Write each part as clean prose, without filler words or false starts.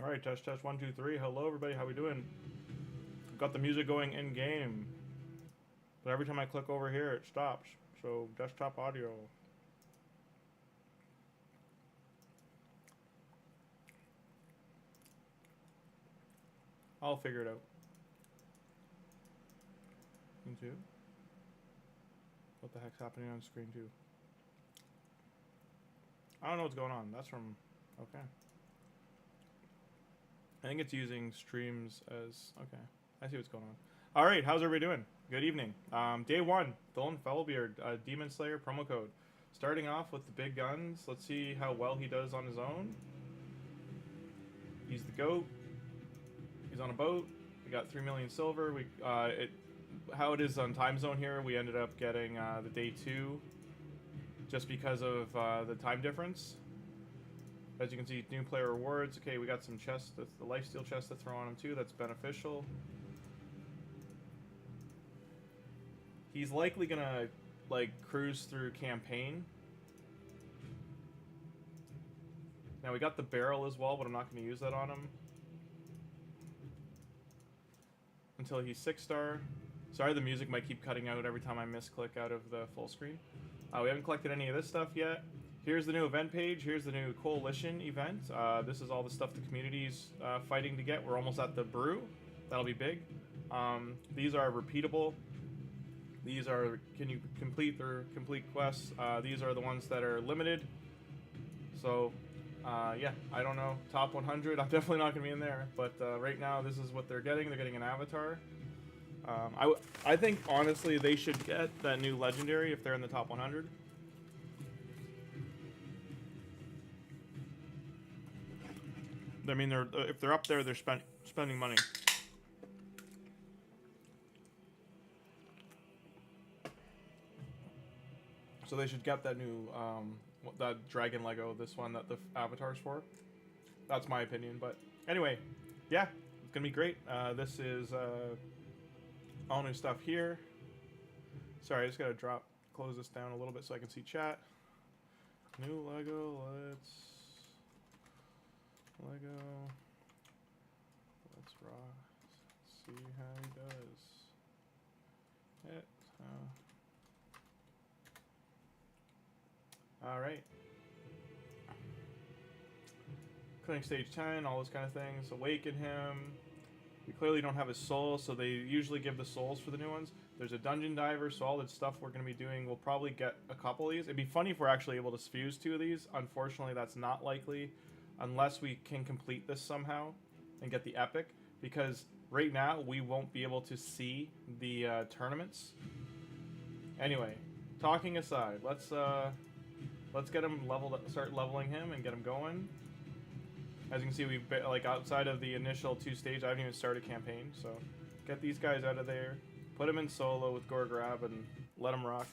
All right, test, test, 1, 2, 3. Hello, everybody. How we doing? I've got the music going in game, but every time I click over here, it stops. So desktop audio. I'll figure it out. Screen 2. What the heck's happening on screen 2? I don't know what's going on. That's from... Okay. I think it's using streams as... Okay. I see what's going on. Alright, how's everybody doing? Good evening. Day 1. THOLIN FOULBEARD. Demon Slayer promo code. Starting off with the big guns. Let's see how well he does on his own. He's the GOAT. He's on a boat. We got 3 million silver. How it is on time zone here, we ended up getting the day 2 just because of the time difference. As you can see, new player rewards. Okay, we got some chests, the lifesteal chest to throw on him too. That's beneficial. He's likely gonna like cruise through campaign. Now we got the barrel as well, but I'm not gonna use that on him until he's 6-star. Sorry, the music might keep cutting out every time I misclick out of the full screen. We haven't collected any of this stuff yet. Here's the new event page. Here's the new coalition event. This is all the stuff the community's fighting to get. We're almost at the brew. That'll be big. These are repeatable. These are, can you complete their complete quests? These are the ones that are limited. So, yeah, I don't know. Top 100, I'm definitely not going to be in there. But right now, this is what they're getting. They're getting an avatar. I think, honestly, they should get that new legendary if they're in the top 100. I mean, if they're up there, they're spending money. So they should get that new, that dragon Lego, this one that the avatar's for. That's my opinion, but anyway, yeah, it's gonna be great. This is all new stuff here. Sorry, I just gotta close this down a little bit so I can see chat. New Lego, let's rock. See how he does it. All right. Clearing stage 10, all those kind of things. Awaken him. We clearly don't have his soul, so they usually give the souls for the new ones. There's a dungeon diver, so all the stuff we're going to be doing, we'll probably get a couple of these. It'd be funny if we're actually able to fuse 2 of these. Unfortunately, that's not likely unless we can complete this somehow and get the epic, because right now we won't be able to see the tournaments. Anyway, talking aside, let's get him leveled, start leveling him and get him going. As you can see, we've been, like, outside of the initial 2 stage, I haven't even started campaign, so get these guys out of there, put them in solo with Gorgrab, and let them rock.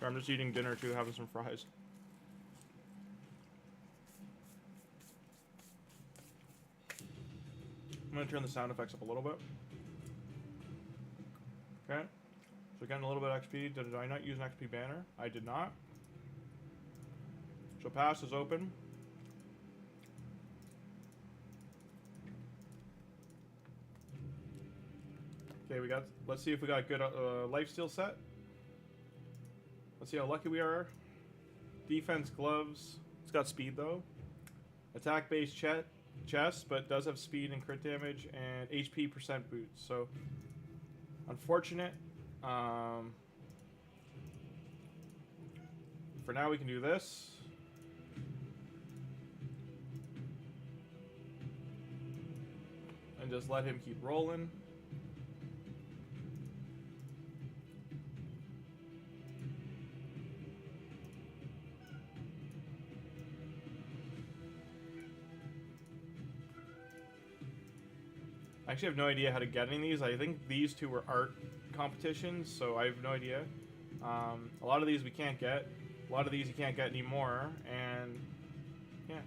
I'm just eating dinner too, having some fries. I'm gonna turn the sound effects up a little bit. Okay. So getting a little bit of XP. Did I not use an XP banner? I did not. So pass is open. Okay, let's see if we got a good lifesteal set. Let's see how lucky we are. Defense gloves. It's got speed though. Attack based chest, but does have speed and crit damage and HP percent boots. So unfortunate. For now, we can do this. And just let him keep rolling. I actually have no idea how to get any of these. I think these 2 were art competitions, so I have no idea. A lot of these we can't get. A lot of these you can't get anymore, and yeah.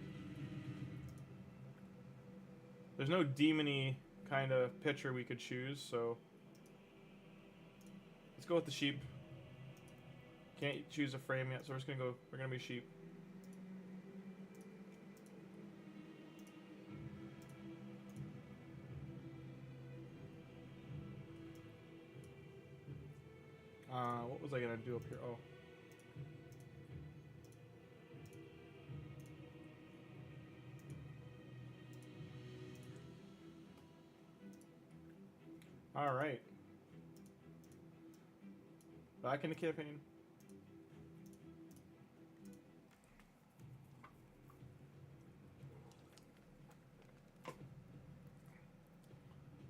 There's no demon-y kind of picture we could choose, so let's go with the sheep. Can't choose a frame yet, so we're just gonna go. We're gonna be sheep. What was I gonna do up here? Oh. All right. Back in the campaign.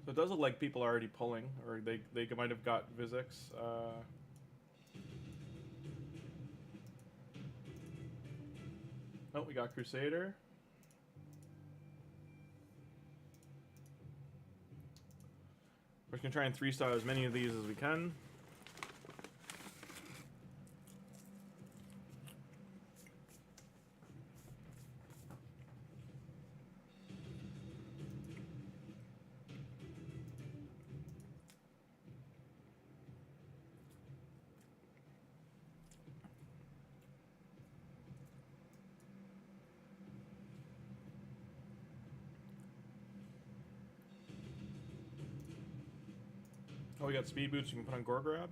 So it does look like people are already pulling, or they might have got Vizix. Oh, we got Crusader. We're just gonna try and 3-star as many of these as we can. Oh, we got speed boots you can put on Gore Grab.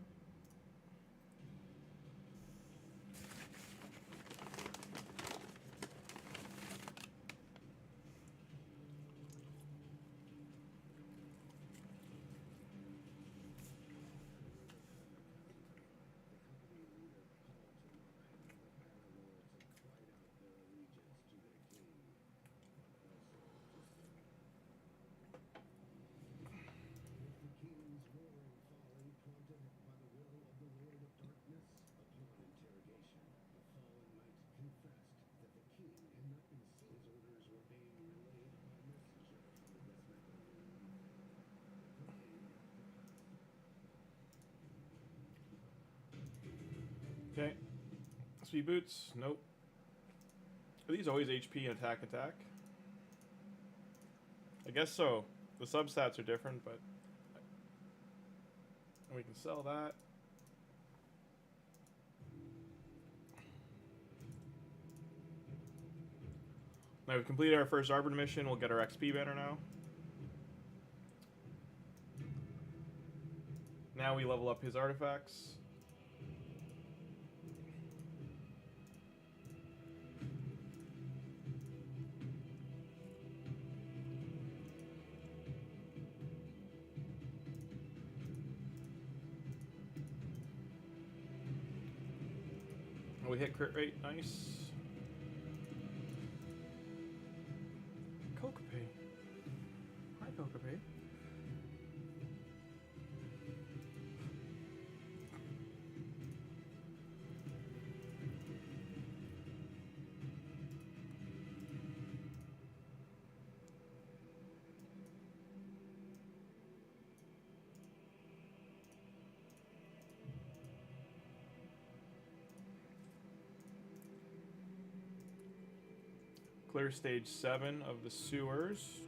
Okay. Speed boots? Nope. Are these always HP and attack? I guess so. The substats are different, but we can sell that. Now we've completed our first Arbor mission. We'll get our XP banner now. Now we level up his artifacts. Oh, we hit crit rate. Nice. Kokope. Hi, Kokope. Clear stage 7 of the sewers.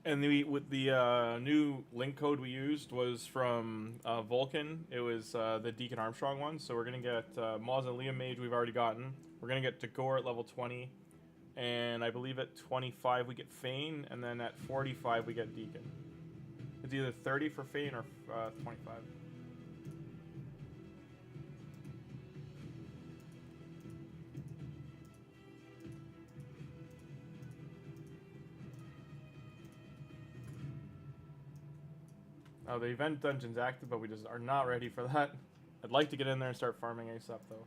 And with the new link code we used was from Volkin. It was the Deacon Armstrong one. So we're gonna get Mausoleum Mage we've already gotten. We're gonna get Tagoar at level 20. And I believe at 25 we get Feign, and then at 45 we get Deacon. It's either 30 for Feign or 25. Oh, the event dungeon's active, but we just are not ready for that. I'd like to get in there and start farming ASAP though.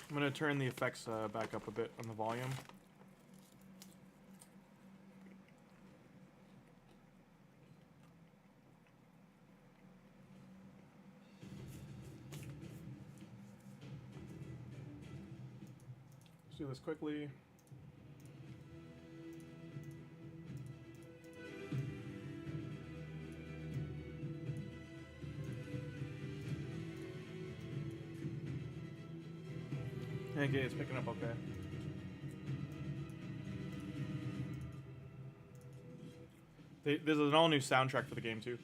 I'm gonna turn the effects back up a bit on the volume. Let's do this quickly. Okay, it's picking up okay. There's an all-new soundtrack for the game, too.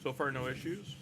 So far, no issues.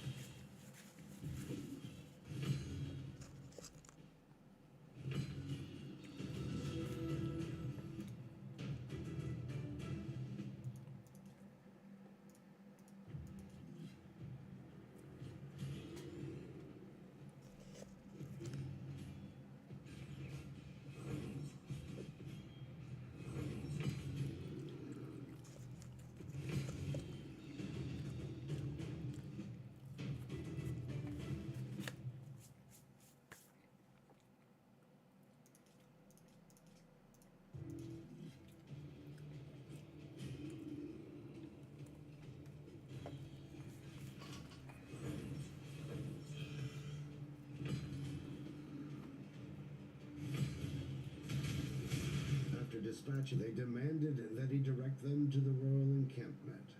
Dispatch, they demanded that he direct them to the royal encampment.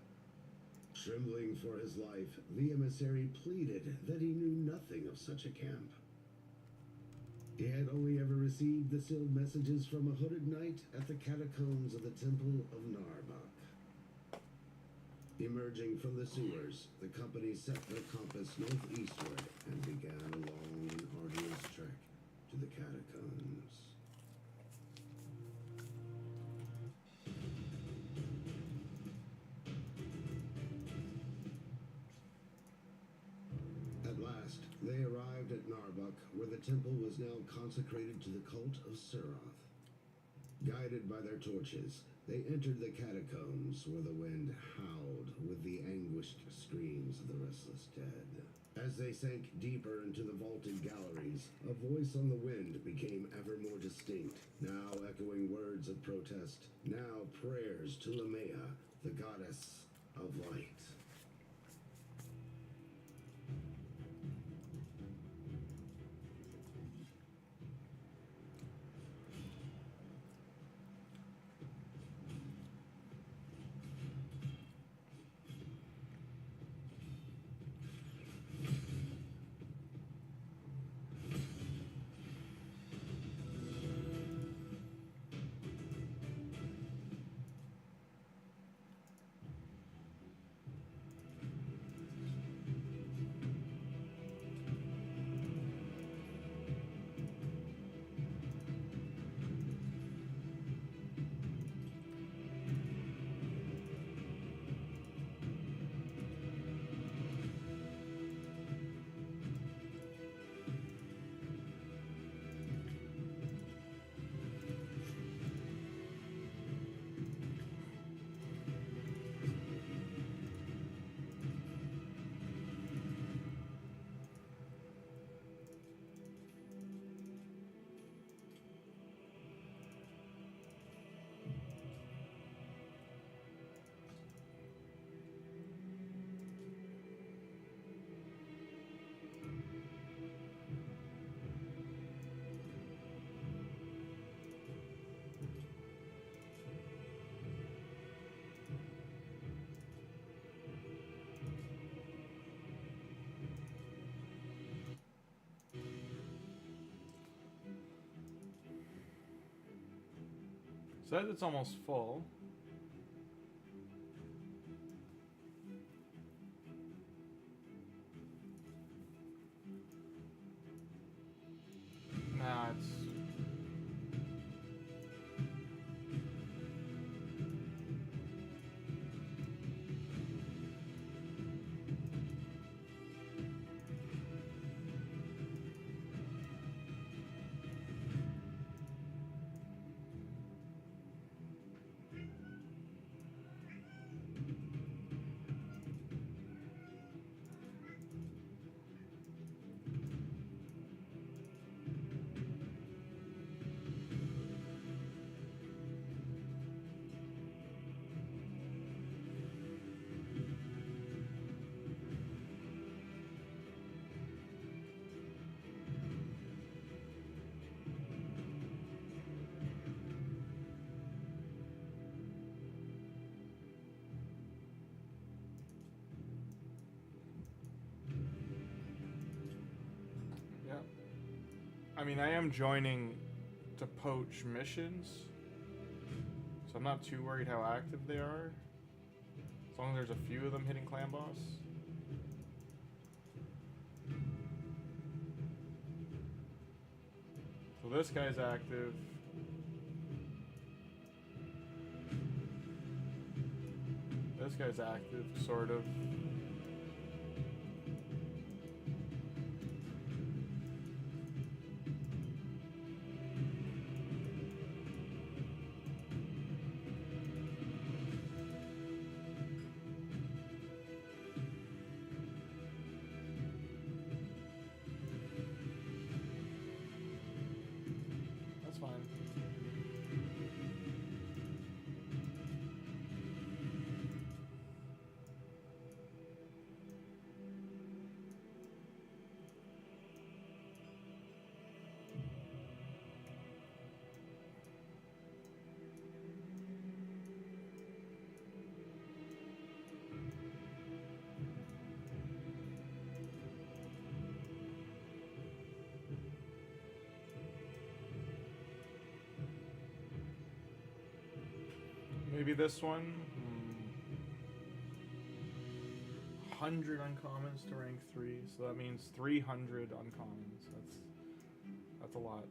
Trembling for his life, the emissary pleaded that he knew nothing of such a camp. He had only ever received the sealed messages from a hooded knight at the catacombs of the Temple of Narbak. Emerging from the sewers, the company set their compass northeastward and began a long and arduous trek to the catacombs. They arrived at Narbuk, where the temple was now consecrated to the cult of Suroth. Guided by their torches, they entered the catacombs, where the wind howled with the anguished screams of the restless dead. As they sank deeper into the vaulted galleries, a voice on the wind became ever more distinct, now echoing words of protest, now prayers to Lamea, the goddess of light. Says it's almost full. Nah, it's... I mean, I am joining to poach missions, so I'm not too worried how active they are, as long as there's a few of them hitting clan boss. So this guy's active. This guy's active, sort of. Maybe this one. 100 uncommons to rank 3, so that means 300 uncommons. That's a lot.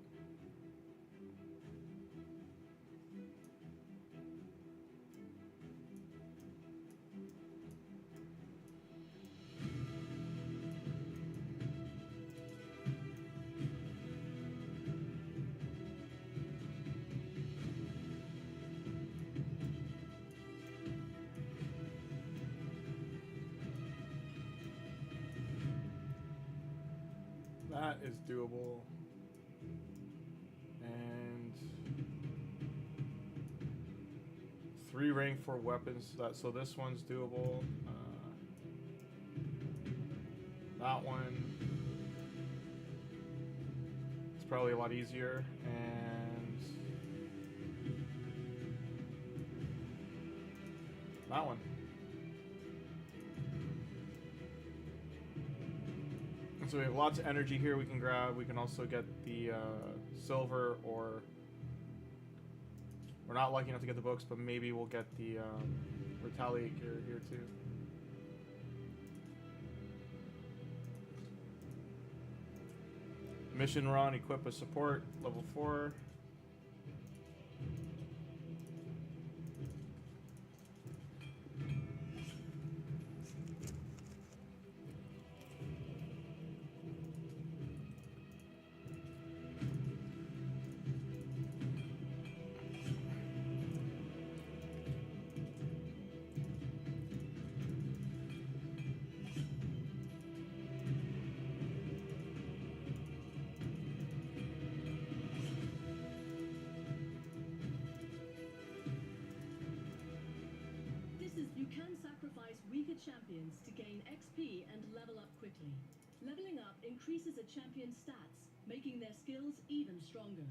That is doable. And 3 rank 4 weapons. So this one's doable. That one, it's probably a lot easier. And that one. So we have lots of energy here we can grab. We can also get the silver, or we're not lucky enough to get the books, but maybe we'll get the retaliate gear here too. Mission run, equip a support, level 4. You can sacrifice weaker champions to gain XP and level up quickly. Leveling up increases a champion's stats, making their skills even stronger.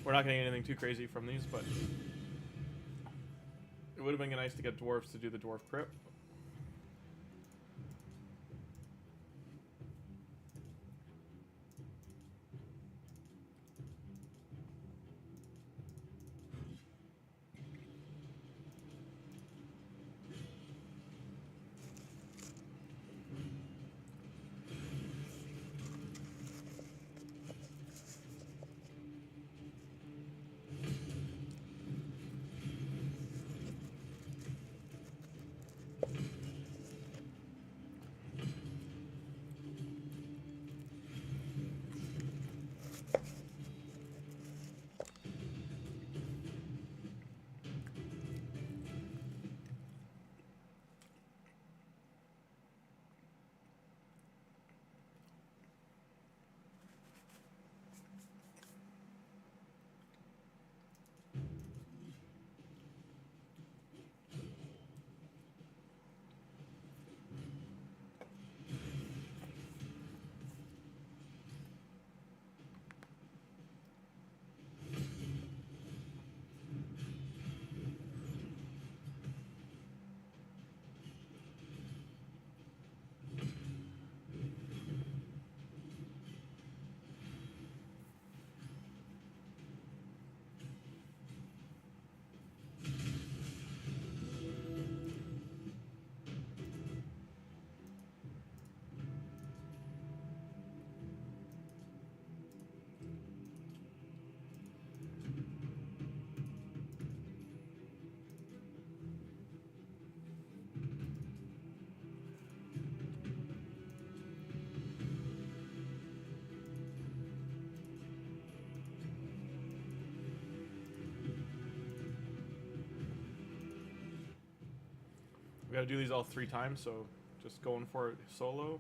We're not getting anything too crazy from these, but it would have been nice to get dwarves to do the dwarf crypt. We gotta do these all 3 times, so just going for it solo.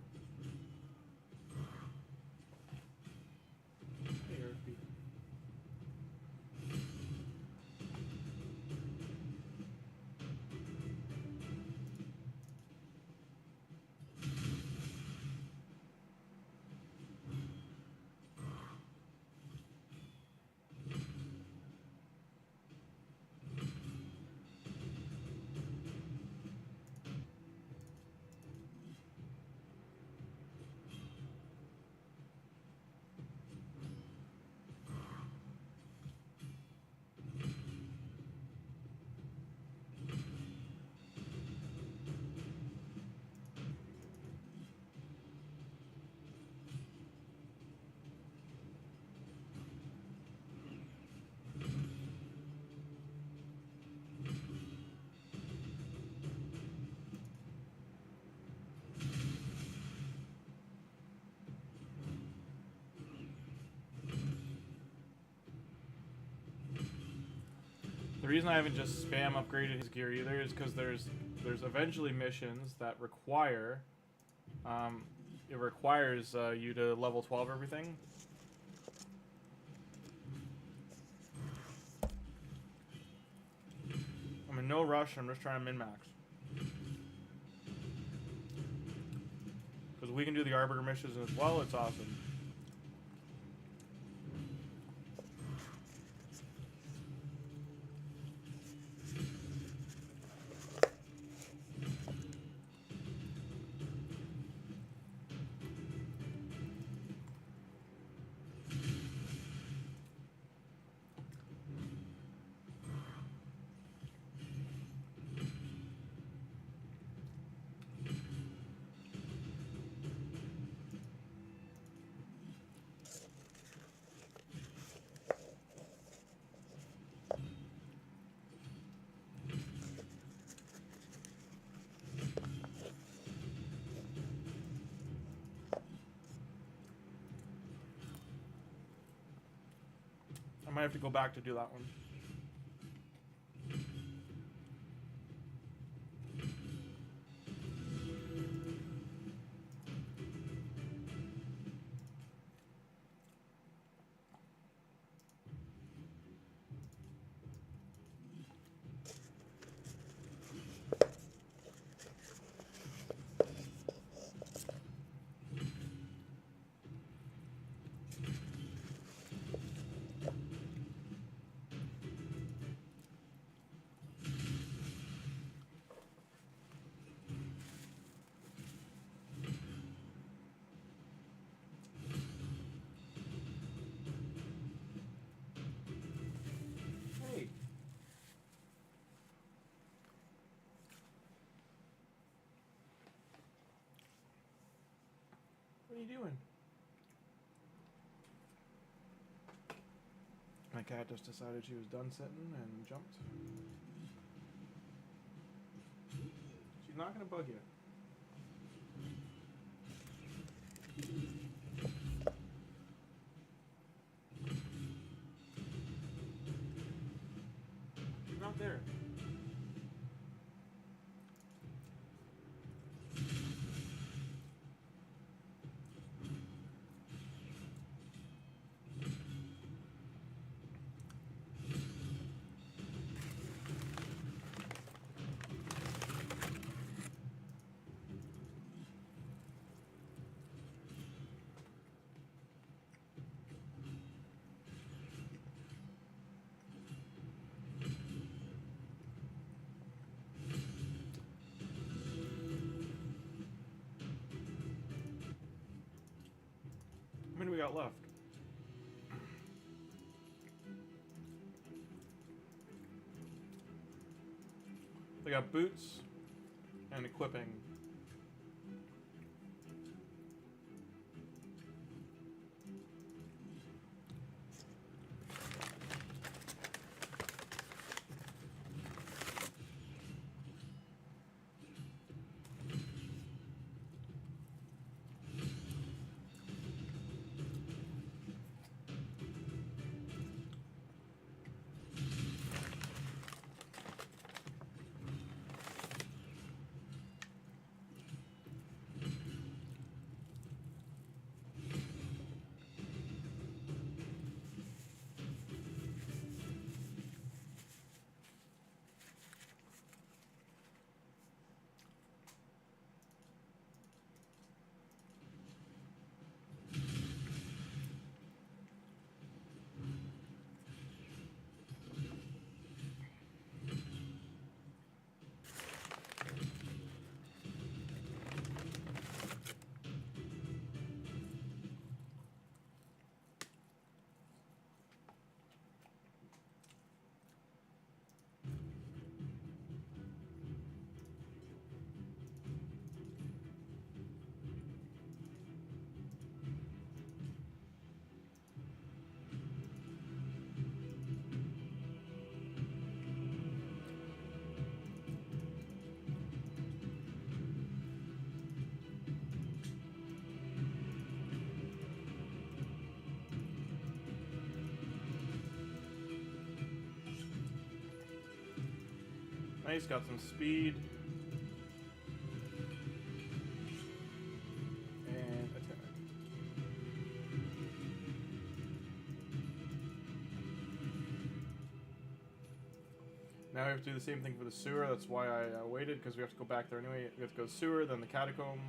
The reason I haven't just spam upgraded his gear either is because there's eventually missions that require it requires you to level 12 everything. I'm in no rush. I'm just trying to min max because we can do the Arbiter missions as well. It's awesome. I might have to go back to do that one. What are you doing? My cat just decided she was done sitting and jumped. She's not gonna bug you. She's not there. How many we got left? We got boots and equipping. Nice, got some speed. And attack. Now we have to do the same thing for the sewer. That's why I waited, because we have to go back there anyway. We have to go sewer, then the catacomb.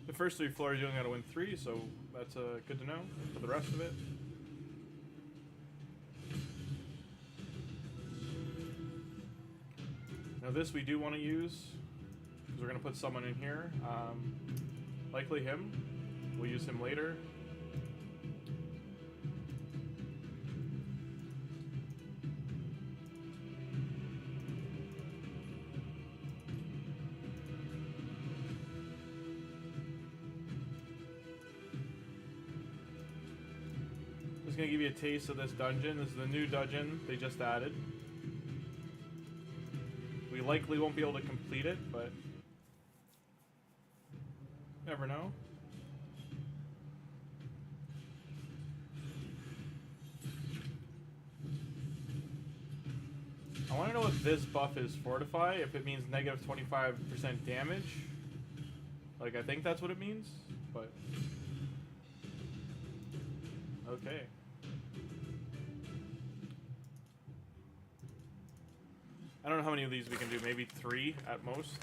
The first 3 floors you only got to win 3, so that's good to know for the rest of it. Now this we do want to use, because we're going to put someone in here. Likely him. We'll use him later. Just gonna give you a taste of this dungeon. This is the new dungeon they just added. We likely won't be able to complete it, but never know. I want to know what this buff is, Fortify, if it means negative 25% damage. Like, I think that's what it means, but... Okay. I don't know how many of these we can do, maybe 3 at most.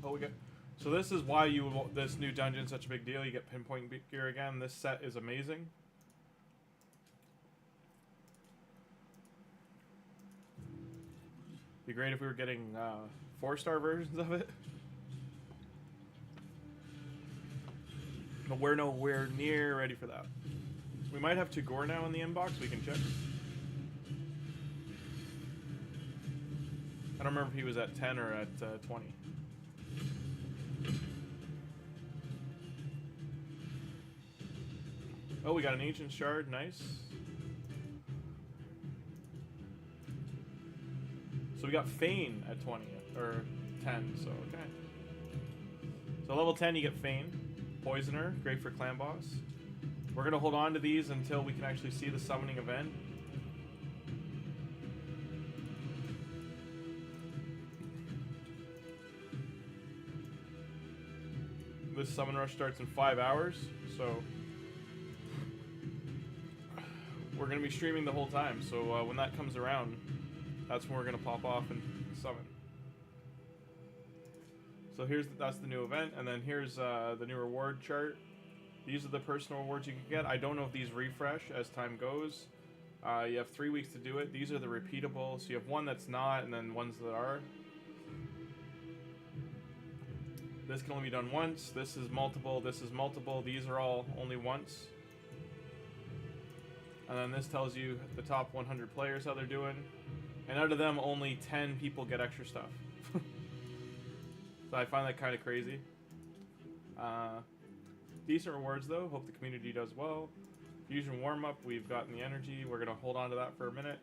Oh, we got... So this is why this new dungeon is such a big deal. You get pinpoint gear again. This set is amazing. Be great if we were getting 4-star versions of it. But we're nowhere near ready for that. We might have Tagoar now in the inbox. We can check. I don't remember if he was at 10 or at 20. Oh, we got an ancient shard. Nice. So we got Feign at 20 or 10. So okay. So level 10, you get Feign, Poisoner, great for clan boss. We're gonna hold on to these until we can actually see the summoning event. This summon rush starts in 5 hours, so we're going to be streaming the whole time. So when that comes around, that's when we're going to pop off and summon. So that's the new event, and then here's the new reward chart. These are the personal rewards you can get. I don't know if these refresh as time goes. You have 3 weeks to do it. These are the repeatable, so you have one that's not, and then ones that are. This can only be done once. This is multiple. This is multiple. These are all only once. And then this tells you the top 100 players, how they're doing. And out of them, only 10 people get extra stuff. So I find that kind of crazy. Decent rewards, though. Hope the community does well. Fusion warm-up. We've gotten the energy. We're going to hold on to that for a minute.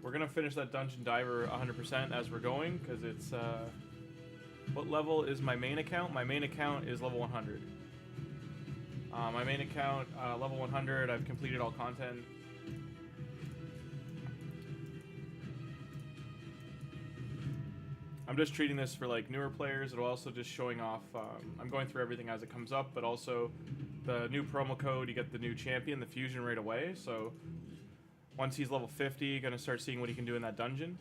We're going to finish that Dungeon Diver 100% as we're going, because it's... what level is my main account? My main account is level 100. My main account, level 100, I've completed all content. I'm just treating this for like newer players. It'll also just showing off, I'm going through everything as it comes up, but also the new promo code, you get the new champion, the fusion right away. So once he's level 50, you're going to start seeing what he can do in that dungeon.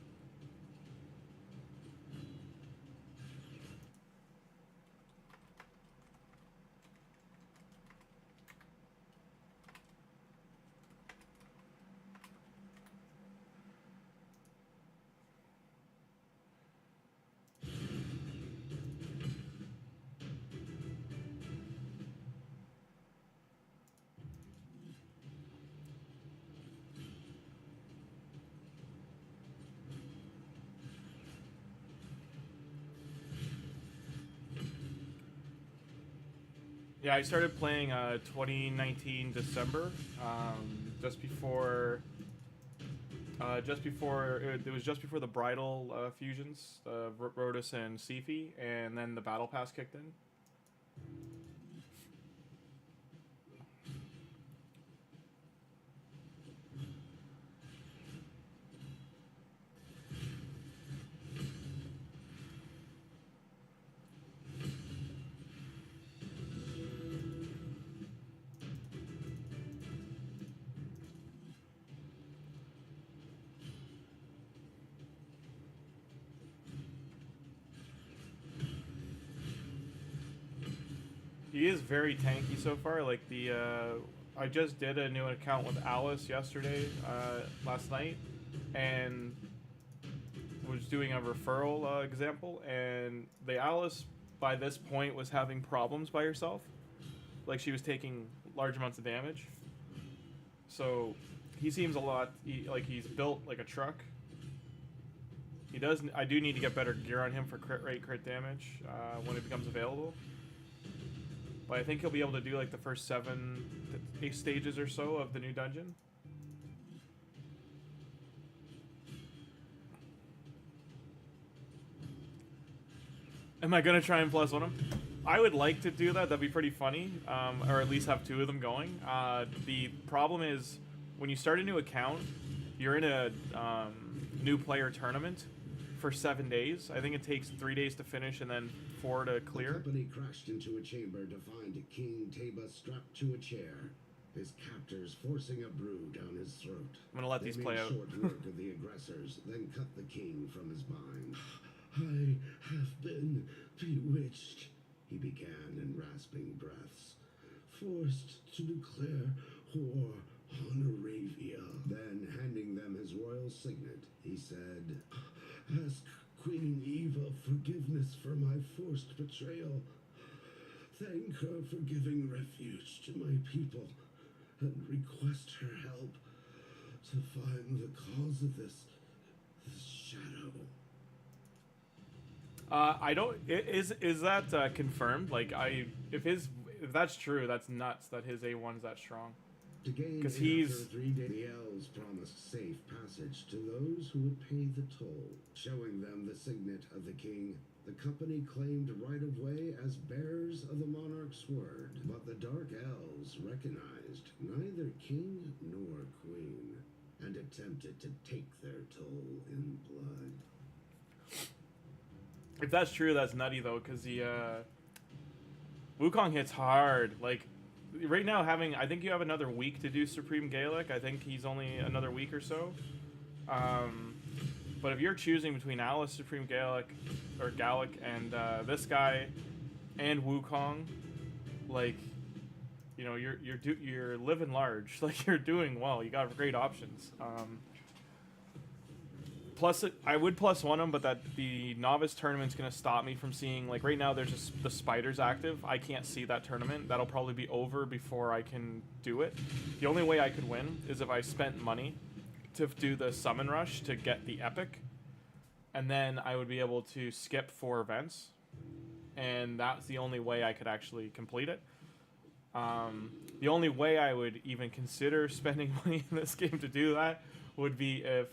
Yeah, I started playing 2019 December, just before it was just before the bridal fusions, Rotus and Sifi, and then the battle pass kicked in. He is very tanky so far. Like I just did a new account with Alice yesterday, last night, and was doing a referral example. And the Alice by this point was having problems by herself. Like she was taking large amounts of damage. So he seems a lot like he's built like a truck. He does. I do need to get better gear on him for crit rate, crit damage when it becomes available. But I think he'll be able to do like the first 7 to 8 stages or so of the new dungeon. Am I gonna try and plus one him? I would like to do that. That'd be pretty funny, or at least have 2 of them going. The problem is when you start a new account, you're in a new player tournament for 7 days. I think it takes 3 days to finish and then 4 to clear. The company crashed into a chamber to find King Taba strapped to a chair, his captors forcing a brew down his throat. I'm gonna let these play out. They made short work of the aggressors, then cut the king from his bind. I have been bewitched, he began in rasping breaths, forced to declare war on Arabia. Then, handing them his royal signet, he said, ask Queen Eva forgiveness for my forced betrayal. Thank her for giving refuge to my people, and request her help to find the cause of this shadow. I don't. Is that confirmed? Like, if that's true, that's nuts. That his A1 is that strong. To gain Because he's 3 days, the elves promised safe passage to those who would pay the toll. Showing them the signet of the king, the company claimed right of way as bearers of the monarch's word. But the dark elves recognized neither king nor queen and attempted to take their toll in blood. If that's true, that's nutty though, because the Wukong hits hard. Like right now, I think you have another week to do Supreme GALEK. I think he's only another week or so. But if you're choosing between Alice Supreme GALEK or GALEK and this guy and Wukong, like you know you're living large. Like you're doing well. You got great options. Plus, I would plus one them, but that the novice tournament's gonna stop me from seeing. Like right now, there's just the spiders active. I can't see that tournament. That'll probably be over before I can do it. The only way I could win is if I spent money to do the summon rush to get the epic, and then I would be able to skip 4 events, and that's the only way I could actually complete it. The only way I would even consider spending money in this game to do that would be if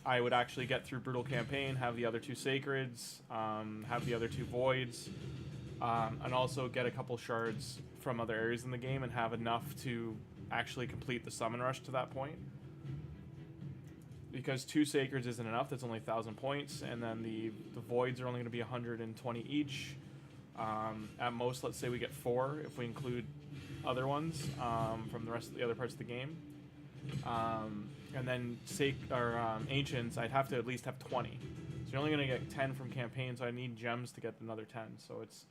I would actually get through Brutal Campaign, have the other 2 Sacreds, have the other 2 Voids, and also get a couple shards from other areas in the game and have enough to actually complete the Summon Rush to that point. Because 2 Sacreds isn't enough, that's only 1,000 points, and then the Voids are only going to be 120 each. At most, let's say we get 4 if we include other ones from the rest of the other parts of the game. And then Ancients, I'd have to at least have 20. So you're only going to get 10 from campaign, so I need gems to get another 10. So it's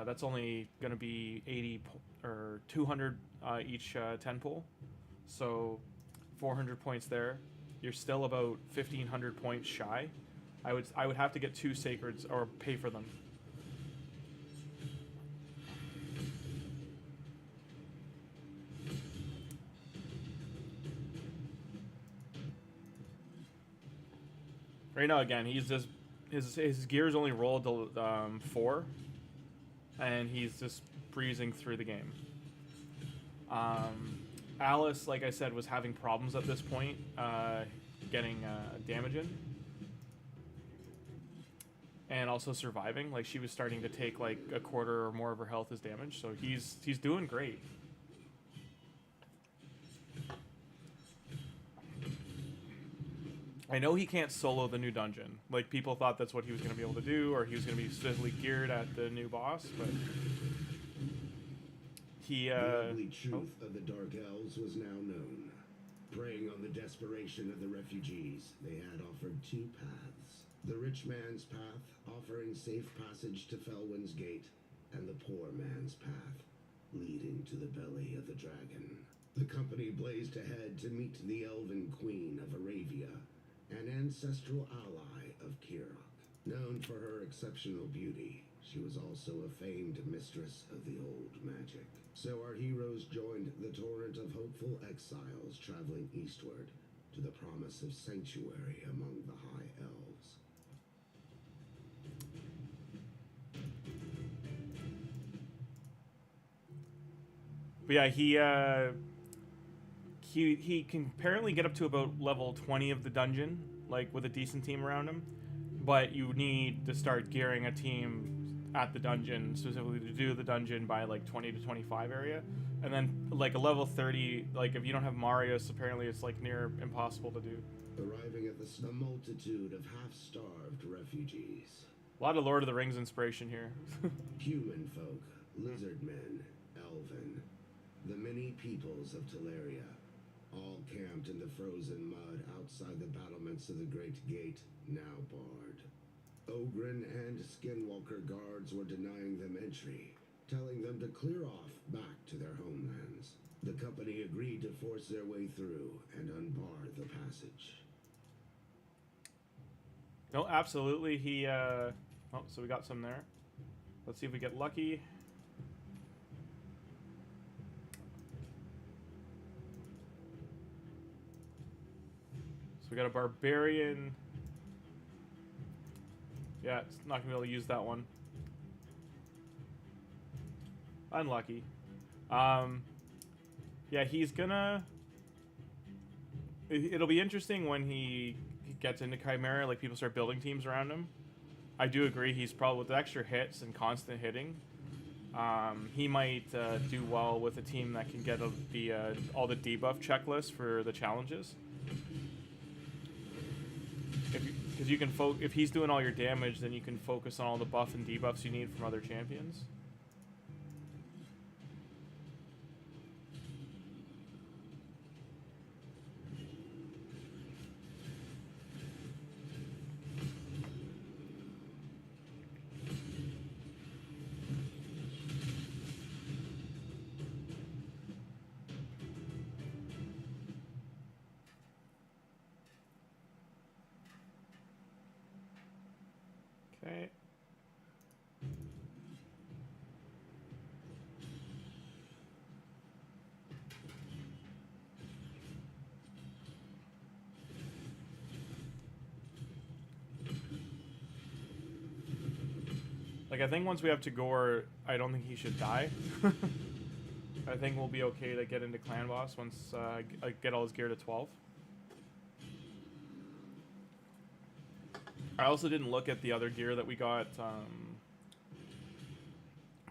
that's only going to be 80 or 200 each 10 pool. So 400 points there. You're still about 1,500 points shy. I would have to get 2 Sacreds or pay for them. Right now, again, he's just his gears only rolled to 4, and he's just breezing through the game. Alice, like I said, was having problems at this point, getting damage in, and also surviving. Like she was starting to take like a quarter or more of her health as damage, so he's doing great. I know he can't solo the new dungeon. Like, people thought that's what he was going to be able to do, or he was going to be specifically geared at the new boss, but he, The ugly truth of the Dark Elves was now known. Preying on the desperation of the refugees, they had offered 2 paths. The rich man's path, offering safe passage to Felwyn's Gate, and the poor man's path, leading to the belly of the dragon. The company blazed ahead to meet the Elven Queen of Arabia, an ancestral ally of Kirok. Known for her exceptional beauty, She was also a famed mistress of the old magic. So our heroes joined the torrent of hopeful exiles traveling eastward to the promise of sanctuary among the High Elves. But yeah, he can apparently get up to about level 20 of the dungeon, like with a decent team around him. But you need to start gearing a team at the dungeon, specifically to do the dungeon by like 20 to 25 area. And then like a level 30, like if you don't have Marius, apparently it's like near impossible to do. Arriving at a multitude of half-starved refugees. A lot of Lord of the Rings inspiration here. Human folk, lizard men, elven, the many peoples of Teleria, all camped in the frozen mud outside the battlements of the Great Gate, now barred. Ogren and Skinwalker guards were denying them entry, telling them to clear off back to their homelands. The company agreed to force their way through and unbar the passage. No, absolutely. Oh, so we got some there. Let's see if we get lucky. So we got a barbarian. Yeah, it's not gonna be able to use that one. Unlucky. Yeah, he's gonna. It'll be interesting when he gets into Chimera, like people start building teams around him. I do agree he's probably with extra hits and constant hitting. He might do well with a team that can get all the debuff checklists for the challenges. Because you can if he's doing all your damage, then you can focus on all the buff and debuffs you need from other champions. Okay. Like, I think once we have Tagoar, I don't think he should die. I think we'll be okay to get into Clan Boss once I get all his gear to 12. I also didn't look at the other gear that we got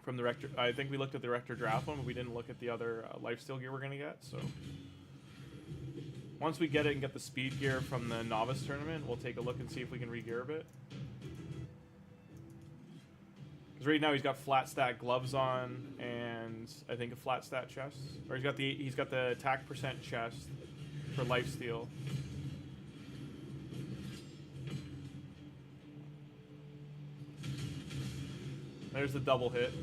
from the Rector. I think we looked at the Rector Draft one, but we didn't look at the other lifesteal gear we're going to get. So once we get it and get the speed gear from the Novice Tournament, we'll take a look and see if we can re-gear a bit. Because right now he's got flat stat gloves on and I think a flat stat chest. Or he's got the attack percent chest for lifesteal. There's the double hit.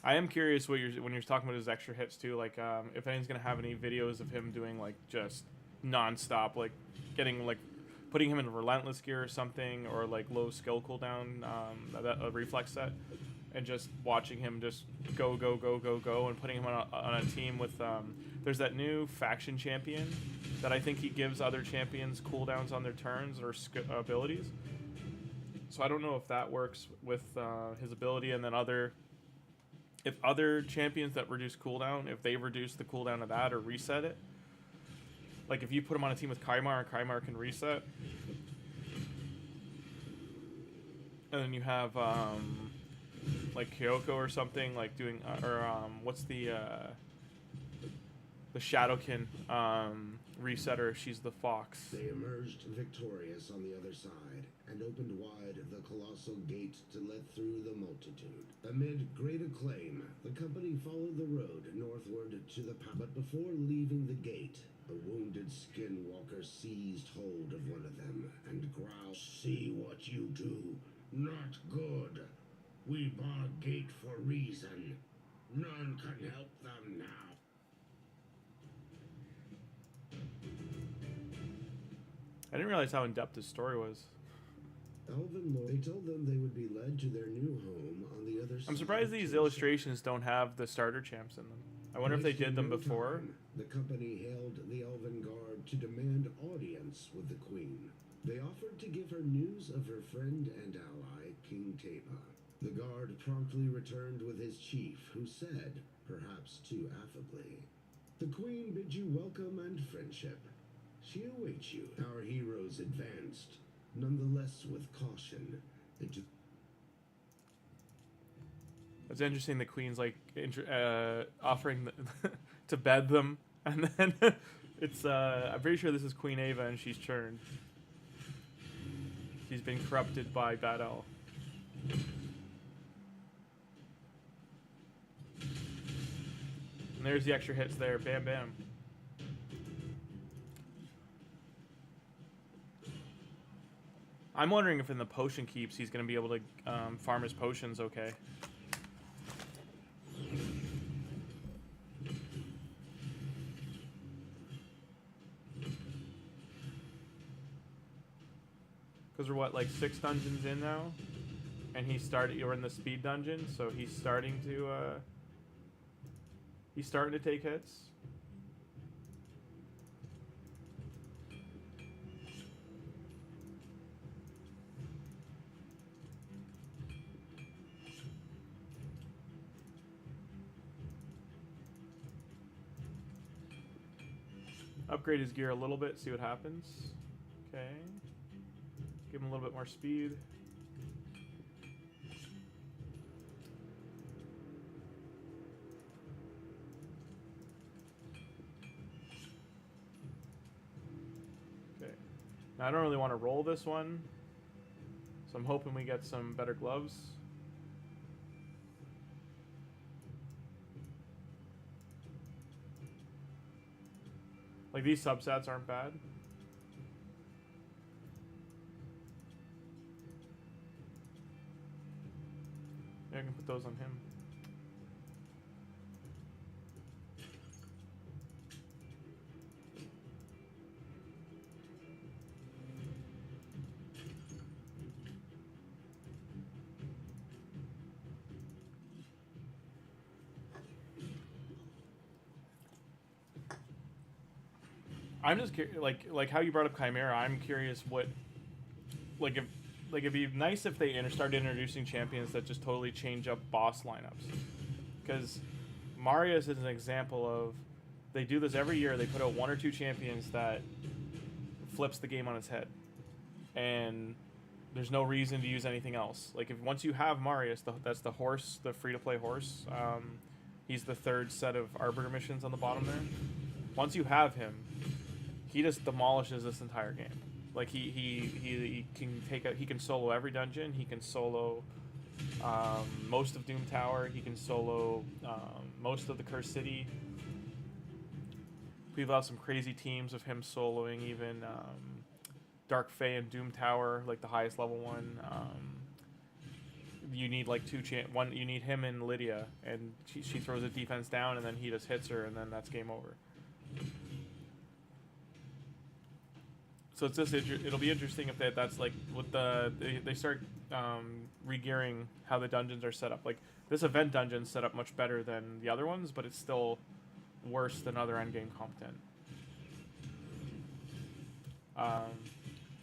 I am curious when you're talking about his extra hits too, like if anyone's gonna have any videos of him doing like just non-stop, like putting him in relentless gear or something, or like low skill cooldown, a reflex set, and just watching him just go, and putting him on a team with. There's that new faction champion that I think he gives other champions cooldowns on their turns or abilities. So I don't know if that works with his ability, and then if other champions that reduce cooldown, if they reduce the cooldown of that or reset it. Like if you put him on a team with Kaimar and Kaimar can reset. And then you have like Kyoko or something, like doing what's the Shadowkin resetter, she's the fox. They emerged victorious on the other side and opened wide the colossal gate to let through the multitude. Amid great acclaim, the company followed the road northward to the but before leaving the gate, a wounded skinwalker seized hold of one of them and growled, "See what you do. Not good. We bar gate for reason. None can help them now." I didn't realize how in-depth his story was. They told them they would be led to their new home on the other side. I'm surprised these illustrations don't have the starter champs in them. I wonder if they did them before. The company hailed the Elven Guard to demand audience with the Queen. They offered to give her news of her friend and ally, King Teba. The guard promptly returned with his chief, who said, perhaps too affably, "The Queen bids you welcome and friendship. She awaits you." Our heroes advanced, nonetheless with caution. It's interesting the Queen's like offering to bed them, and then it's I'm pretty sure this is Queen Ava and she's churned. She's been corrupted by Bad L. And there's the extra hits there. Bam, bam. I'm wondering if in the potion keeps he's going to be able to farm his potions okay. Because we're what, like 6 dungeons in now? And you're in the speed dungeon, so he's starting to take hits. Upgrade his gear a little bit, see what happens. Okay. Give him a little bit more speed. Okay. Now I don't really want to roll this one, so I'm hoping we get some better gloves. Like, these substats aren't bad. Yeah, I can put those on him. I'm just like how you brought up Chimera. I'm curious what, like, it'd be nice if they started introducing champions that just totally change up boss lineups. Because Marius is an example of, they do this every year. They put out 1 or 2 champions that flips the game on its head, and there's no reason to use anything else. Like, once you have Marius, that's the horse, the free-to-play horse. He's the 3rd set of Arbiter missions on the bottom there. Once you have him, he just demolishes this entire game. Like, he can solo every dungeon. He can solo most of Doom Tower. He can solo most of the Cursed City. We've had some crazy teams of him soloing even Dark Fae and Doom Tower, like the highest level one. You need like you need him and Lydia, and she throws a defense down, and then he just hits her, and then that's game over. So it's just it'll be interesting if that's like with they start re-gearing how the dungeons are set up. Like, this event dungeon's set up much better than the other ones, but it's still worse than other endgame content.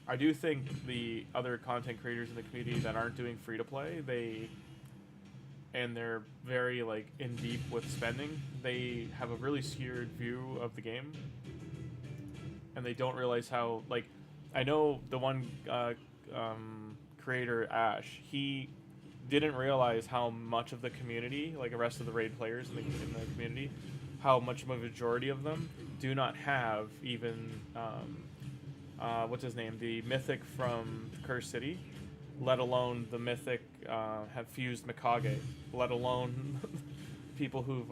I do think the other content creators in the community that aren't doing free to play, they're very like in deep with spending. They have a really skewed view of the game, and they don't realize how, like, I know the one creator, Ash, he didn't realize how much of the community, like the rest of the raid players in the community, how much of a majority of them do not have even what's his name, the mythic from Cursed City, let alone the mythic have fused Mikage, let alone people who've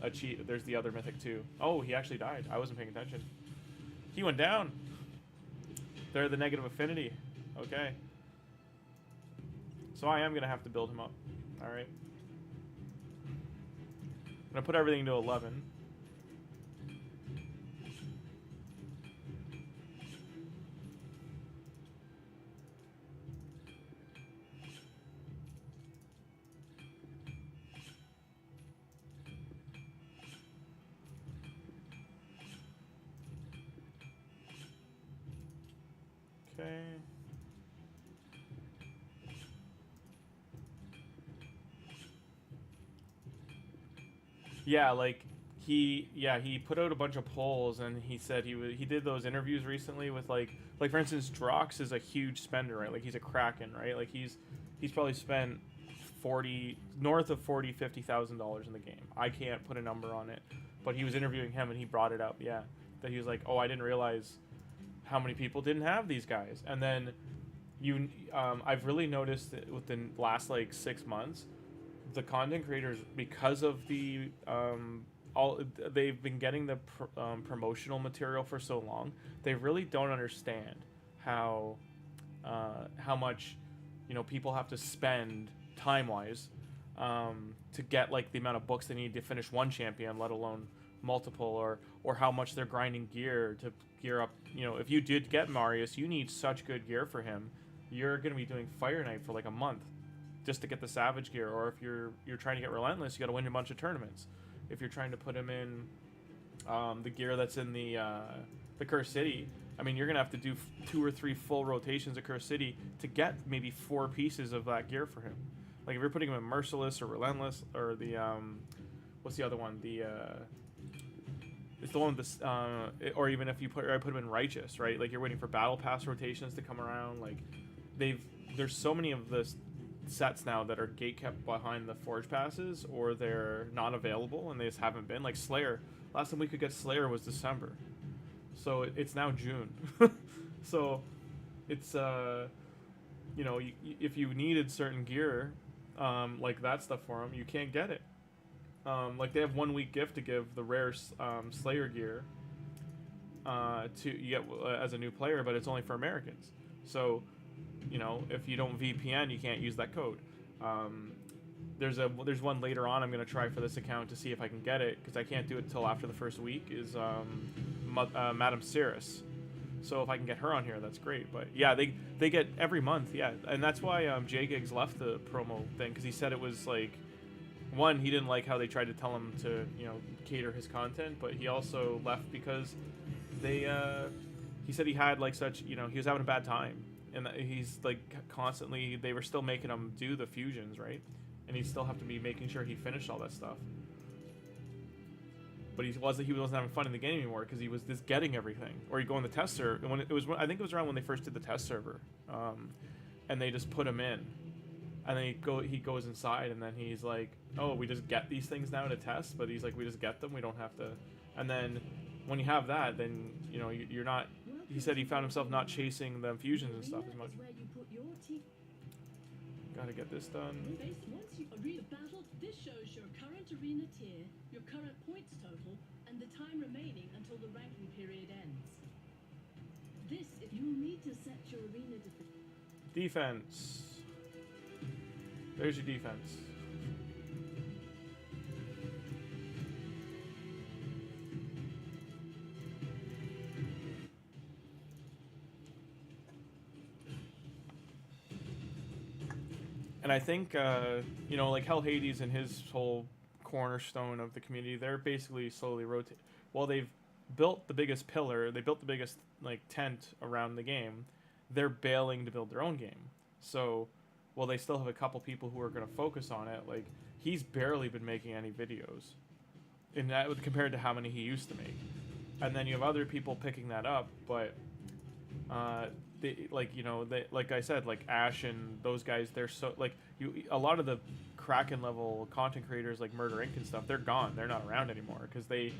achieved. There's the other mythic too. Oh, he actually died. I wasn't paying attention. He went down. They're the negative affinity. Okay. So I am going to have to build him up. Alright. I'm going to put everything to 11. Okay. Yeah, like he put out a bunch of polls and he said he did those interviews recently with like for instance Drox is a huge spender, right? Like he's a Kraken, right? Like he's probably spent 40 north of 40-50,000 dollars in the game. I can't put a number on it, but he was interviewing him and he brought it up, yeah, that he was like, oh, I didn't realize how many people didn't have these guys. And then I've really noticed that within the last like 6 months, the content creators, because of the they've been getting the promotional material for so long, they really don't understand how much people have to spend time wise to get like the amount of books they need to finish one champion, let alone multiple, or how much they're grinding gear to gear up. If you did get Marius, you need such good gear for him. You're gonna be doing Fire Knight for like a month just to get the Savage gear, or if you're trying to get Relentless, you got to win a bunch of tournaments. If you're trying to put him in the gear that's in the Cursed City, I mean, you're gonna have to do 2 or 3 full rotations of Cursed City to get maybe 4 pieces of that gear for him. Like if you're putting him in Merciless or Relentless or the what's the other one? It's the one with this, or even if you put him in Righteous, right? Like you're waiting for Battle Pass rotations to come around. Like there's so many of this sets now that are gate kept behind the Forge Passes, or they're not available and they just haven't been. Like Slayer, last time we could get Slayer was December, so it's now June. So it's if you needed certain gear, like that stuff for them, you can't get it. Like they have 1 week gift to give the rare Slayer gear to you get as a new player, but it's only for Americans. So if you don't VPN, you can't use that code. There's one later on I'm going to try for this account to see if I can get it, because I can't do it until after the first week, is Madame Cirrus. So if I can get her on here, that's great. But yeah, they get every month, yeah. And that's why J-Gigs left the promo thing, because he said it was like, one, he didn't like how they tried to tell him to cater his content, but he also left because he said he had like such, he was having a bad time. And he's like constantly, they were still making him do the fusions, right? And he'd still have to be making sure he finished all that stuff. But he wasn't having fun in the game anymore, because he was just getting everything. Or he'd go on the test server. And I think it was around when they first did the test server, and they just put him in, and then he goes inside, and then he's like, oh, we just get these things now to test. But he's like, we just get them, we don't have to. And then when you have that, then you're not. He said he found himself not chasing the fusions and stuff as much. Gotta get this done. Once you arena battle, this shows your current arena tier, your current points total, and the time remaining until the ranking period ends. This, if you will need to set your arena defense. There's your defense. And I think, like Hell Hades and his whole cornerstone of the community, they're basically slowly rotating. Well, they've built the biggest pillar, they built the biggest like tent around the game. They're bailing to build their own game. So, well, they still have a couple people who are going to focus on it. Like, he's barely been making any videos, in that compared to how many he used to make. And then you have other people picking that up, but like I said, like Ash and those guys, they're so like a lot of the Kraken level content creators like Murder Inc. and stuff, they're gone. They're not around anymore because they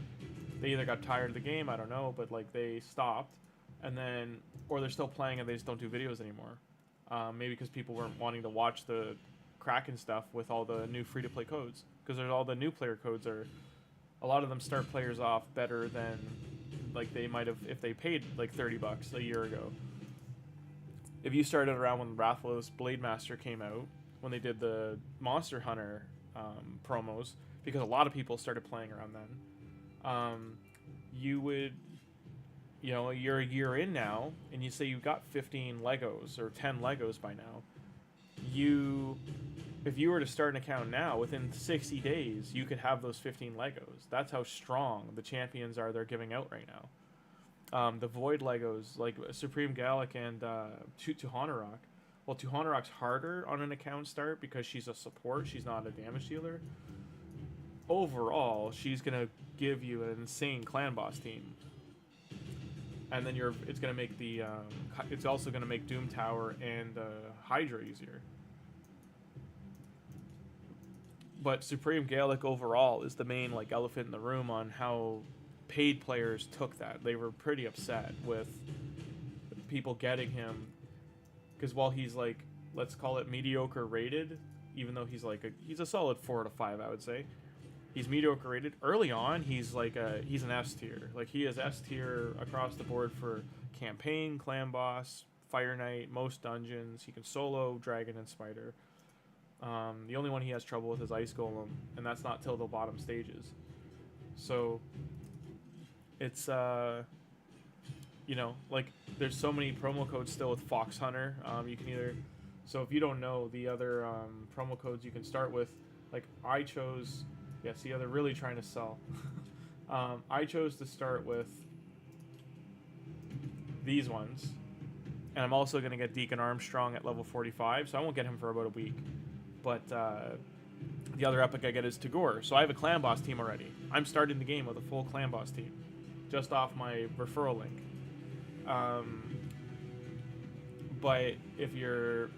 either got tired of the game, I don't know, but like they stopped, and then or they're still playing and they just don't do videos anymore. Maybe because people weren't wanting to watch the Kraken stuff with all the new free to play codes, because there's all the new player codes are a lot of them start players off better than like they might have if they paid like $30 a year ago. If you started around when Rathalos Blade Master came out, when they did the Monster Hunter promos, because a lot of people started playing around then, you would, you're a year in now, and you say you've got 15 Legos or 10 Legos by now. If you were to start an account now, within 60 days, you could have those 15 Legos. That's how strong the champions are they're giving out right now. the Void Legos, like Supreme Galek and Tuhanarak. Well, Tuhanarak's harder on an account start because she's a support. She's not a damage dealer. Overall, she's gonna give you an insane clan boss team, and then it's gonna make the it's also gonna make Doom Tower and Hydra easier. But Supreme Galek overall is the main like elephant in the room on how paid players took that. They were pretty upset with people getting him because while he's like, let's call it mediocre rated, even though he's like he's a solid 4 to 5, I would say. He's mediocre rated. Early on, he's like he's an S tier. Like he is S tier across the board for campaign, clan boss, Fire Knight, most dungeons. He can solo Dragon and Spider. The only one he has trouble with is Ice Golem, and that's not till the bottom stages. So it's you know, like there's so many promo codes still with Fox Hunter. You can either, so if you don't know the other promo codes you can start with, like I chose. Yeah, see how they're really trying to sell. I chose to start with these ones. And I'm also going to get Deacon Armstrong at level 45, so I won't get him for about a week. But the other epic I get is Tagoar. So I have a clan boss team already. I'm starting the game with a full clan boss team. Just off my referral link. But if you're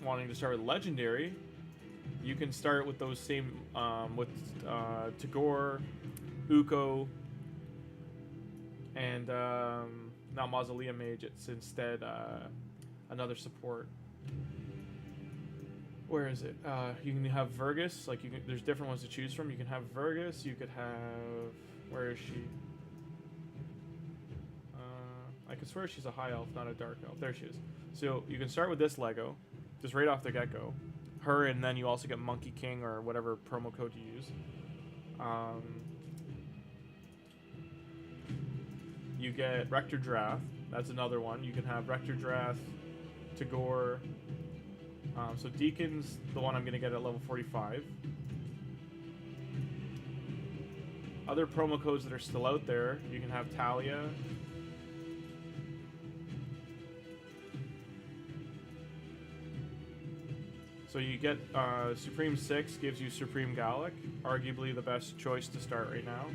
wanting to start with Legendary, you can start with those same, with Tagoar, Uko, and not Mausoleum Mage, it's instead another support. Where is it? You can have Vergis, like there's different ones to choose from. You can have Vergis, you could have, where is she? I could swear she's a high elf, not a dark elf. There she is. So you can start with this Lego, just right off the get-go. Her, and then you also get Monkey King or whatever promo code you use. You get Rector Drath. That's another one. You can have Rector Drath, Tagoar. So Deacon's the one I'm going to get at level 45. Other promo codes that are still out there, you can have Talia. So you get Supreme 6 gives you Supreme Galek, arguably the best choice to start right now.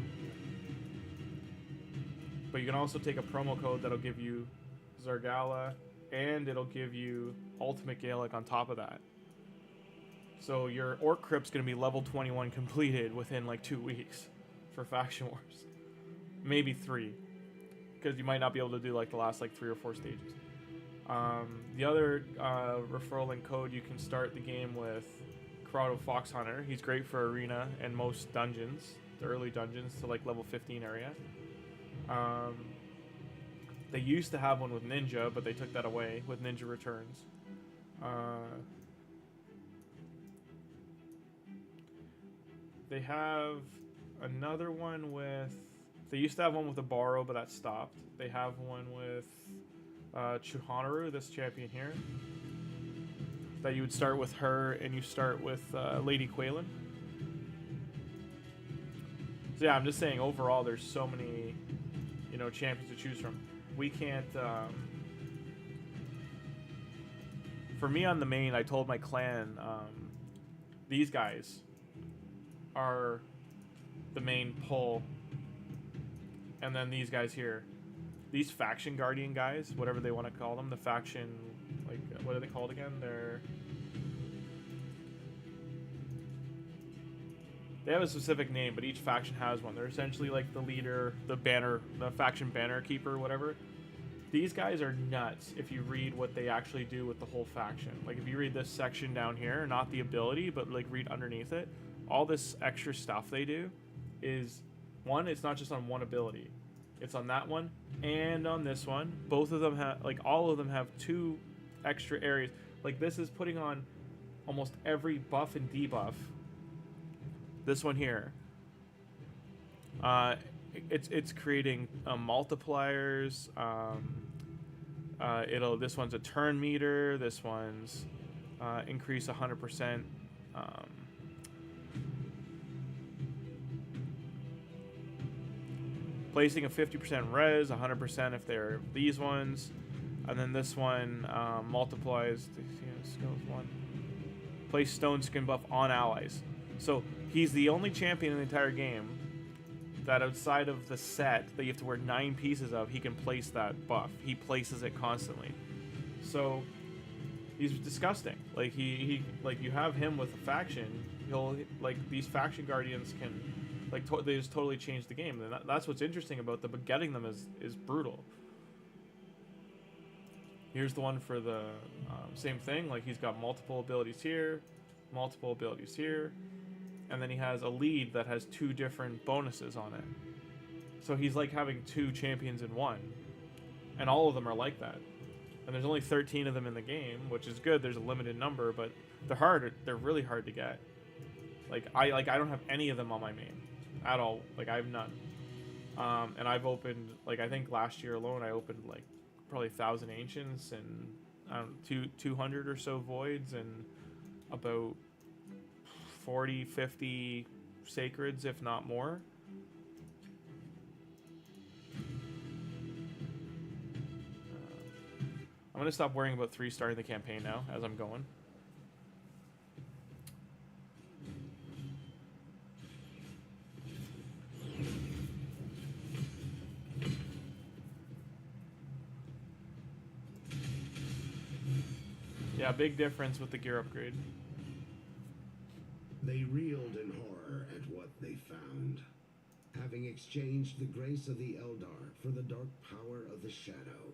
But you can also take a promo code that'll give you Zargala, and it'll give you Ultimate Galek on top of that. So your Orc Crypt's going to be level 21 completed within like 2 weeks for Faction Wars. Maybe 3. Because you might not be able to do like the last like 3 or 4 stages. The other referral link code, you can start the game with Corrado Fox Hunter. He's great for arena and most dungeons, the early dungeons to like level 15 area. They used to have one with Ninja, but they took that away with Ninja Returns. They have another one with... They used to have one with a Borrow, but that stopped. They have one with Chuhanaru, this champion here. That you would start with her, and you start with Lady Quaylen. So yeah, I'm just saying, overall, there's so many, you know, champions to choose from. We can't... For me on the main, I told my clan, these guys are the main pull. And then these guys here. These faction guardian guys, whatever they want to call them, the faction, like, what are they called again? They have a specific name, but each faction has one. They're essentially like the leader, the banner, the faction banner keeper, whatever. These guys are nuts if you read what they actually do with the whole faction. Like if you read this section down here, not the ability, but like read underneath it, all this extra stuff they do is, one, it's not just on one ability. It's on that one and on this one. Both of them have, like all of them have 2 extra areas. Like this is putting on almost every buff and debuff. This one here, it's creating multipliers. This one's a turn meter. This one's increase 100%. placing a 50% res, 100% if they're these ones, and then this one multiplies skills 1. Place stone skin buff on allies. So he's the only champion in the entire game that outside of the set that you have to wear 9 pieces of, he can place that buff. He places it constantly. So he's disgusting. Like he like you have him with a faction, he'll like these faction guardians can like they just totally change the game. And that's what's interesting about them. But getting them is brutal. Here's the one for the same thing. Like he's got multiple abilities here, and then he has a lead that has 2 different bonuses on it. So he's like having 2 champions in one, and all of them are like that. And there's only 13 of them in the game, which is good. There's a limited number, but they're hard. They're really hard to get. I don't have any of them on my main at all. Like I have none. And I've opened like I think last year alone I opened like probably 1,000 ancients and 200 or so voids and about 40, 50 sacreds, if not more. I'm going to stop worrying about 3 starting the campaign now as I'm going. Yeah, big difference with the gear upgrade. They reeled in horror at what they found. Having exchanged the grace of the Eldar for the dark power of the Shadow,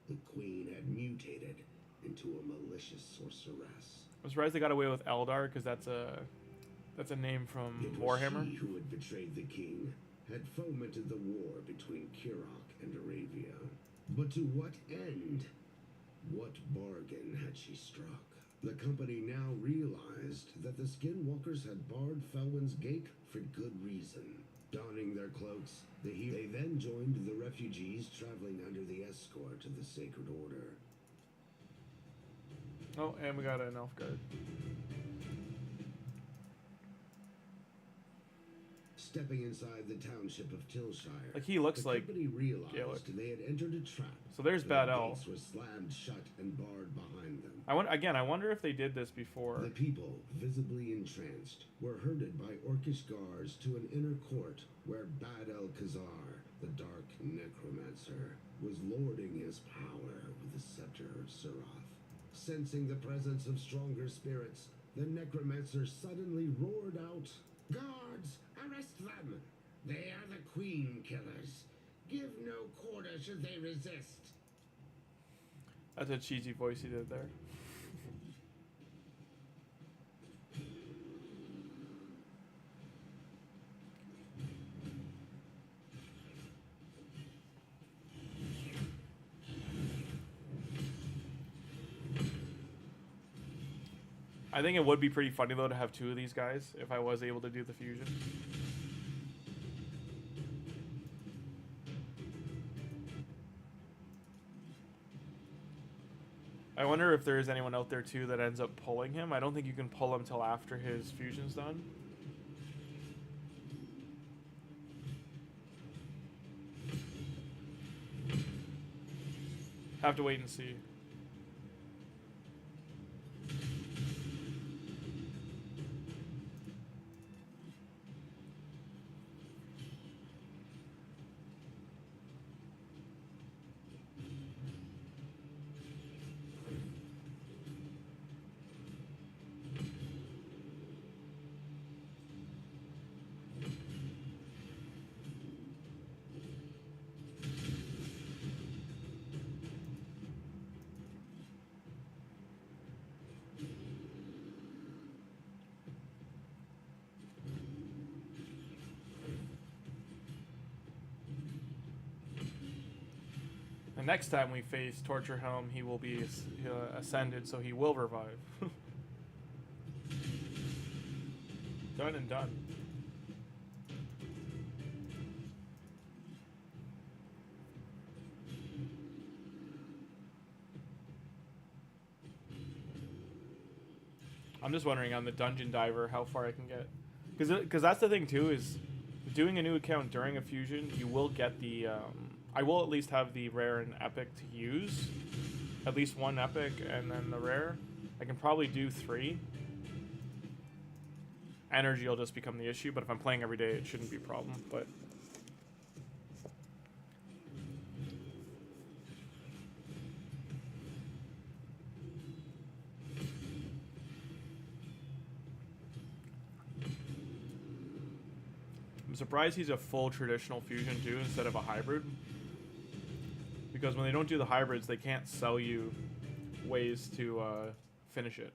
the Queen had mutated into a malicious sorceress. I'm surprised they got away with Eldar, because that's a name from Warhammer. She who had betrayed the king, had fomented the war between Kirok and Arabia. But to what end? What bargain had she struck? The company now realized that the Skinwalkers had barred Felwyn's gate for good reason. Donning their cloaks, they then joined the refugees traveling under the escort of the Sacred Order. Oh, and we got an elf guard. Stepping inside the township of Tilshire, Like he looks like company realized GALEK. they had entered a trap. So there's Bad Elf. The gates were slammed shut and barred behind them. I wonder if they did this before. The people, visibly entranced, were herded by orcish guards to an inner court where Bad El Khazar, the dark necromancer, was lording his power with the scepter of Surath. Sensing the presence of stronger spirits, the necromancer suddenly roared out, "Guards, arrest them! They are the Queen Killers. Give no quarter should they resist." That's a cheesy voice he did there. I think it would be pretty funny though to have 2 of these guys if I was able to do the fusion. I wonder if there is anyone out there too that ends up pulling him. I don't think you can pull him till after his fusion's done. Have to wait and see. And next time we face Torture Helm, he will be ascended, so he will revive. Done and done. I'm just wondering on the dungeon diver how far I can get, because that's the thing too, is doing a new account during a fusion, you will get the, I will at least have the rare and epic to use. At least one epic and then the rare. I can probably do 3. Energy will just become the issue, but if I'm playing every day, it shouldn't be a problem, but... I'm surprised he's a full traditional fusion too instead of a hybrid. Because when they don't do the hybrids, they can't sell you ways to finish it.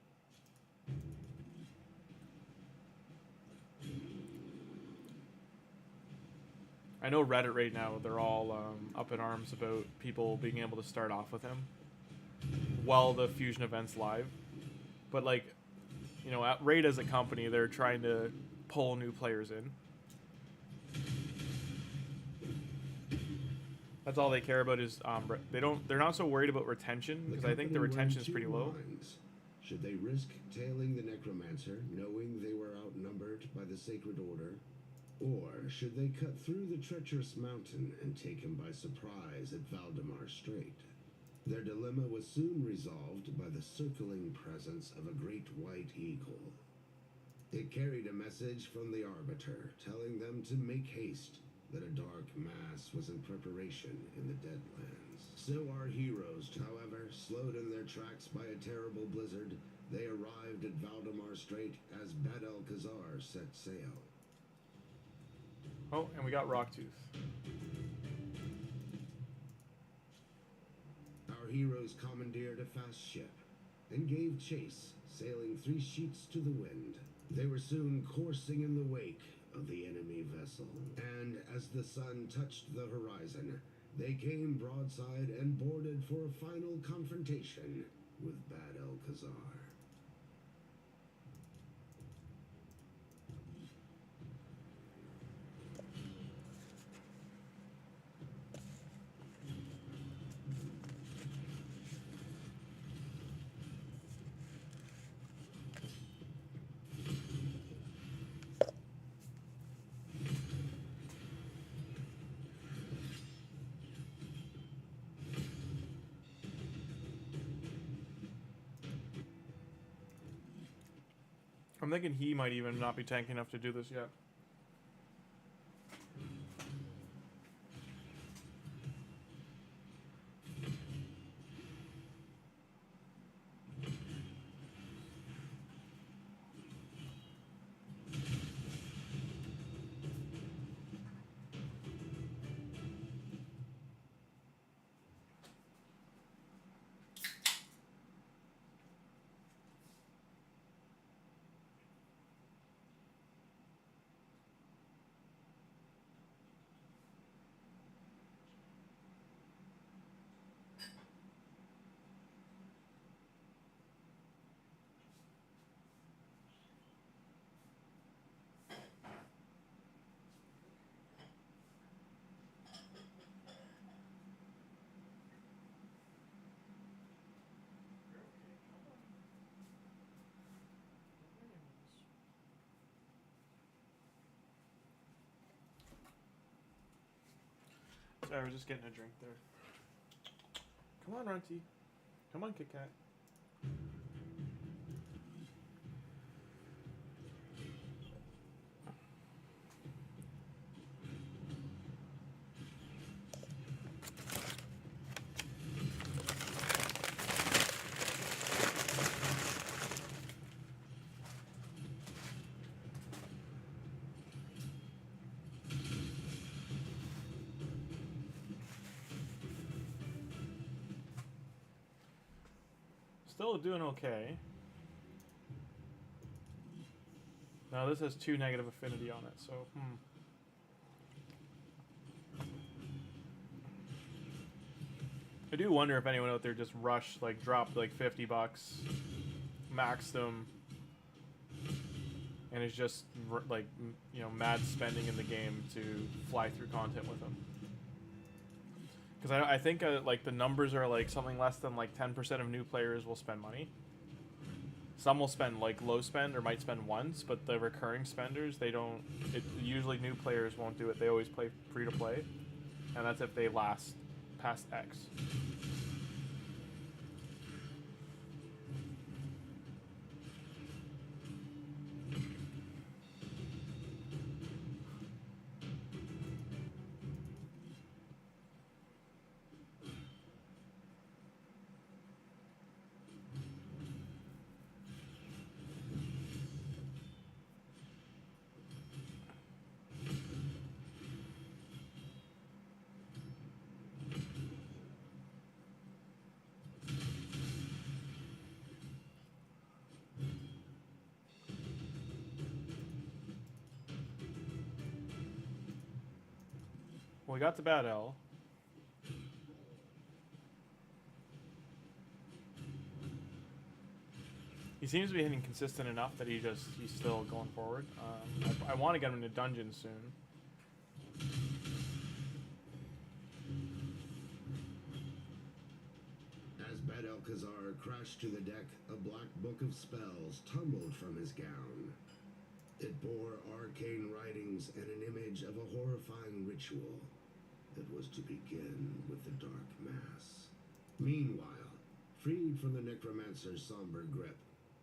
I know Reddit right now, they're all up in arms about people being able to start off with him while the fusion event's live. But like, you know, at Raid as a company, they're trying to pull new players in. That's all they care about is they're not so worried about retention because I think the retention is pretty low. Should they risk tailing the necromancer, knowing they were outnumbered by the sacred order, or should they cut through the treacherous mountain and take him by surprise at Valdemar Strait? Their dilemma was soon resolved by the circling presence of a great white eagle. It carried a message from the Arbiter telling them to make haste, that a dark mass was in preparation in the Deadlands. So our heroes, however, slowed in their tracks by a terrible blizzard, they arrived at Valdemar Strait as Bad Alcazar set sail. Oh, and we got Rocktooth. Our heroes commandeered a fast ship and gave chase, sailing 3 sheets to the wind. They were soon coursing in the wake of the enemy vessel, and as the sun touched the horizon, they came broadside and boarded for a final confrontation with Bad Alcazar. I'm thinking he might even not be tanky enough to do this yet. Sorry, I was just getting a drink there. Come on, Runty. Come on, Kit Kat. Still doing okay. Now this has 2 negative affinity on it, so I do wonder if anyone out there just rushed, like dropped like $50, maxed them, and is just like, you know, mad spending in the game to fly through content with them. Because I think like the numbers are like something less than like 10% of new players will spend money. Some will spend like low spend or might spend once, but the recurring spenders, they don't. Usually new players won't do it. They always play free to play, and that's if they last past X. Well, we got the bad L. He seems to be hitting consistent enough that he's still going forward. I want to get him into dungeon soon. As Bad Alcazar crashed to the deck, a black book of spells tumbled from his gown. It bore arcane writings and an image of a horrifying ritual that was to begin with the Dark Mass. Meanwhile, freed from the Necromancer's somber grip,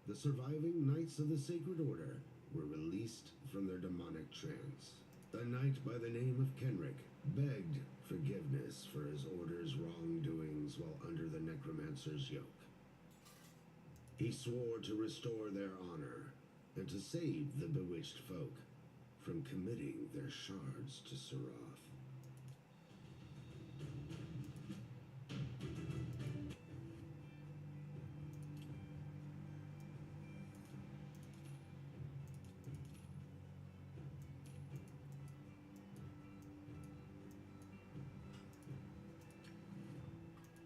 the surviving Knights of the Sacred Order were released from their demonic trance. A knight by the name of Kenrick begged forgiveness for his order's wrongdoings while under the Necromancer's yoke. He swore to restore their honor and to save the bewitched folk from committing their shards to Seraph.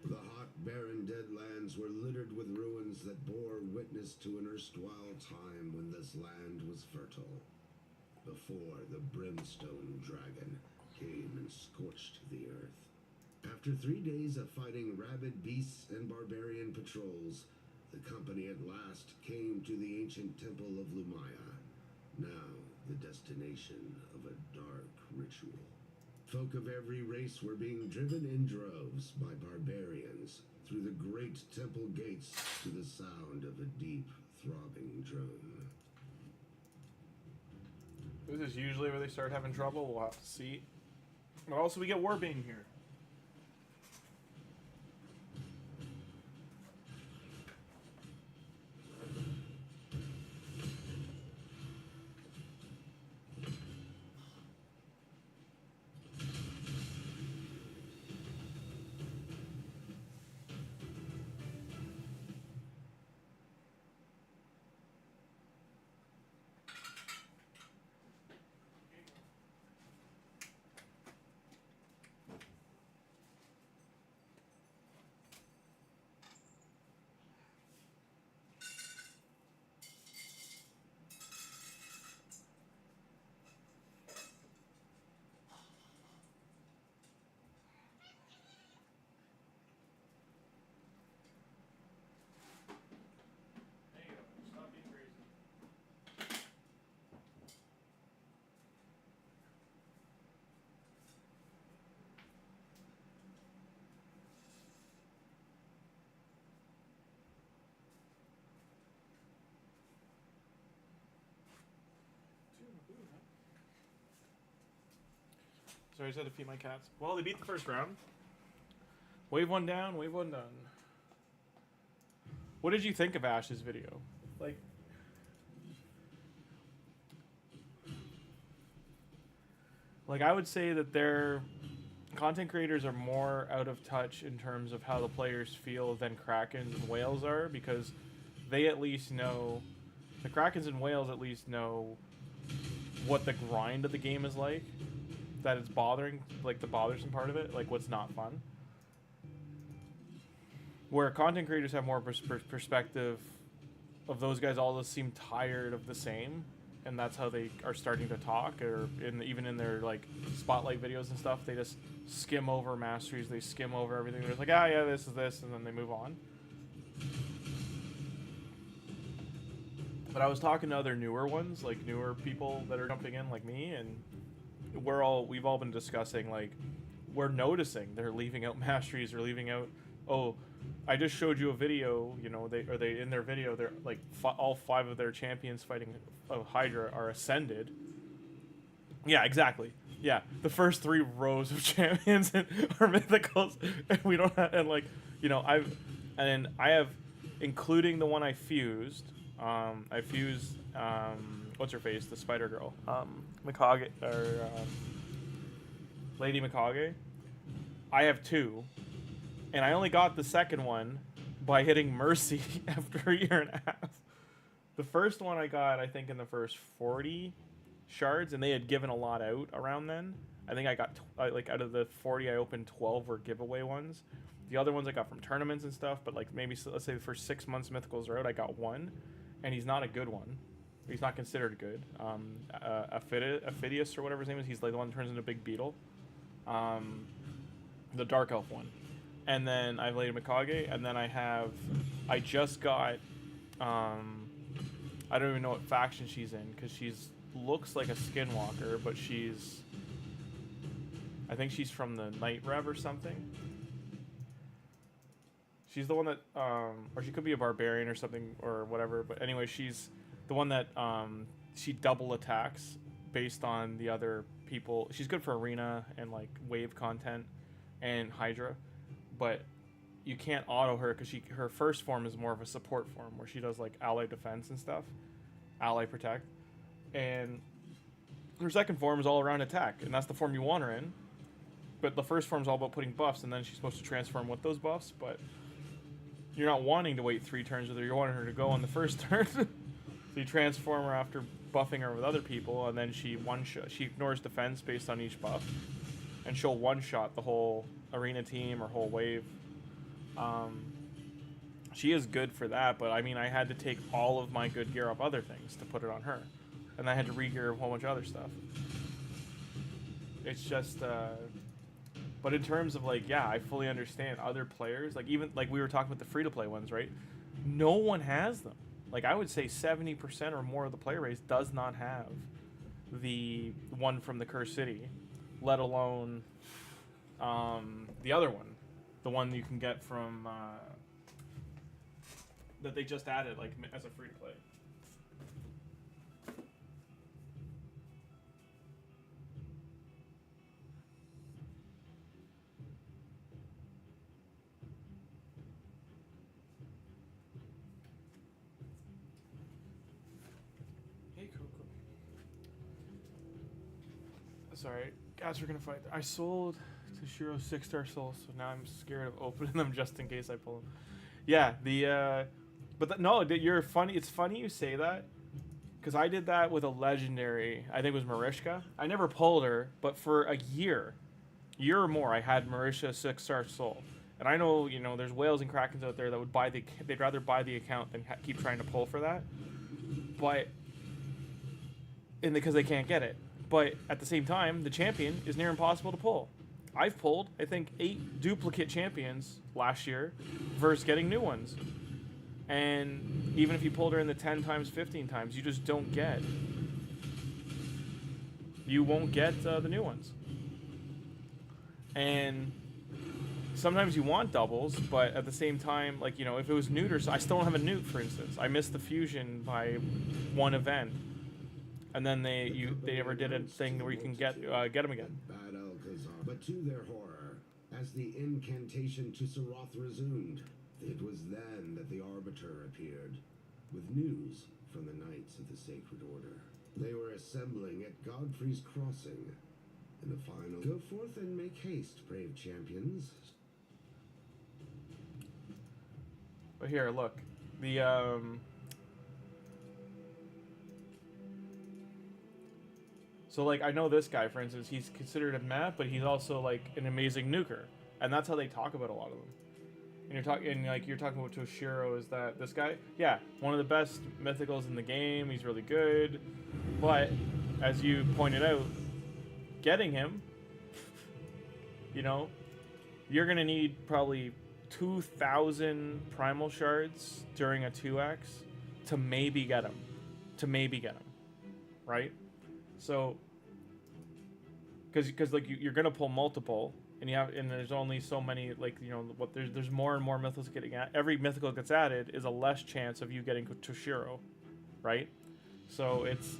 The hot, barren deadlands were littered with ruins that bore witness to an erstwhile time when this land was fertile, before the brimstone dragon came and scorched the earth. After 3 days of fighting rabid beasts and barbarian patrols, the company at last came to the ancient temple of Lumaya, now the destination of a dark ritual. Folk of every race were being driven in droves by barbarians through the great temple gates to the sound of a deep, throbbing drone. This is usually where they start having trouble. We'll have to see. But also, we get Warbane here. Sorry, I just had to feed my cats. Well, they beat the first round. Wave one down, wave one done. What did you think of Ash's video? Like I would say that their content creators are more out of touch in terms of how the players feel than Krakens and Whales are, because they at least know, the Krakens and Whales at least know what the grind of the game is like. That it's bothering, like the bothersome part of it, like what's not fun. Where content creators have more perspective of those guys all just seem tired of the same, and that's how they are starting to talk, or even in their like spotlight videos and stuff, they just skim over masteries, they skim over everything. They're just like, ah, yeah, this is this, and then they move on. But I was talking to other newer ones, like newer people that are jumping in like me, and we've all been discussing, like, we're noticing they're leaving out masteries or leaving out, oh, I just showed you a video, you know, they in their video, they're like all 5 of their champions fighting Hydra are ascended. Yeah, exactly. Yeah, the first 3 rows of champions are mythicals, and we don't have, and like, you know, I have, including the one I fused, what's her face, the spider girl, Mikage, or Lady Mikage. I have 2, and I only got the second one by hitting Mercy after a year and a half. The first one I got, I think, in the first 40 shards, and they had given a lot out around then. I think I got like out of the 40 I opened, 12 were giveaway ones. The other ones I got from tournaments and stuff, but like maybe, let's say the first 6 months mythicals are out, I got 1, and he's not a good one. He's not considered good. Aphidius or whatever his name is, he's like the one that turns into a big beetle. The dark elf one. And then I've Lady Mikage, and then I just got, I don't even know what faction she's in, because she's looks like a skinwalker, but I think she's from the Night Rev or something. She's the one that, or she could be a barbarian or something or whatever, but anyway, she's the one that, she double attacks based on the other people. She's good for arena and like wave content and Hydra, but you can't auto her because her first form is more of a support form where she does like ally defense and stuff, ally protect, and her second form is all around attack, and that's the form you want her in. But the first form is all about putting buffs, and then she's supposed to transform with those buffs, but you're not wanting to wait 3 turns with her, you're wanting her to go on the first turn. So you transform her after buffing her with other people, and then she ignores defense based on each buff, and she'll one-shot the whole arena team or whole wave. She is good for that, but I mean, I had to take all of my good gear off other things to put it on her, and I had to re-gear a whole bunch of other stuff. It's just, but in terms of like, yeah, I fully understand other players, like even like we were talking about the free-to-play ones, right? No one has them. Like I would say 70% or more of the player base does not have the one from the Cursed City, let alone the other one, the one you can get from that they just added like as a free-to-play. Sorry, guys, we're gonna fight. I sold to Shiro 6-star souls, so now I'm scared of opening them just in case I pull them. Yeah, no, you're funny. It's funny you say that, because I did that with a legendary. I think it was Marishka. I never pulled her, but for a year or more, I had Marisha 6-star soul. And I know, you know, there's whales and krakens out there that would they'd rather buy the account than keep trying to pull for that, but because they can't get it. But at the same time, the champion is near impossible to pull. I've pulled, I think, 8 duplicate champions last year versus getting new ones. And even if you pulled her in the 10 times, 15 times, you just don't get. You won't get the new ones. And sometimes you want doubles, but at the same time, like, you know, if it was newt or so, I still don't have a newt, for instance. I missed the fusion by 1 event. And then they never did a thing where you can get them again. But to their horror, as the incantation to Serath resumed, it was then that the Arbiter appeared, with news from the Knights of the Sacred Order. They were assembling at Godfrey's Crossing. In the final, go forth and make haste, brave champions. But here, look, the So, like, I know this guy, for instance, he's considered a map, but he's also, like, an amazing nuker. And that's how they talk about a lot of them. And you're talking about Toshiro, is that this guy, yeah, one of the best mythicals in the game, he's really good. But, as you pointed out, getting him, you know, you're going to need probably 2,000 primal shards during a 2x to maybe get him. to maybe get him, right? So, because like you're gonna pull multiple, and there's only so many, like, you know, what there's more and more mythicals getting at. Every mythical that gets added is a less chance of you getting Toshiro, right? So it's,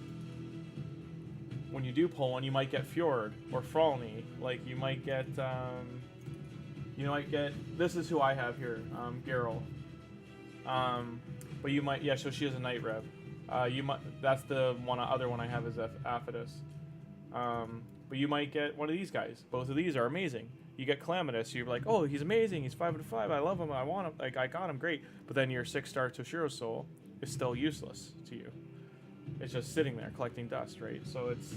when you do pull one, you might get Fjord or Frolny. Like you might get this is who I have here, Geralt. But you might, yeah, so she has a Night Rev. That's the other one I have is Aphodus. But you might get one of these guys. Both of these are amazing. You get Calamitous, you're like, oh, he's amazing, he's 5 out of 5, I love him, I want him, like, I got him, great. But then your 6-star Toshiro Soul is still useless to you. It's just sitting there collecting dust, right? So it's,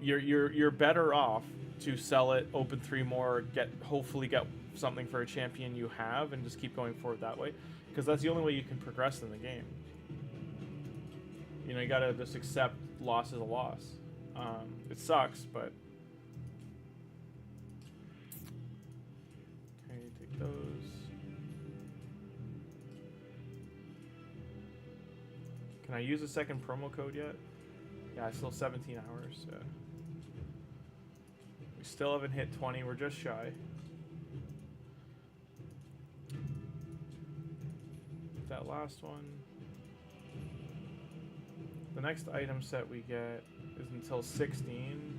you're better off to sell it, open 3 more, hopefully get something for a champion you have, and just keep going forward that way, because that's the only way you can progress in the game. You know, you gotta just accept loss is a loss. It sucks, but okay, take those. Can I use a second promo code yet? Yeah, it's still 17 hours. So. We still haven't hit 20. We're just shy. That last one. The next item set we get is until 16.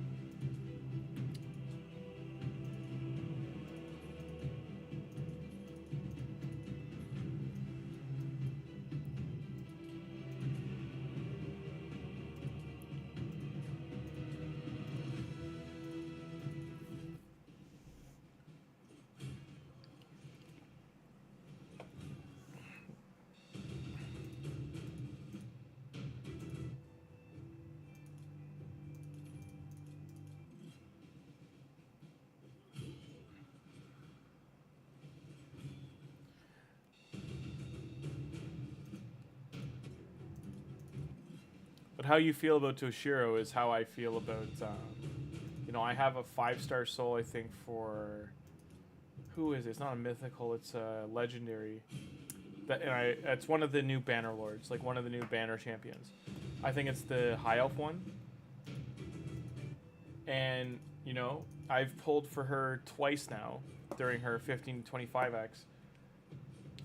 But how you feel about Toshiro is how I feel about, you know, I have a 5-star soul, I think, for, who is it? It's not a mythical, it's a legendary. It's one of the new banner lords, like one of the new banner champions. I think it's the high elf one. And, you know, I've pulled for her twice now during her 15-25x.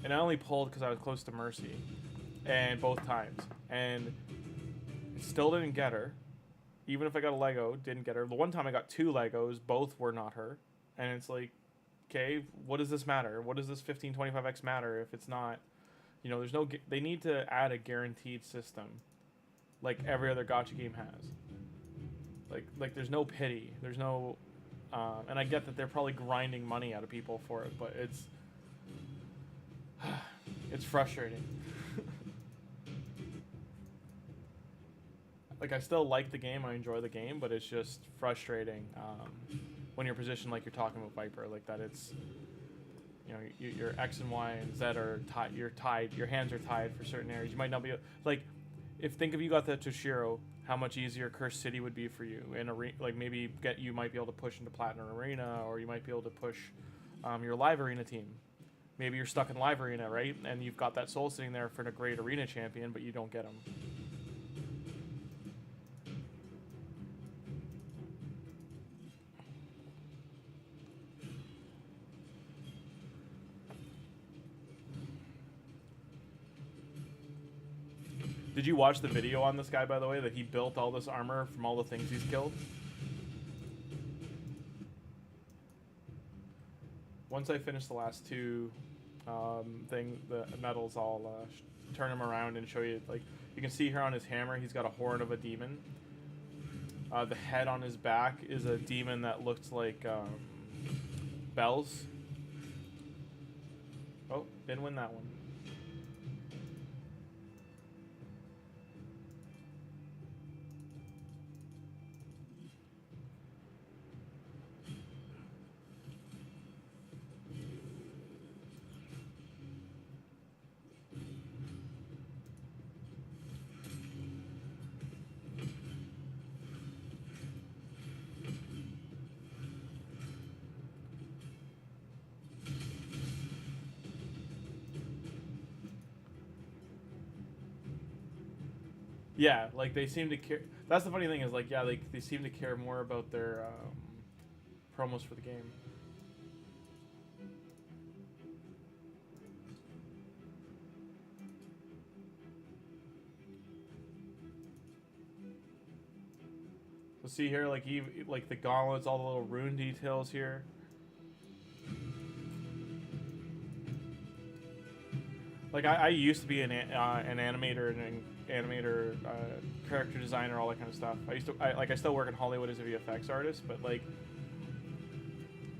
And I only pulled because I was close to Mercy. And both times. And still didn't get her. Even if I got a Lego, didn't get her. The one time I got 2 Legos, both were not her. And it's like, okay, what does this matter? What does this 15-25x matter if it's not, you know, there's no, they need to add a guaranteed system like every other gacha game has. Like there's no pity. There's no, and I get that they're probably grinding money out of people for it, but it's frustrating. Like, I still like the game, I enjoy the game, but it's just frustrating when you're positioned like you're talking about Viper, like that it's, you know, your X and Y and Z are tied, you're tied, your hands are tied for certain areas. You might not be, like, think if you got that Toshiro, how much easier Cursed City would be for you in like maybe you might be able to push into Platinum Arena, or you might be able to push your Live Arena team. Maybe you're stuck in Live Arena, right? And you've got that soul sitting there for a great arena champion, but you don't get him. Did you watch the video on this guy, by the way, that he built all this armor from all the things he's killed? Once I finish the last 2 the medals, I'll turn him around and show you. Like, you can see here on his hammer, he's got a horn of a demon. The head on his back is a demon that looks like bells. Oh, didn't win that one. Yeah, like they seem to care. That's the funny thing is like, yeah, like they seem to care more about their promos for the game. So see here, like like the gauntlets, all the little rune details here. Like I used to be an animator and an animator, character designer, all that kind of stuff. I still work in Hollywood as a VFX artist, but like,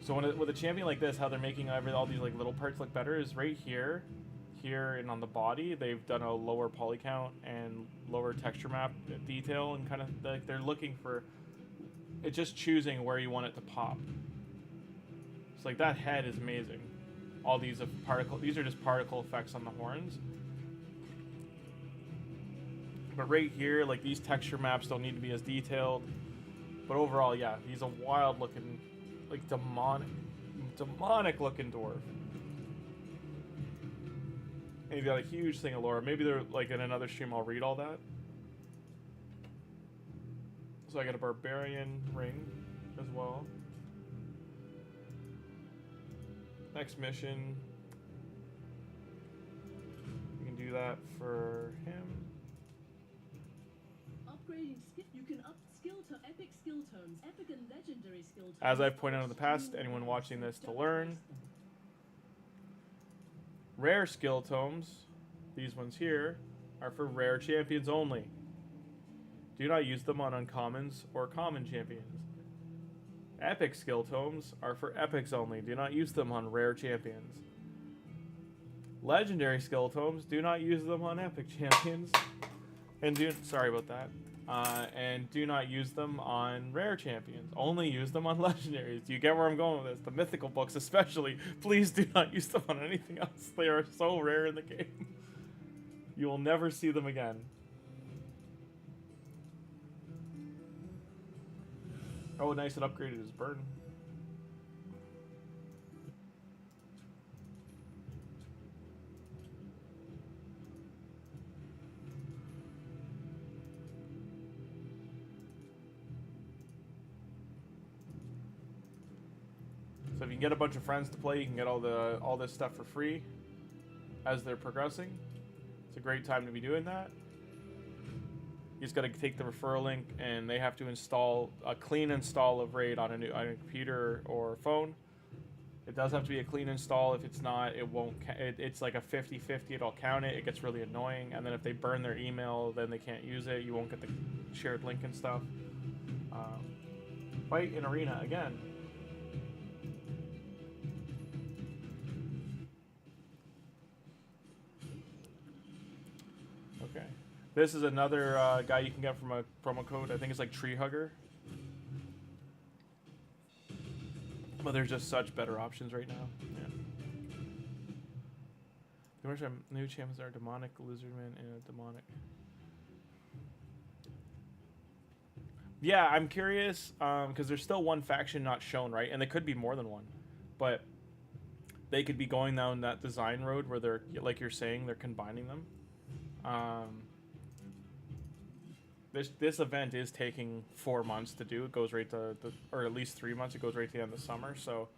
so with a champion like this, how they're making all these like little parts look better is right here, and on the body, they've done a lower poly count and lower texture map detail, and kind of like they're looking for, it's just choosing where you want it to pop. It's like that head is amazing. All these these are just particle effects on the horns. But right here, like these texture maps don't need to be as detailed. But overall, yeah, he's a wild looking, like demonic looking dwarf. And he's got a huge thing of lore. Maybe they're like in another stream I'll read all that. So I got a barbarian ring as well. Next mission. We can do that for him. Upgrading you can up skill to epic skill tomes, epic and legendary skill tomes. As I've pointed out in the past, anyone watching this to learn, rare skill tomes, these ones here, are for rare champions only. Do not use them on uncommons or common champions. Epic skill tomes are for epics only. Do not use them on rare champions. Legendary skill tomes, do not use them on epic champions. And sorry about that. And do not use them on rare champions. Only use them on legendaries. Do you get where I'm going with this? The mythical books especially. Please do not use them on anything else. They are so rare in the game. You will never see them again. Oh, nice, it upgraded his burn. So if you can get a bunch of friends to play, you can get all this stuff for free as they're progressing. It's a great time to be doing that. You just got to take the referral link, and they have to install a clean install of Raid on a computer or phone. It does have to be a clean install. If it's not, it won't. It's like a 50-50. It'll count it. It gets really annoying. And then if they burn their email, then they can't use it. You won't get the shared link and stuff. Fight in arena again. Okay. This is another guy you can get from a promo code. I think it's like Tree Hugger. But there's just such better options right now. Yeah. New champions are demonic, lizardman, and a demonic. Yeah, I'm curious because there's still one faction not shown, right? And there could be more than one, but they could be going down that design road where they're, like you're saying, they're combining them. This event is taking 4 months to do. It goes right to or at least 3 months. It goes right to the end of summer. So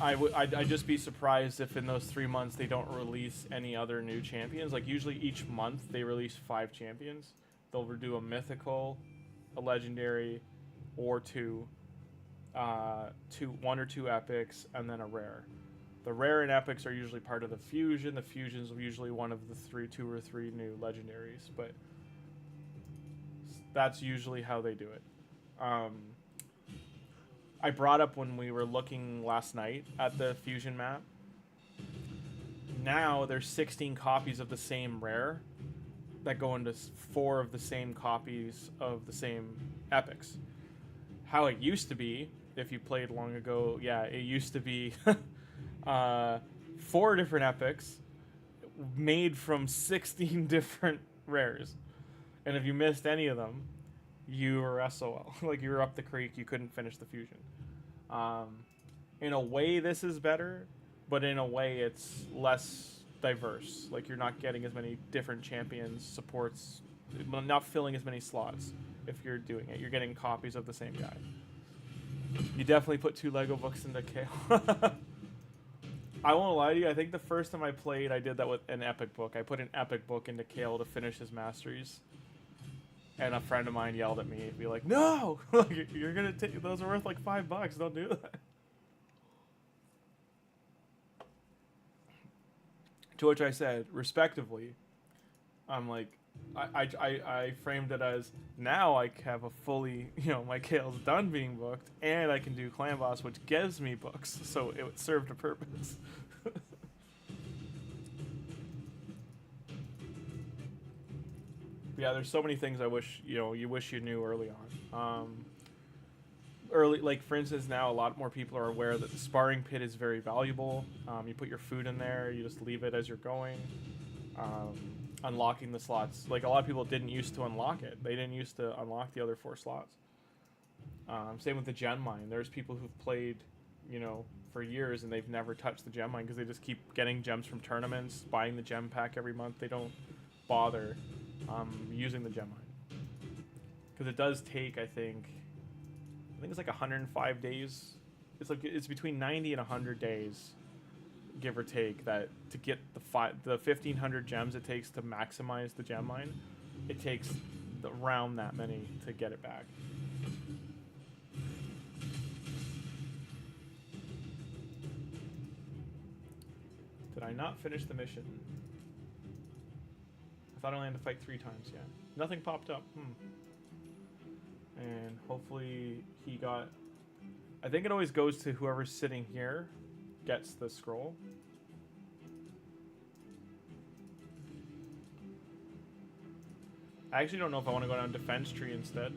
I'd just be surprised if in those 3 months they don't release any other new champions. Like usually each month they release 5 champions. They'll do a mythical, a legendary, or one or two epics, and then a rare. The rare and epics are usually part of the fusion. The fusion's usually one of the 2 or 3 new legendaries, but that's usually how they do it. I brought up when we were looking last night at the fusion map. Now there's 16 copies of the same rare that go into 4 of the same copies of the same epics. How it used to be, if you played long ago, yeah, it used to be 4 different epics made from 16 different rares. And if you missed any of them, you were SOL. Like you were up the creek, you couldn't finish the fusion. In a way this is better, but in a way it's less diverse. Like you're not getting as many different champions, supports, not filling as many slots if you're doing it. You're getting copies of the same guy. You definitely put 2 Lego books into Kale. I won't lie to you, I think the first time I played, I did that with an epic book. I put an epic book into Kale to finish his masteries. And a friend of mine yelled at me and be like, no! You're gonna take, those are worth like $5, don't do that. To which I said, respectively, I'm like, I framed it as, now I have a fully, you know, my Kale's done being booked, and I can do Clan Boss, which gives me books, so it served a purpose. Yeah, there's so many things I wish, you know, you wish you knew early on. Early, like for instance, now a lot more people are aware that the sparring pit is very valuable. You put your food in there, you just leave it as you're going. Unlocking the slots, like a lot of people didn't used to unlock it. They didn't used to unlock the other 4 slots. Same with the gem mine. There's people who've played, you know, for years and they've never touched the gem mine because they just keep getting gems from tournaments, buying the gem pack every month. They don't bother using the gem mine because it does take, I think it's like 105 days. It's between 90 and 100 days, give or take, that to get the 1,500 gems it takes to maximize the gem mine. It takes around that many to get it back. Did I not finish the mission? I thought I only had to fight 3 times yet. Nothing popped up. And hopefully he got... I think it always goes to whoever's sitting here gets the scroll. I actually don't know if I want to go down defense tree instead.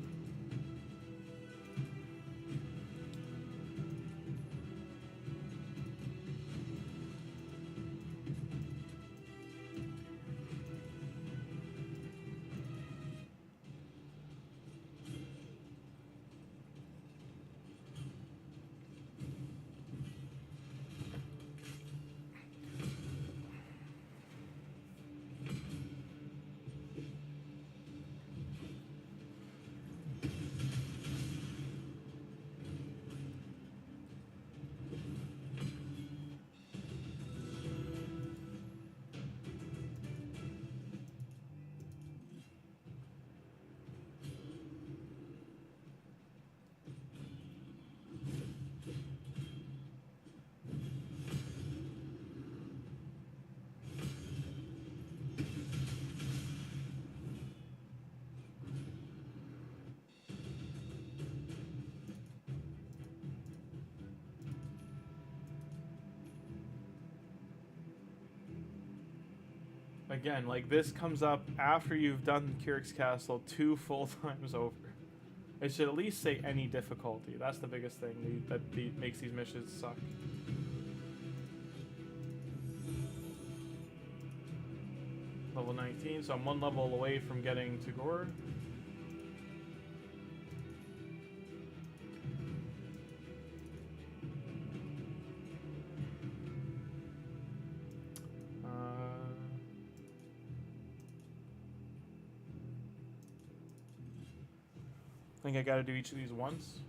Again, like this comes up after you've done Kyric's Castle 2 full times over. It should at least say any difficulty. That's the biggest thing that makes these missions suck. Level 19, so I'm 1 level away from getting Tagoar. I think I gotta do each of these once.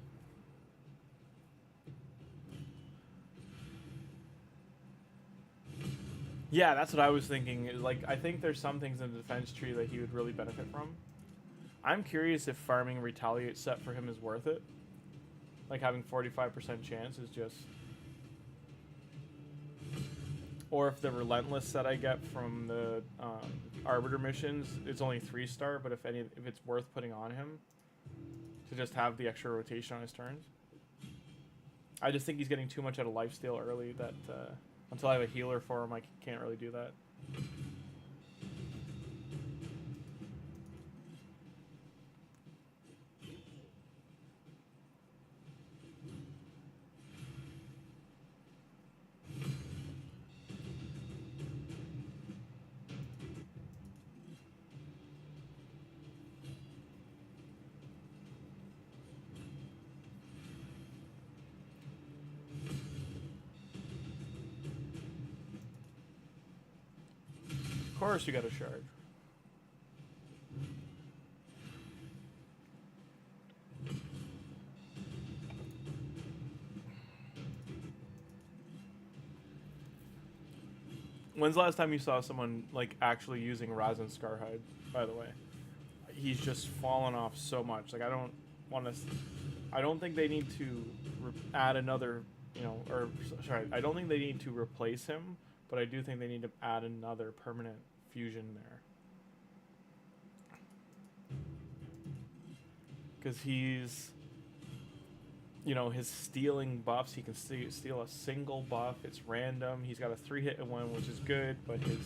Yeah, that's what I was thinking. Like, I think there's some things in the defense tree that he would really benefit from. I'm curious if farming Retaliate set for him is worth it. Like, having 45% chance is just... Or if the Relentless set I get from the Arbiter missions, it's only 3-star, but if it's worth putting on him to just have the extra rotation on his turns. I just think he's getting too much out of lifesteal early that until I have a healer for him, I can't really do that. course you got a shard. When's the last time you saw someone like actually using Rosin Scarhide, by the way? He's just fallen off so much. Like I don't think they need to add another, you know, or sorry, I don't think they need to replace him, but I do think they need to add another permanent fusion there. Because he's, you know, his stealing buffs, he can steal a single buff. It's random. He's got a 3-hit and 1, which is good, but his,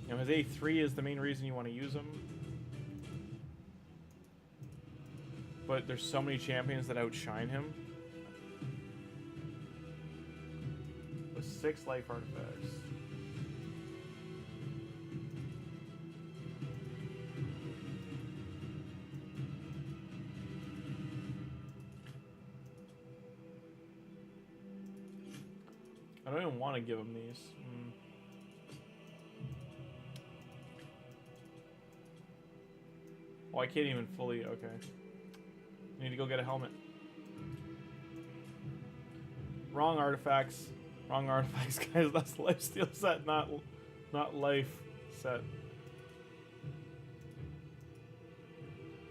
you know, his A3 is the main reason you want to use him. But there's so many champions that outshine him. With 6 life artifacts. I don't even want to give him these. Oh, I can't even fully. Okay. I need to go get a helmet. Wrong artifacts. Wrong artifacts, guys. That's the lifesteal set, not life set.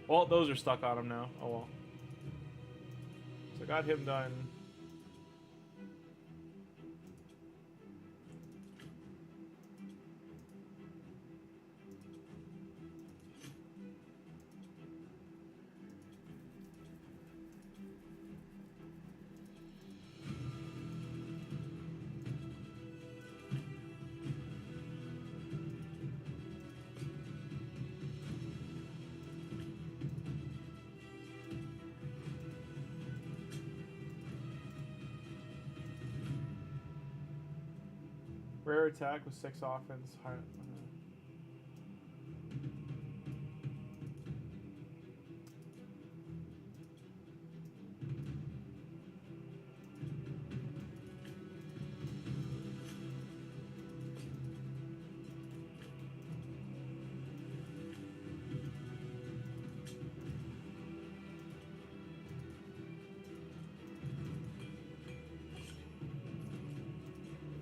Well, those are stuck on him now. Oh well. So I got him done. Rare attack with 6 offense.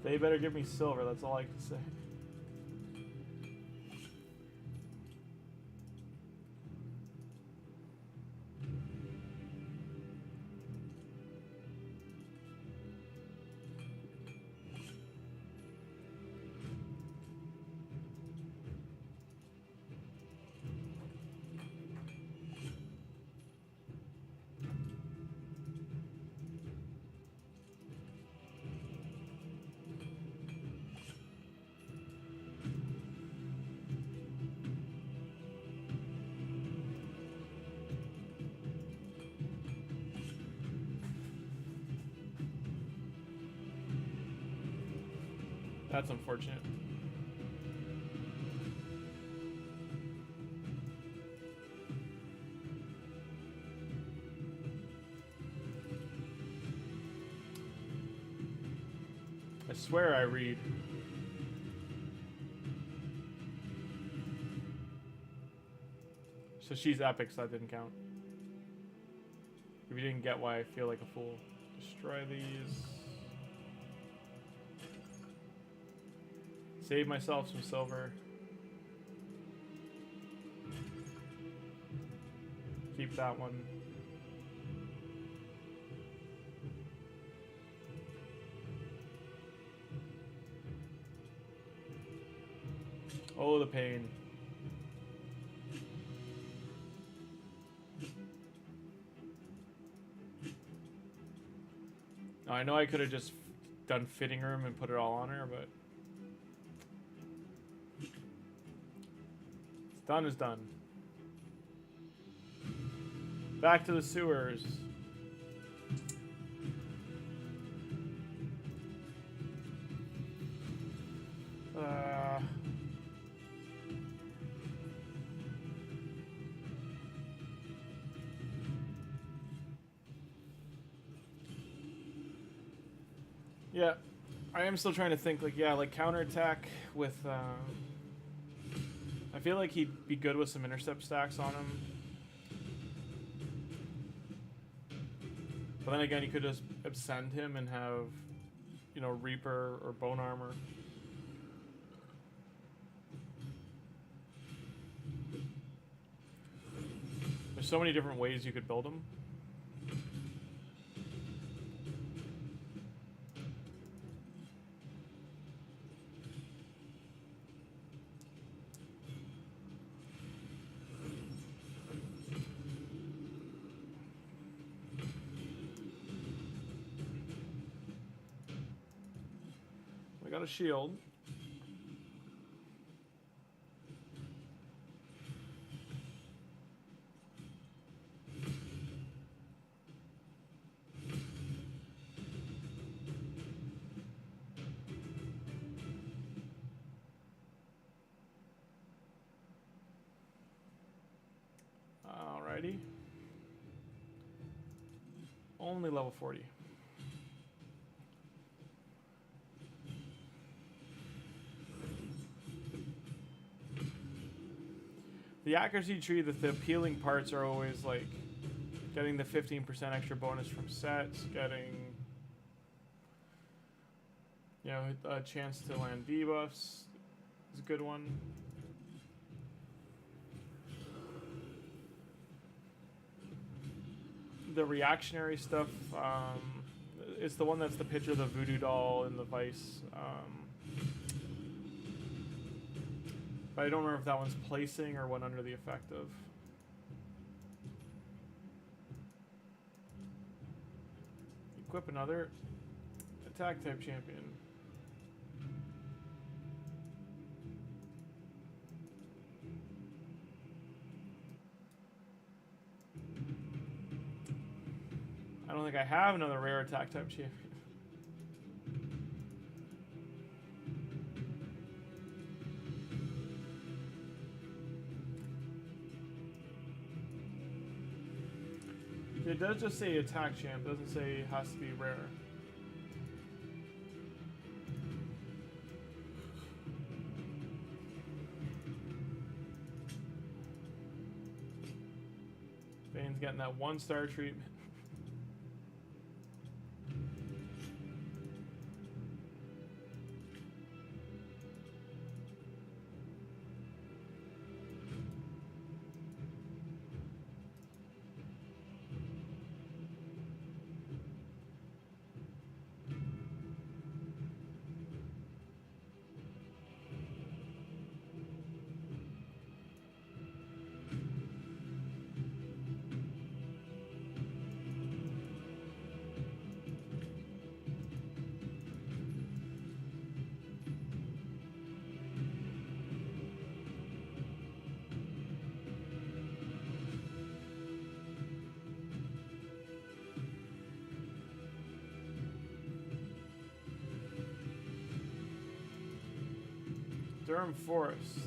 They better give me silver, that's all I can say. That's unfortunate. I swear I read. So she's epic, so that didn't count. If you didn't get why I feel like a fool. Destroy these. Save myself some silver. Keep that one. Oh, the pain. Now, I know I could have just done fitting room and put it all on her, but done is done. Back to the sewers. Yeah. I am still trying to think, like, yeah, like counterattack with. I feel like he'd be good with some intercept stacks on him. But then again, you could just absend him and have, you know, Reaper or Bone Armor. There's so many different ways you could build him. We got a shield. Alrighty. Only level 40. The accuracy tree, the appealing parts are always like getting the 15% extra bonus from sets, getting, you know, a chance to land debuffs is a good one. The reactionary stuff is the one that's the picture of the voodoo doll in the vice. But I don't remember if that one's placing or what under the effect of. Equip another attack type champion. I don't think I have another rare attack type champion. It does just say attack champ, doesn't say it has to be rare. Bane's getting that 1-star treatment. Durham Forest.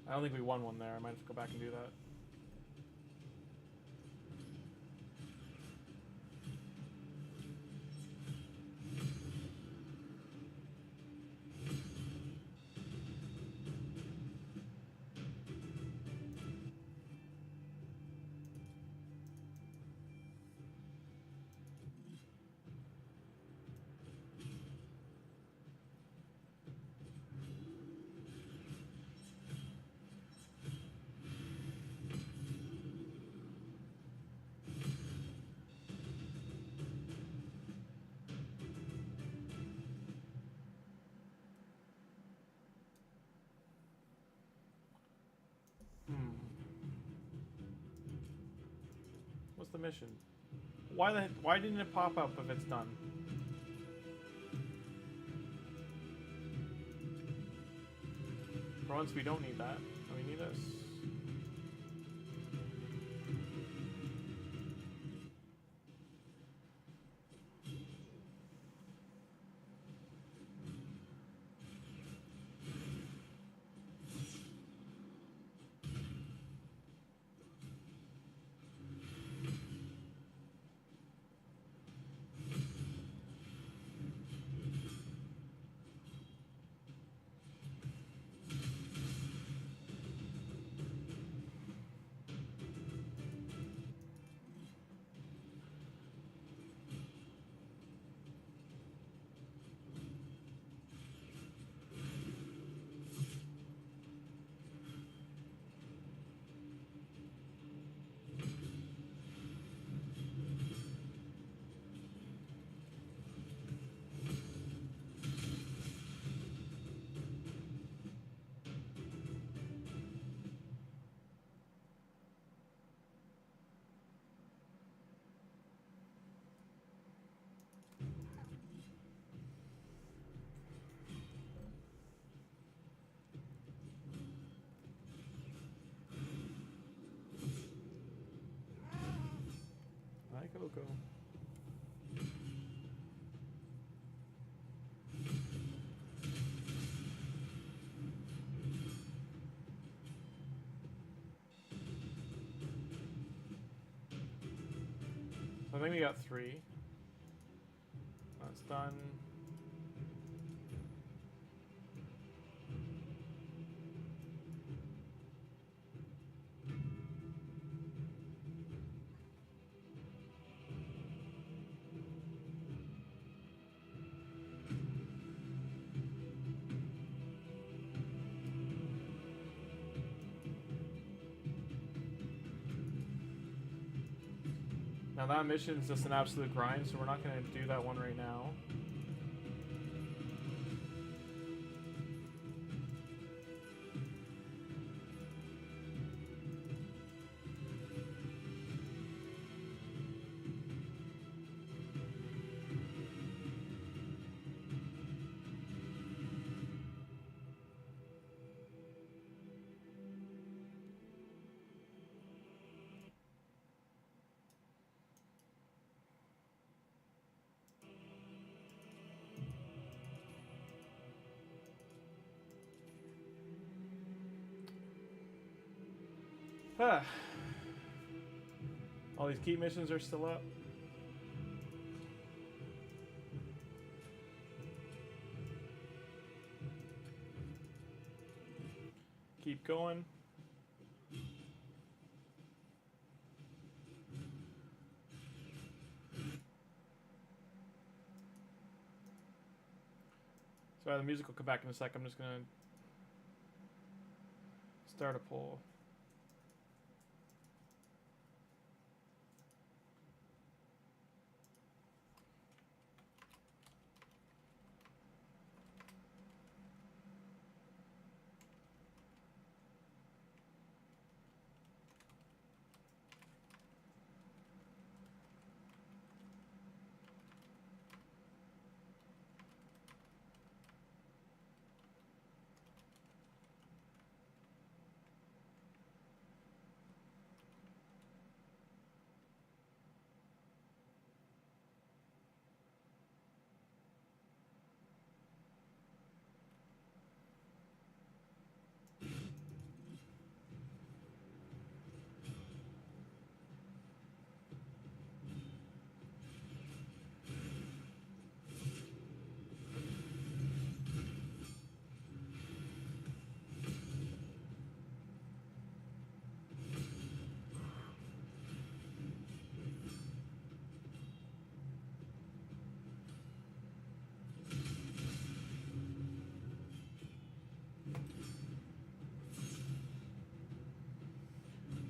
I don't think we won one there. I might have to go back and do that. What's the mission? Why didn't it pop up if it's done? For once we don't need that. We need this. Hi, Coco. So I think we got 3. That's done. Now that mission is just an absolute grind, so we're not going to do that one right now. All these key missions are still up. Keep going. Sorry, the music will come back in a sec. I'm just gonna start a poll.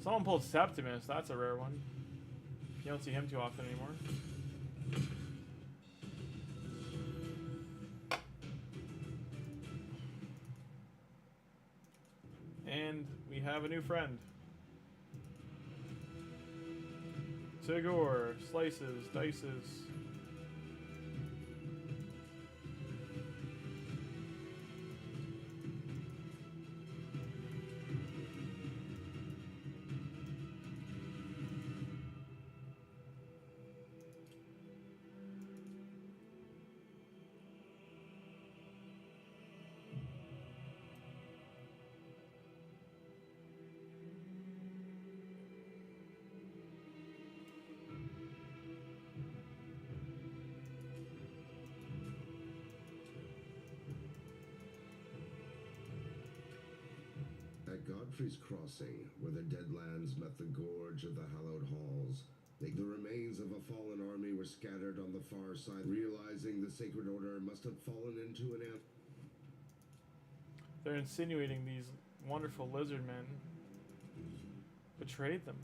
Someone pulled Septimus. That's a rare one. You don't see him too often anymore. And we have a new friend. Tagoar, slices, dices. At Godfrey's Crossing, where the Deadlands met the gorge of the Hallowed Halls, the remains of a fallen army were scattered on the far side. Realizing the Sacred Order must have fallen into an They're insinuating these wonderful lizard men betrayed them.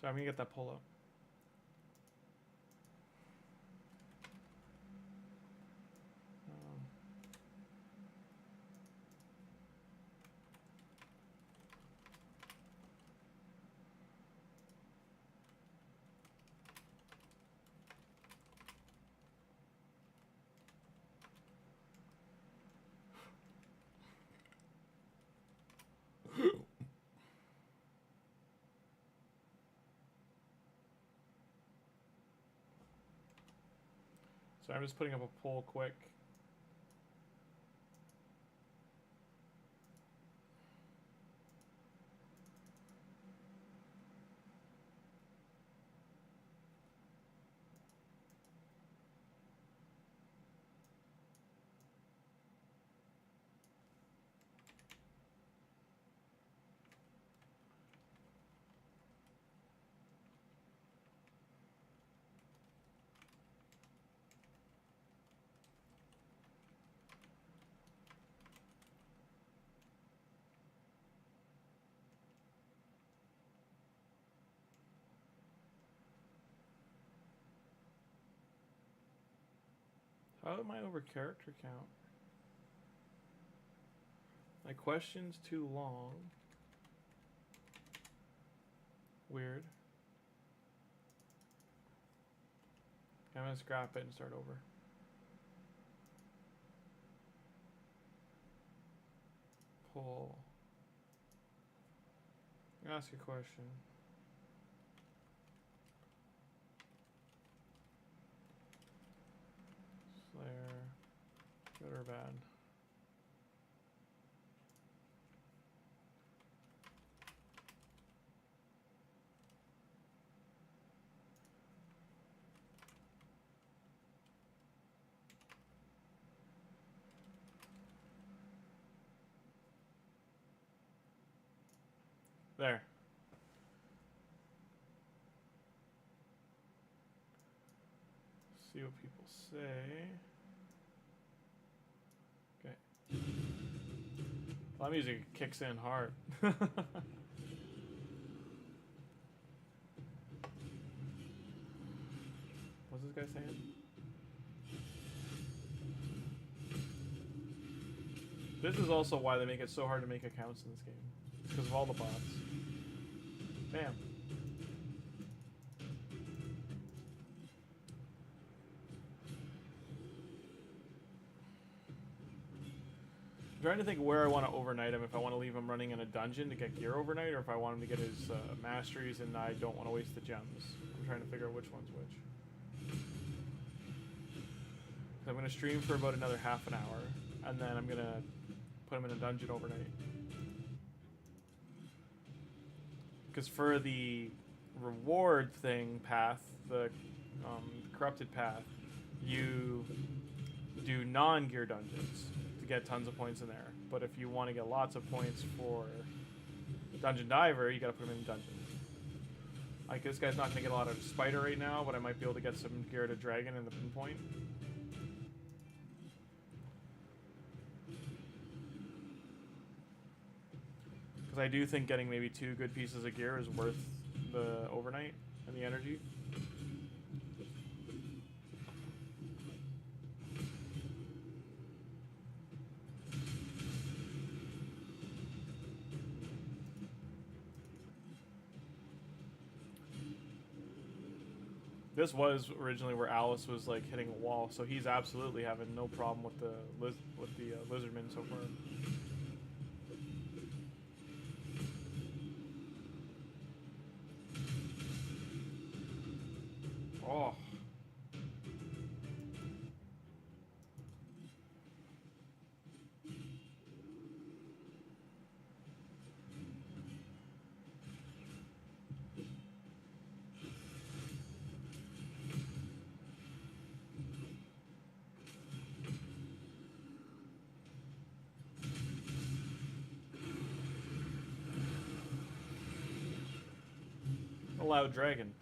So I'm gonna get that pull up. So I'm just putting up a poll quick. How am I over character count? My question's too long. Weird. I'm gonna scrap it and start over. Pull. Ask a question. Slayer. Good or bad? There. See what people say. Okay. Well, that music kicks in hard. What's this guy saying? This is also why they make it so hard to make accounts in this game. It's because of all the bots. Bam. I'm trying to think where I want to overnight him. If I want to leave him running in a dungeon to get gear overnight, or if I want him to get his masteries and I don't want to waste the gems. I'm trying to figure out which one's which. I'm going to stream for about another half an hour, and then I'm going to put him in a dungeon overnight. Because for the reward thing path, the corrupted path, you do non-gear dungeons to get tons of points in there. But if you want to get lots of points for Dungeon Diver, you gotta put him in dungeon. Like, this guy's not gonna get a lot of Spider right now, but I might be able to get some gear to Dragon in the pinpoint. Because I do think getting maybe 2 good pieces of gear is worth the overnight and the energy. This was originally where Alice was like hitting a wall, so he's absolutely having no problem with the lizardmen so far. Oh. A loud dragon.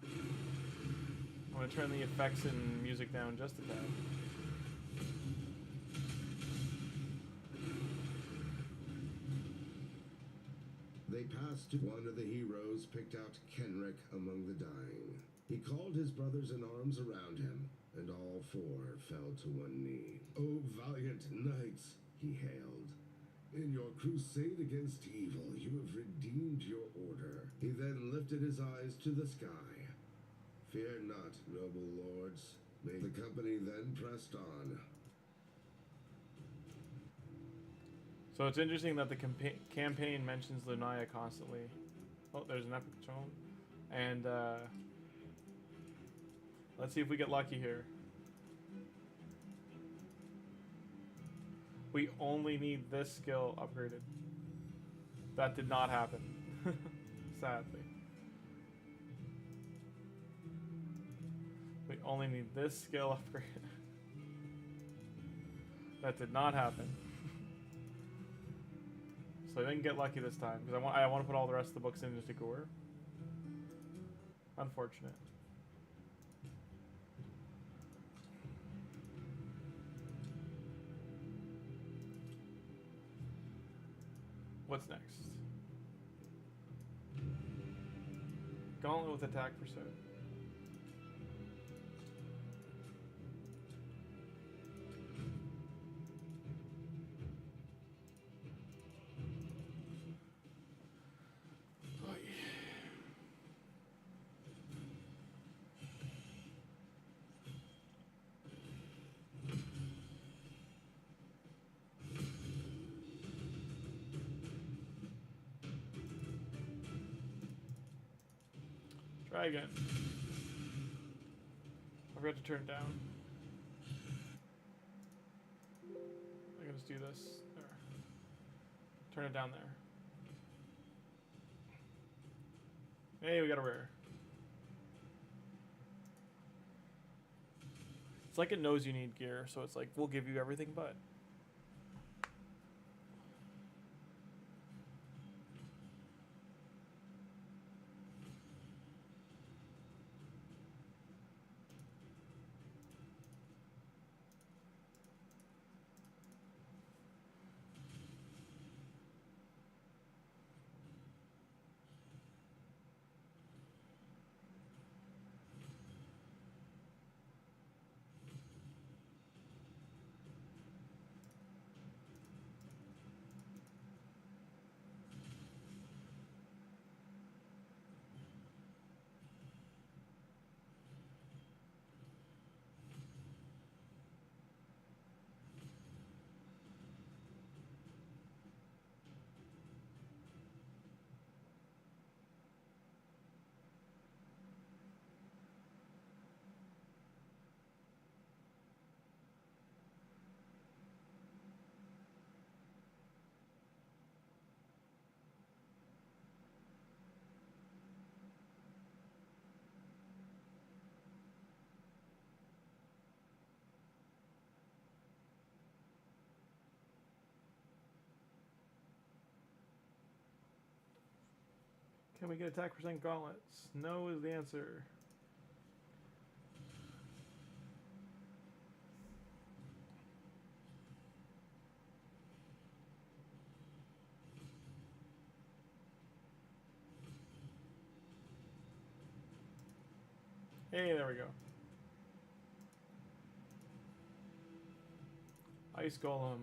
I'm gonna turn the effects and music down just a tad. They passed to one of the heroes, picked out Kenrick among the dying. He called his brothers in arms around him, and all 4 fell to one knee. "O valiant knights," he hailed. "In your crusade against evil, you have redeemed your order." He then lifted his eyes to the sky. "Fear not, noble lords." The company then pressed on. So it's interesting that the campaign mentions Lunaya constantly. Oh, there's an epic tone. And let's see if we get lucky here. We only need this skill upgraded. That did not happen. Sadly. We only need this skill upgraded. That did not happen. So I didn't get lucky this time because I want to put all the rest of the books into Tagoar. Unfortunate. What's next? Gauntlet with attack percent. Try again. I forgot to turn it down. I can just do this. There. Turn it down there. Hey, we got a rare. It's like it knows you need gear, so it's like, we'll give you everything but. Can we get attack percent gauntlets? No is the answer. Hey, there we go. Ice Golem.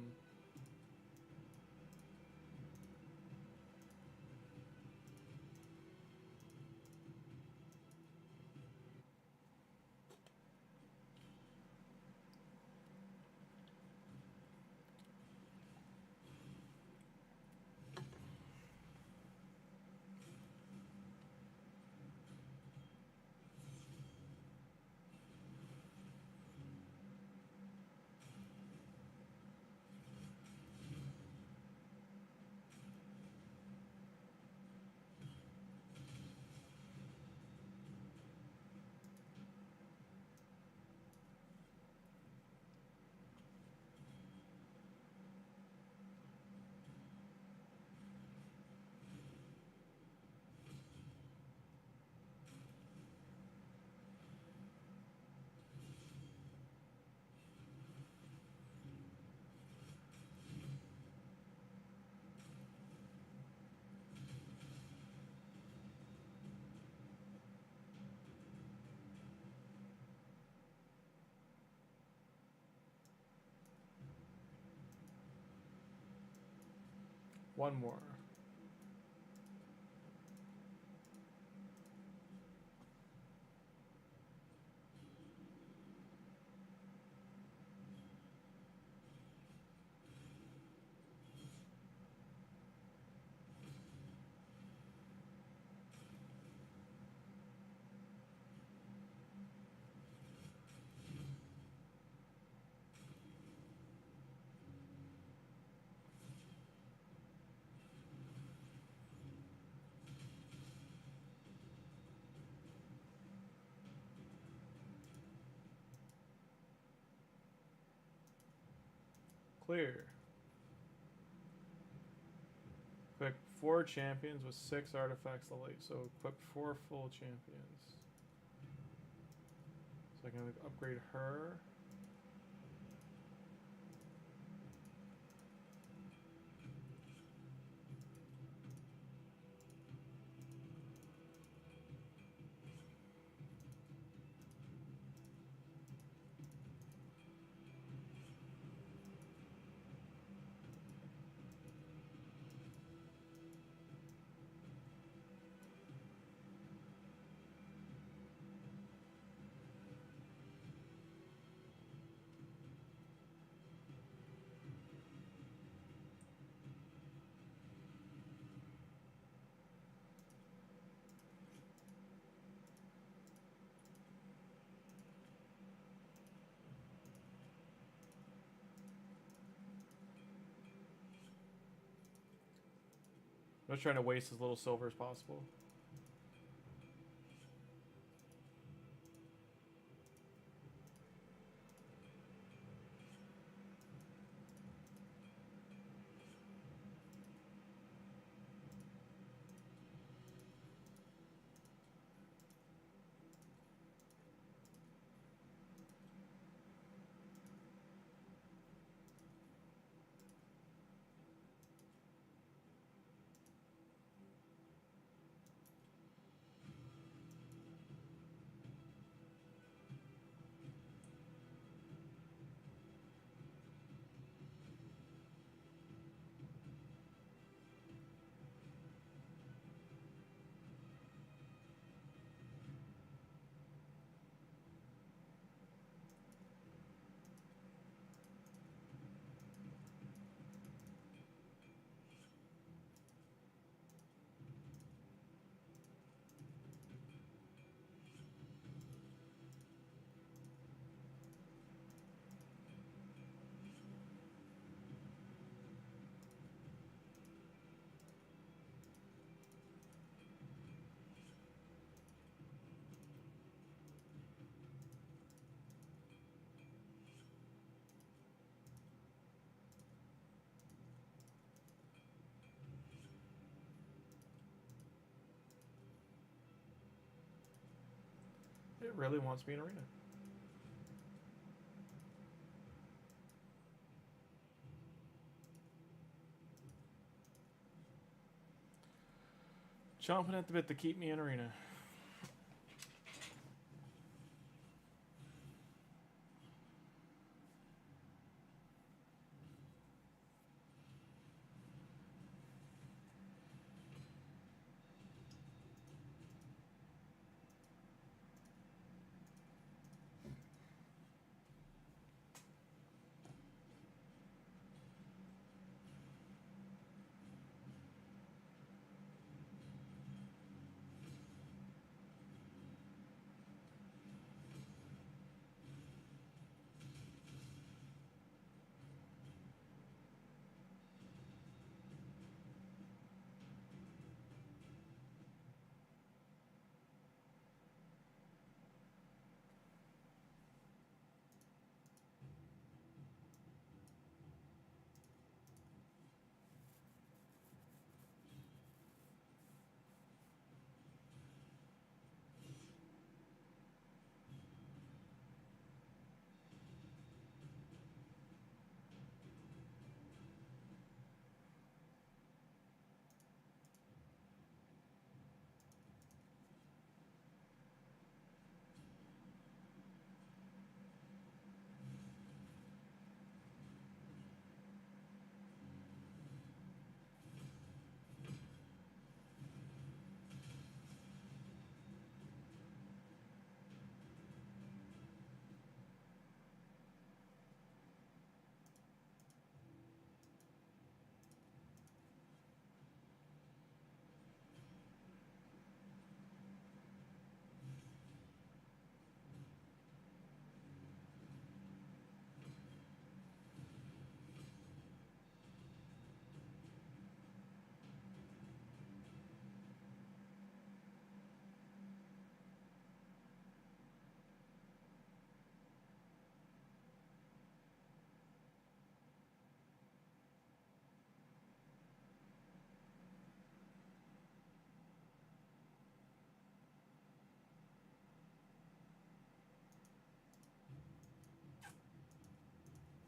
One more. Clear. Equip 4 champions with 6 artifacts to light. So equip 4 full champions. So I can upgrade her. I'm just trying to waste as little silver as possible. It really wants me in arena. Chomping at the bit to keep me in arena.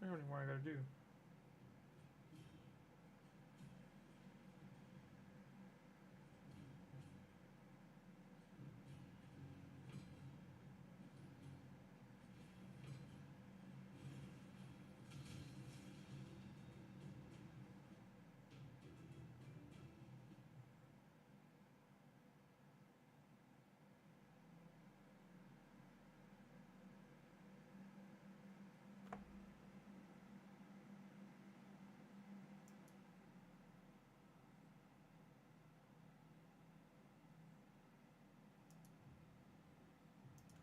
How many more I gotta do?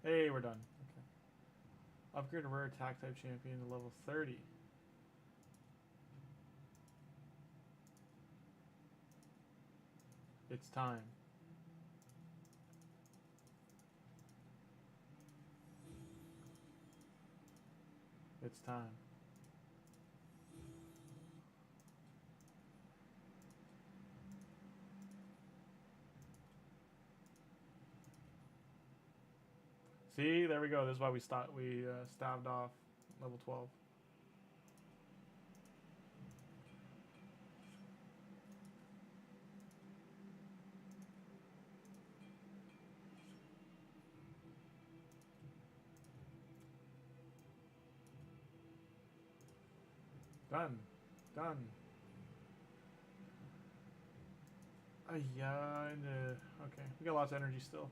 Hey, we're done. Okay. Upgrade a rare attack type champion to level 30. It's time. It's time. See, there we go. This is why we stabbed off level 12. Done. Done. Yeah, okay. We got lots of energy still.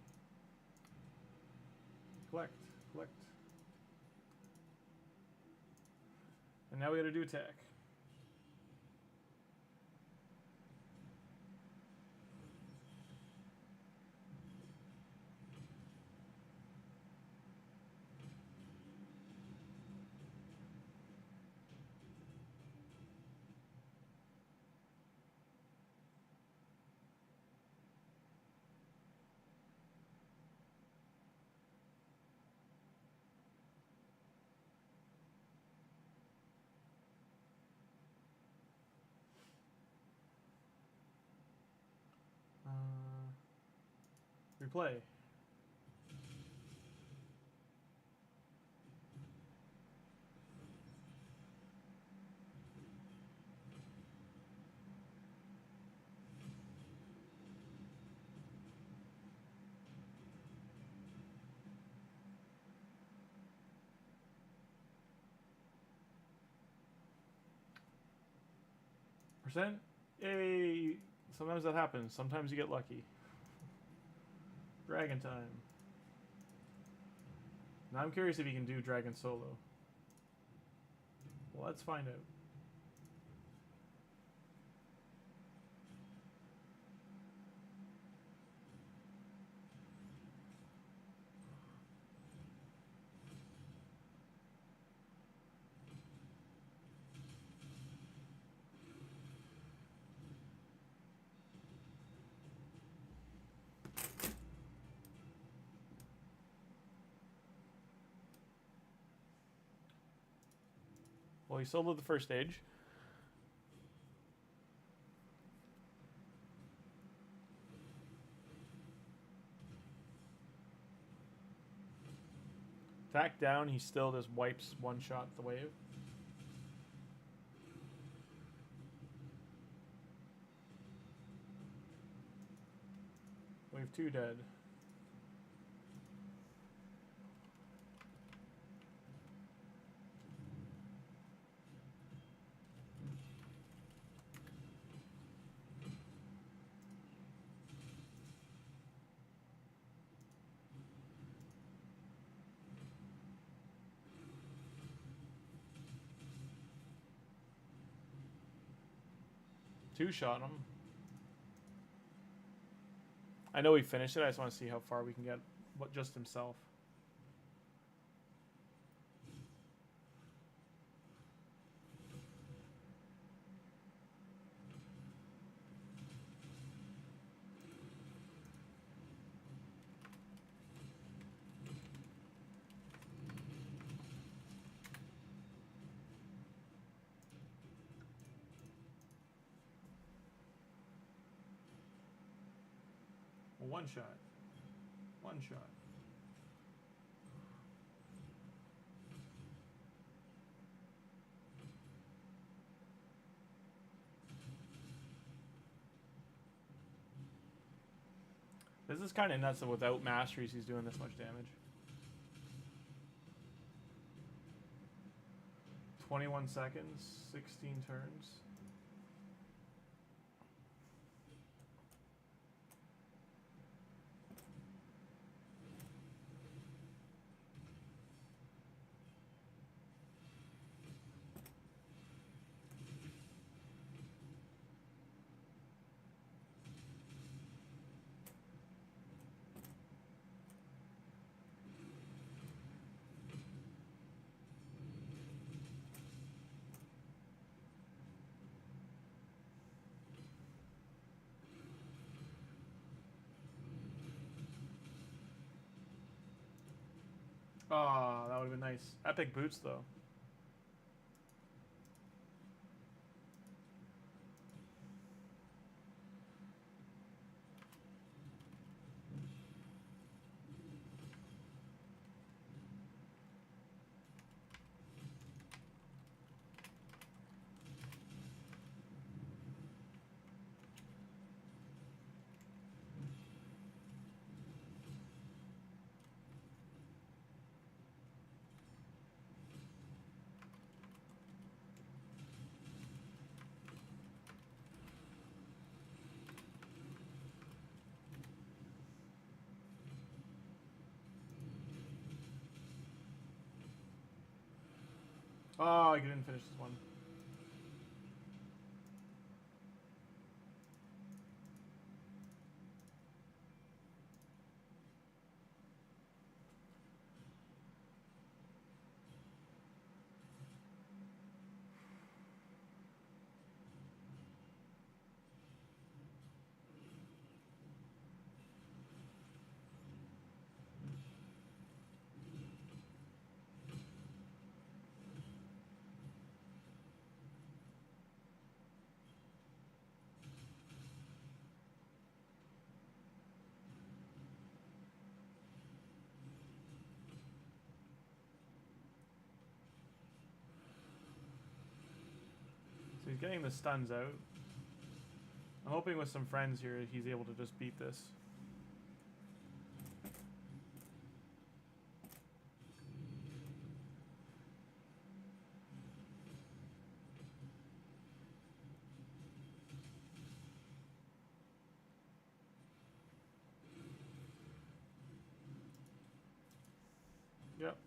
Collect. Collect. And now we gotta do attack. Replay. Percent? Yay! Sometimes that happens. Sometimes you get lucky. Dragon time. Now I'm curious if you can do Dragon solo. Well, let's find out. Well, he soloed the first stage. Attack down, he still just wipes one shot the wave. Wave 2 dead. Two shot him. I know he finished it. I just want to see how far we can get. What just himself. One shot. One shot. This is kind of nuts that without masteries he's doing this much damage. 21 seconds, 16 turns. Oh, that would have been nice. Epic boots, though. Oh, I didn't finish this one. So he's getting the stuns out. I'm hoping with some friends here he's able to just beat this. Yep.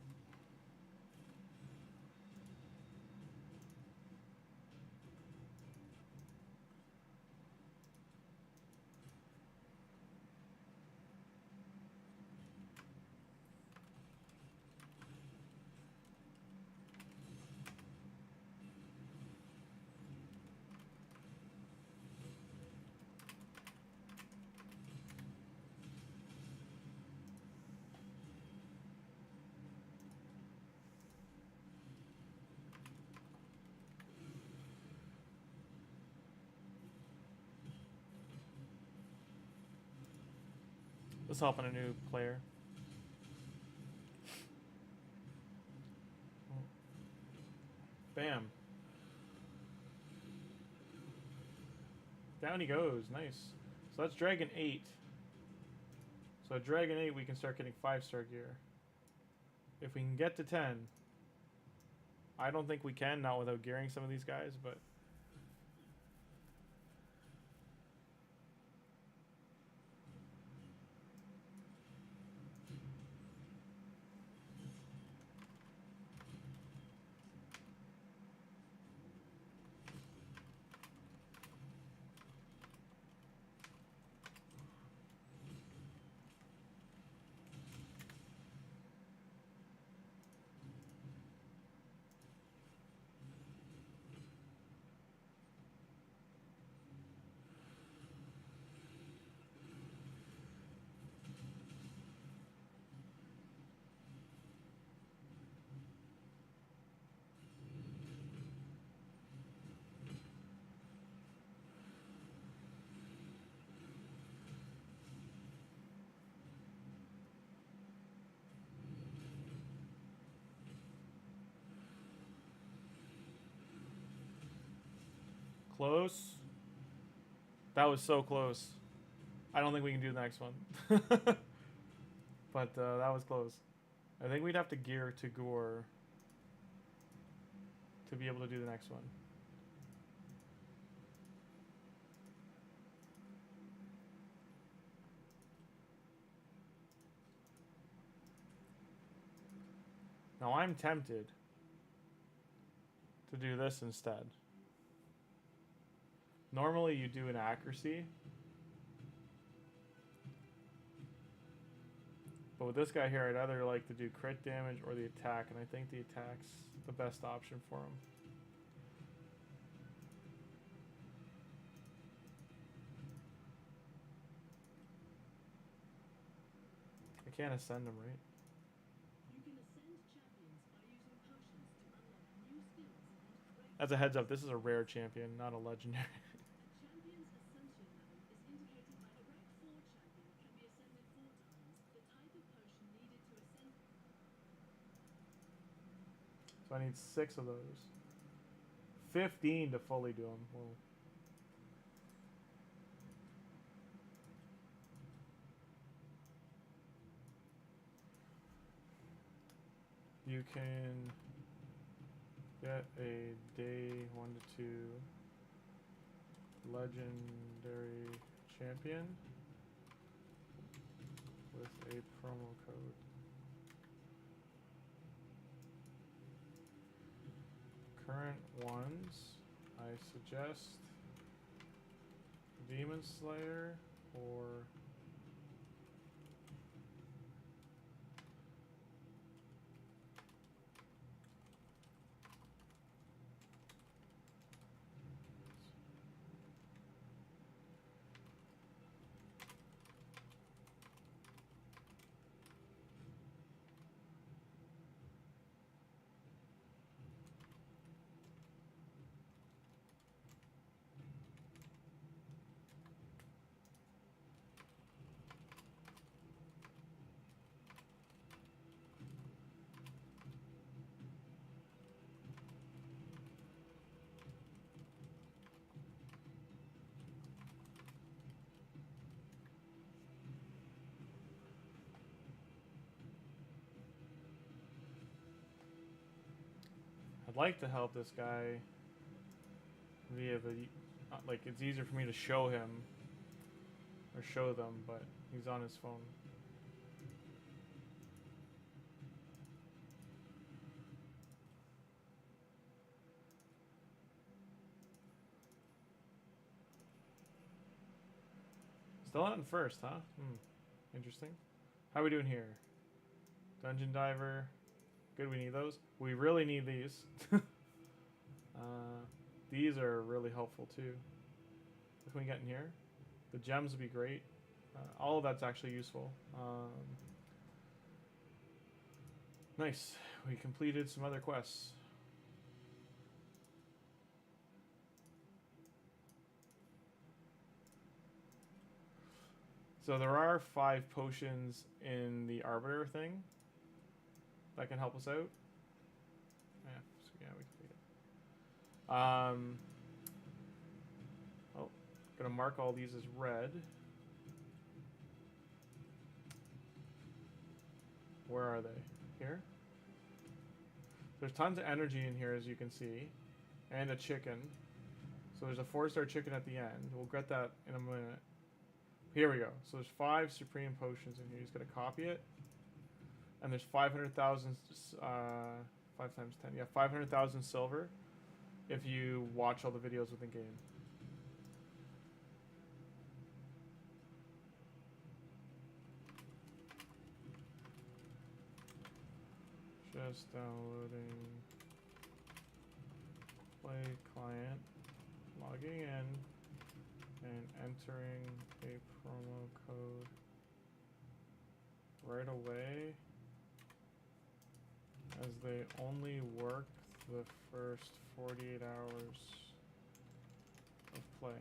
Let's hop on a new player. Bam. Down he goes. Nice. So that's Dragon 8. So at Dragon 8 we can start getting 5-star gear. If we can get to 10. I don't think we can, not without gearing some of these guys, but... Close. That was so close. I don't think we can do the next one. But that was close. I think we'd have to gear Tagoar to be able to do the next one. Now I'm tempted to do this instead. Normally you do an accuracy. But with this guy here, I'd either like to do crit damage or the attack, and I think the attack's the best option for him. I can't ascend him, right? You can ascend champions by using potions to unlock new skills and break. As a heads up, this is a rare champion, not a legendary. A champion's ascension level is indicated by the rank 4 champion can be ascended 4 times. The type of potion needed to ascend. So I need 6 of those. 15 to fully do them. Whoa. You can get a day 1 to 2 legendary champion with a promo code. Current ones, I suggest Demon Slayer or I'd like to help this guy via the, like, it's easier for me to show him or show them, but he's on his phone. Still not in first, huh? Interesting. How are we doing here? Dungeon Diver. Good, we need those. We really need these. These are really helpful too. What can we get in here? The gems would be great. All of that's actually useful. Nice. We completed some other quests. So there are 5 potions in the Arbiter thing that can help us out. Yeah, so yeah, we can take it. Oh, gonna mark all these as red. Where are they? Here? There's tons of energy in here, as you can see, and a chicken. So there's a 4-star chicken at the end. We'll get that in a minute. Here we go. So there's 5 supreme potions in here. You just gotta copy it. And there's 500,000, 5 times 10. Yeah, 500,000 silver if you watch all the videos within game. Just downloading play client, logging in, and entering a promo code right away, as they only work the first 48 hours of play.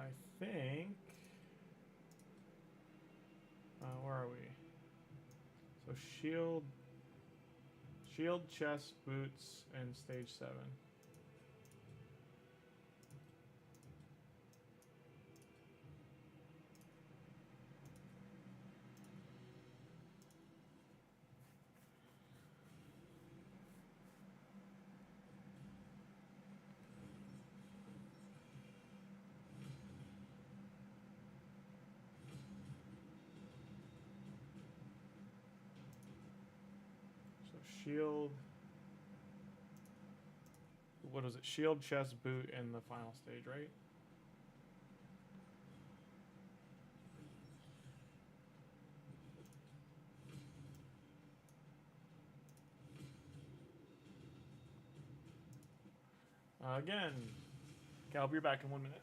I think. Where are we? So shield, chest, boots, and stage 7. Shield. What is it? Shield, chest, boot, and the final stage, right? Again. Okay, I'll be back in 1 minute.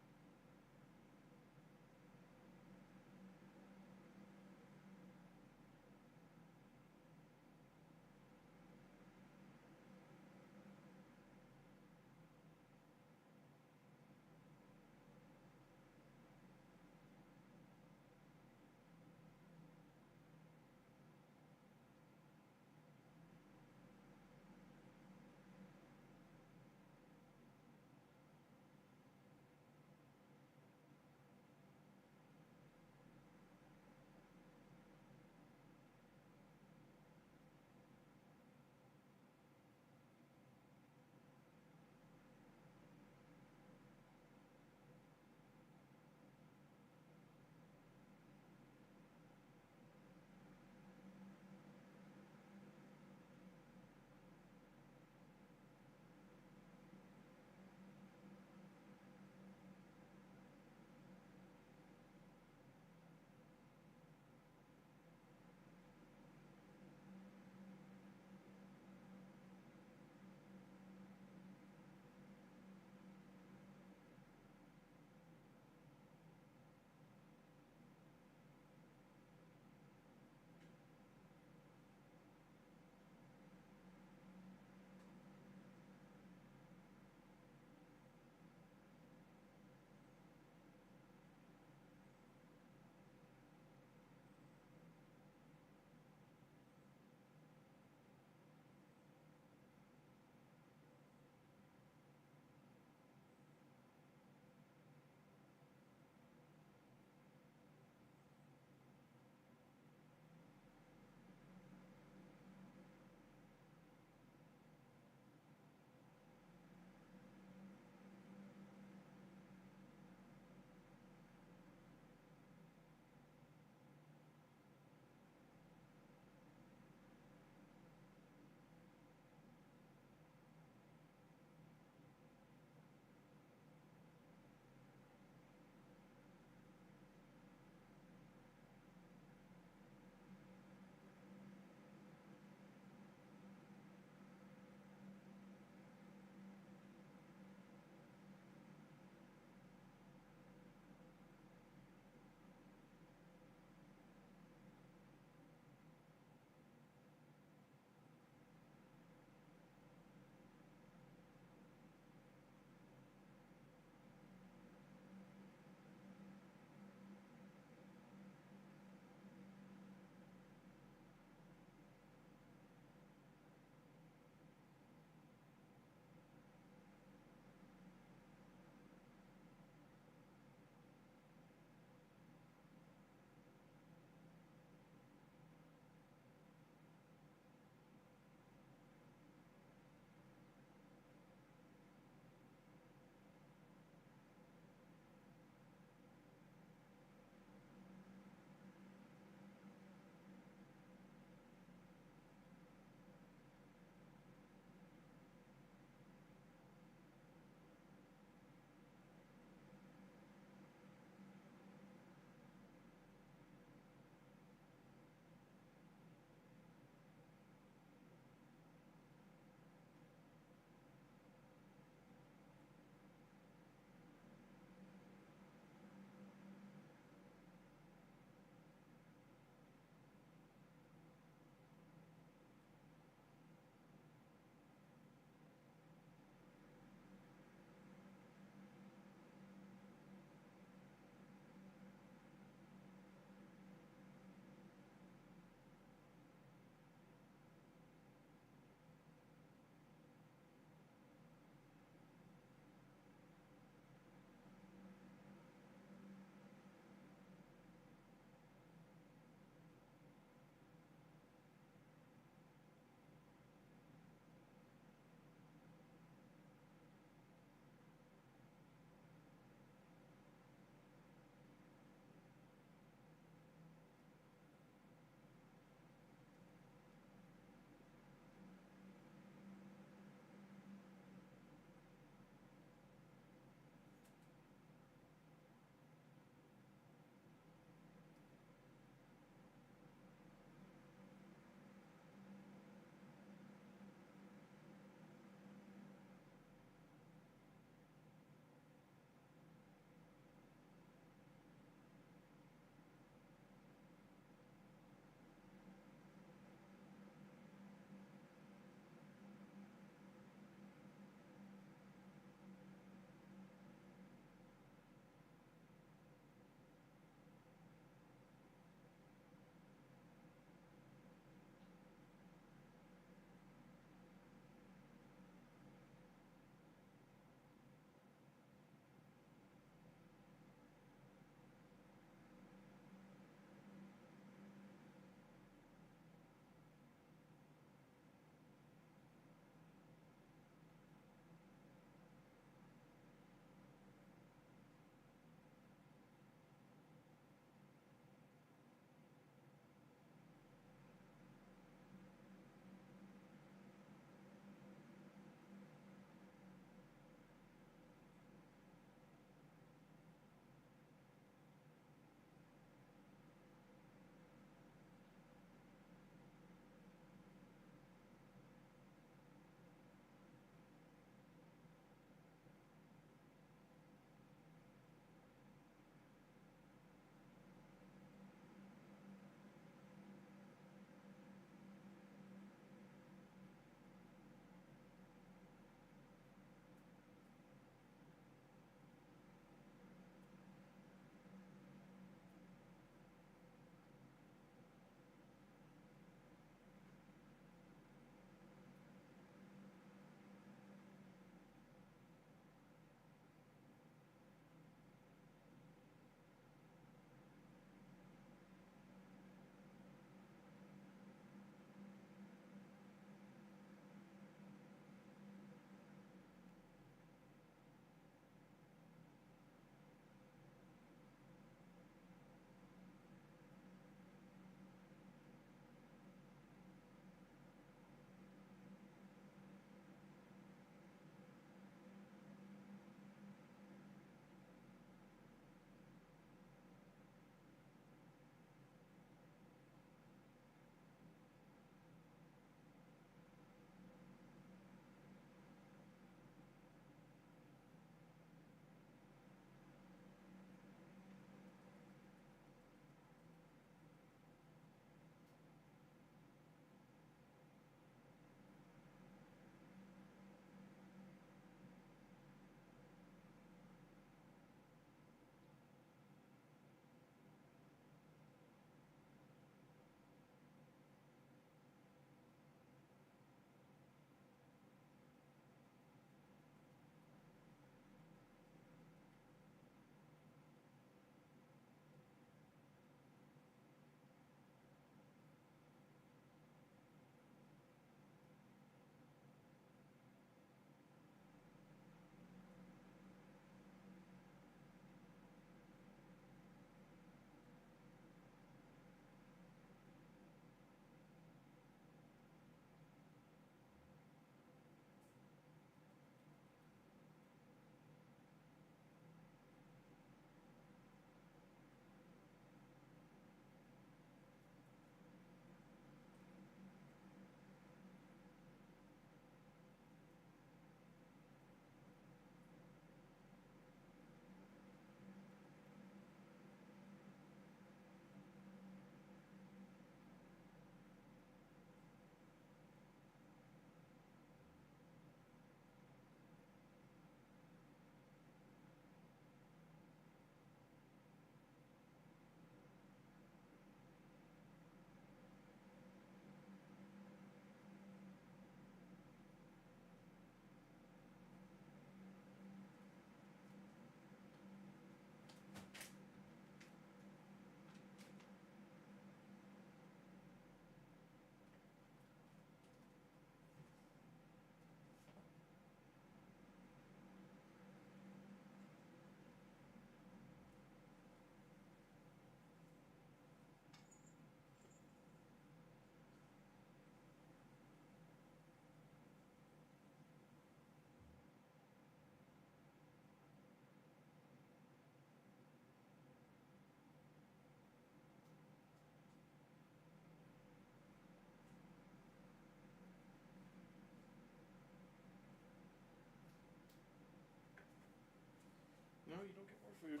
No, you don't get more food.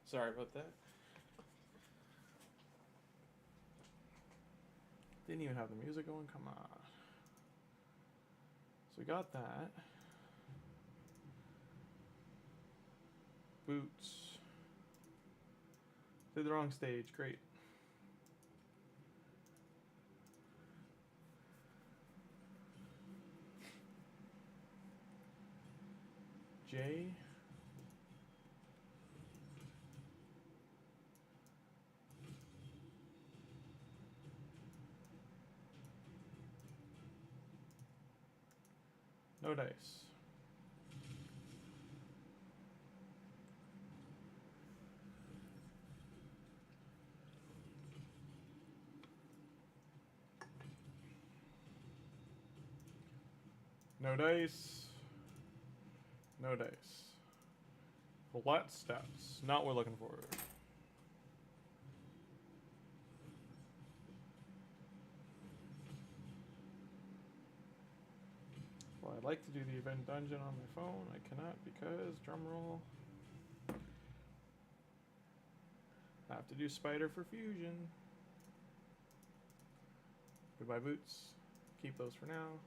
Sorry about that. Didn't even have the music going. Come on. So we got that. Boots. Did the wrong stage. Great. J. No dice. No dice. No dice. Flat stats. Not what we're looking for. Well, I'd like to do the event dungeon on my phone. I cannot because, drumroll, I have to do spider for fusion. Goodbye boots. Keep those for now.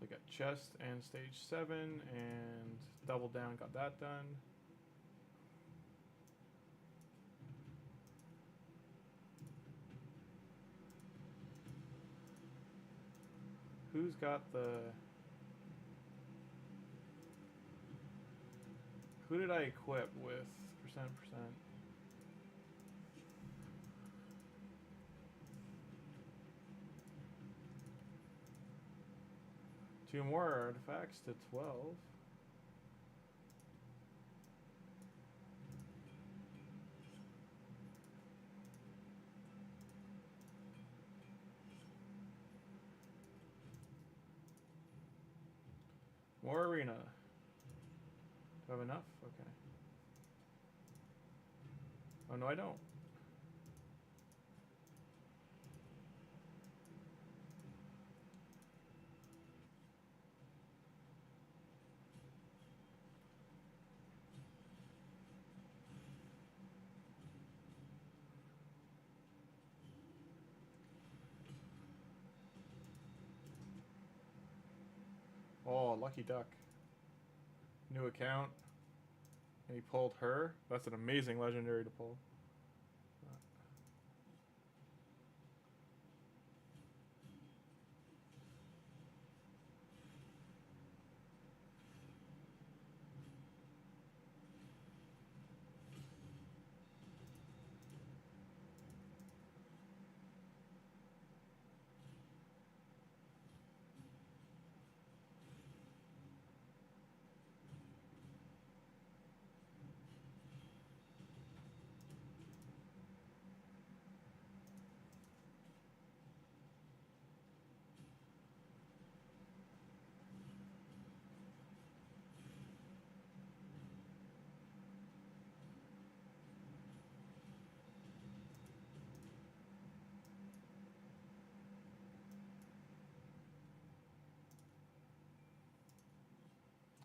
So I got chest and stage 7 and double down, got that done. Who's got the... Who did I equip with percent? Two more artifacts to 12. More arena. Do I have enough? Okay. Oh no, I don't. Oh, lucky duck. New account. And he pulled her. That's an amazing legendary to pull.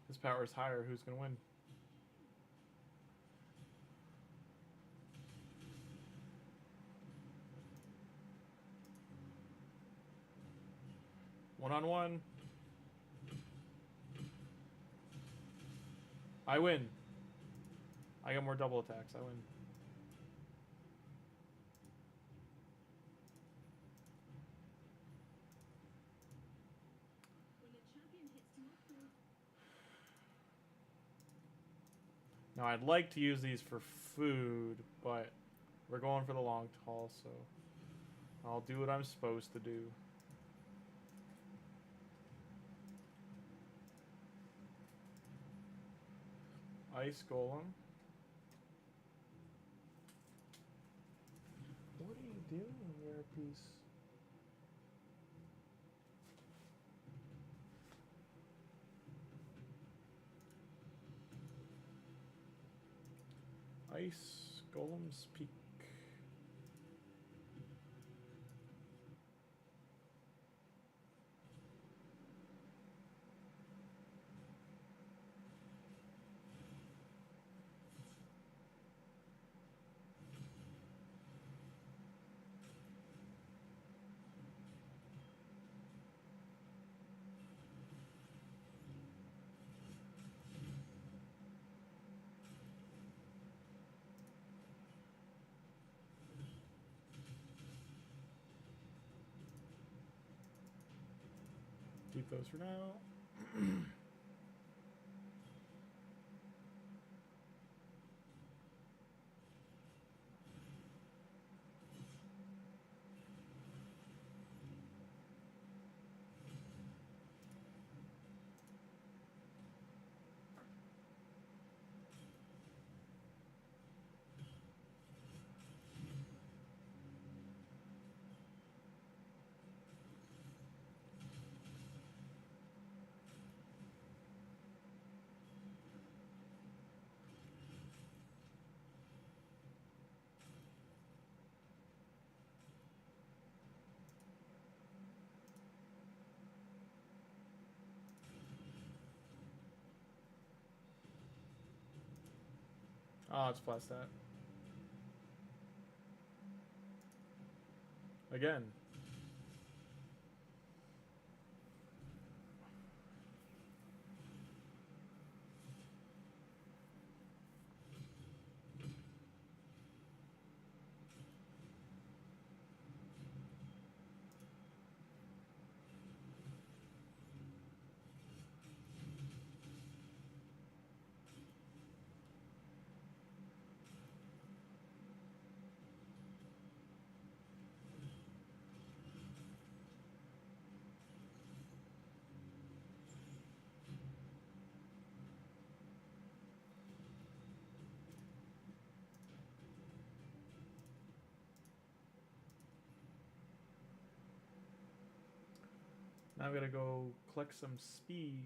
His power is higher. Who's going to win? One-on-one. I win. I got more double attacks. I win. Now I'd like to use these for food, but we're going for the long haul, so I'll do what I'm supposed to do. Ice Golem. What are you doing, Earpiece? Ice Golem's Peak. Keep those for now. Oh, it's plus that. Again. Now I'm gonna go collect some speed.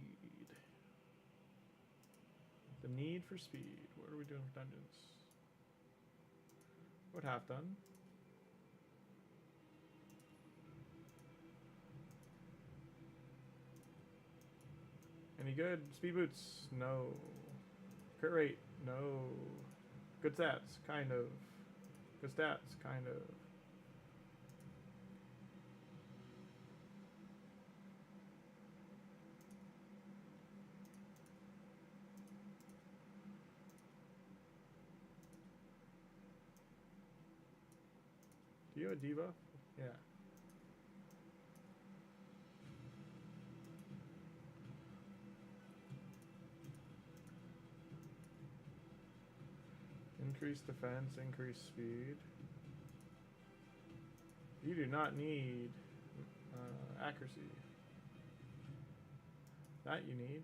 The need for speed. What are we doing for dungeons? What half done? Any good? Speed boots? No. Crit rate? No. Good stats? Kind of. Good stats? Kind of. Do you have a debuff? Yeah. Increase defense, increase speed. You do not need accuracy. That you need.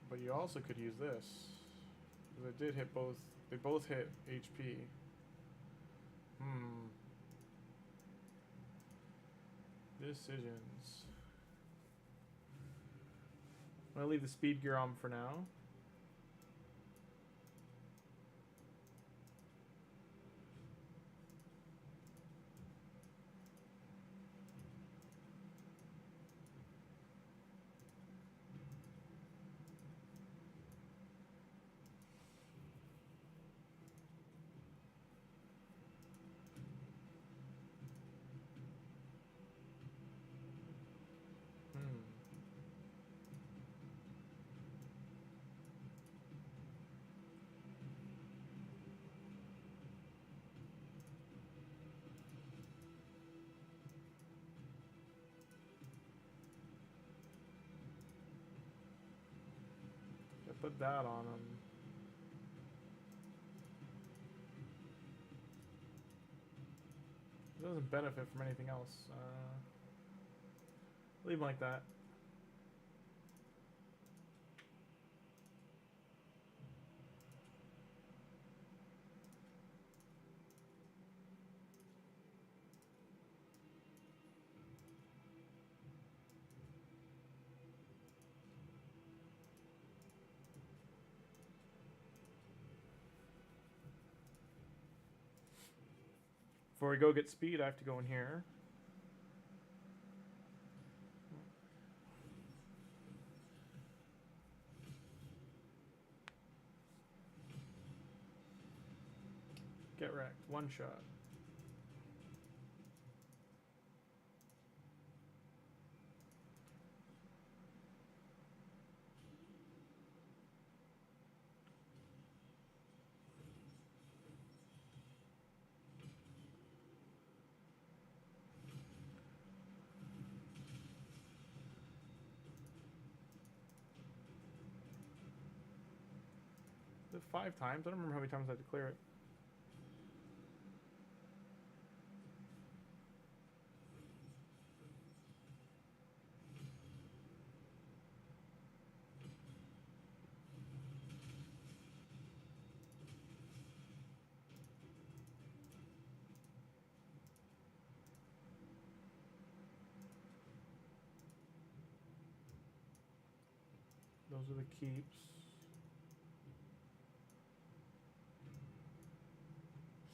But you also could use this. Because it did hit both. They both hit HP. Decisions. I'm gonna leave the speed gear on for now. put that on him. It doesn't benefit from anything else. Leave him like that. Before we go get speed, I have to go in here. Get wrecked. One shot. Is it 5 times? I don't remember how many times I had to clear it. Those are the keeps.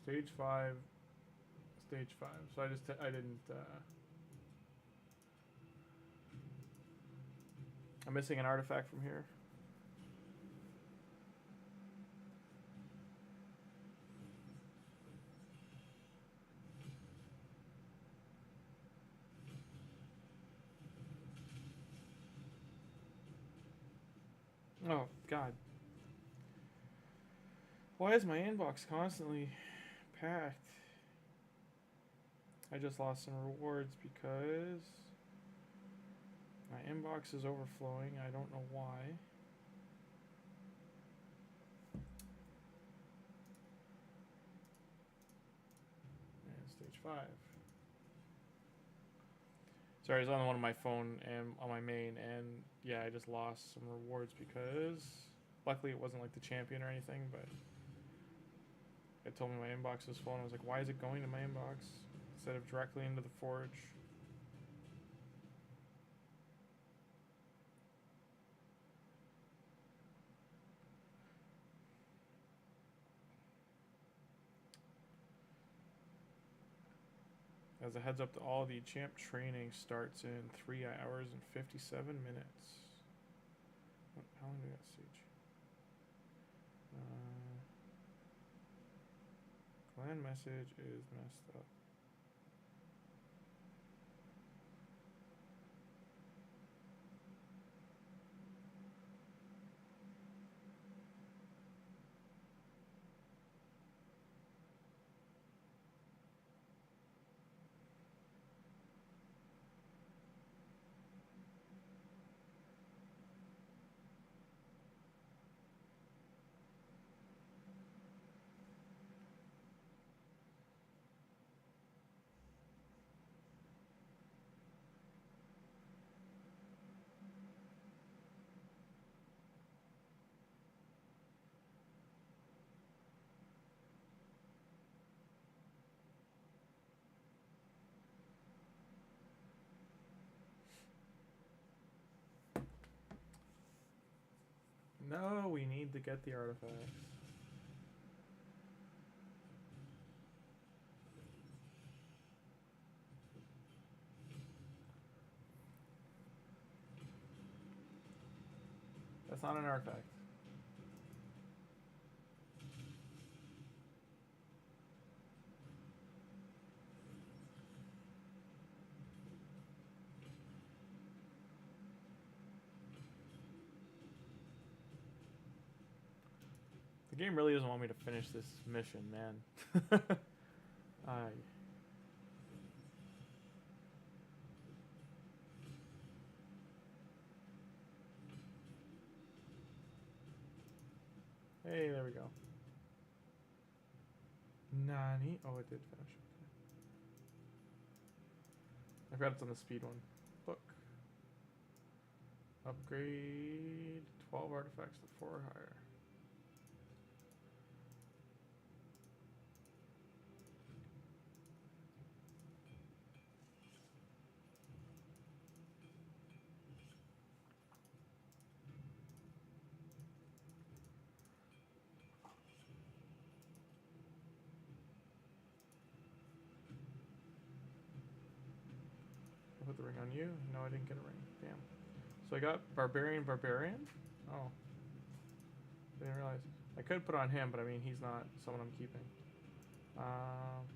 Stage 5. Stage 5. So I didn't. I'm missing an artifact from here. Oh, God. Why is my inbox constantly packed? I just lost some rewards because my inbox is overflowing. I don't know why. And stage 5. Sorry, I was on one of my phone and on my main, and yeah, I just lost some rewards because luckily it wasn't like the champion or anything, but it told me my inbox was full, and I was like, why is it going to my inbox instead of directly into the forge? As a heads up to all, the champ training starts in 3 hours and 57 minutes. How long do we got siege? Clan message is messed up. No, we need to get the artifacts. That's not an artifact. The game really doesn't want me to finish this mission, man. Hey, there we go. Nani? Oh, it did finish. Okay. I forgot it's on the speed one. Book. Upgrade 12 artifacts to 4 or higher. I put the ring on you? No, I didn't get a ring. Damn. So I got Barbarian. Oh. Didn't realize. I could put on him, but I mean, he's not someone I'm keeping. Hmm.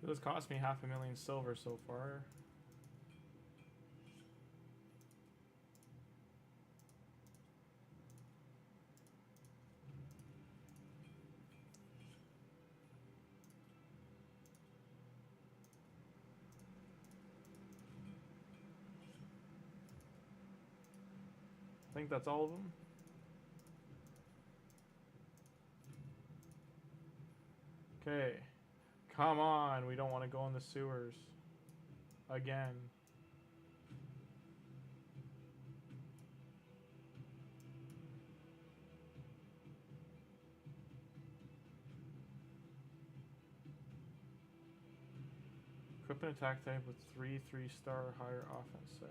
This cost me 500,000 silver so far. I think that's all of them. Okay. Come on, we don't want to go in the sewers. Again. Equip an attack type with 3 3-star or higher offense set.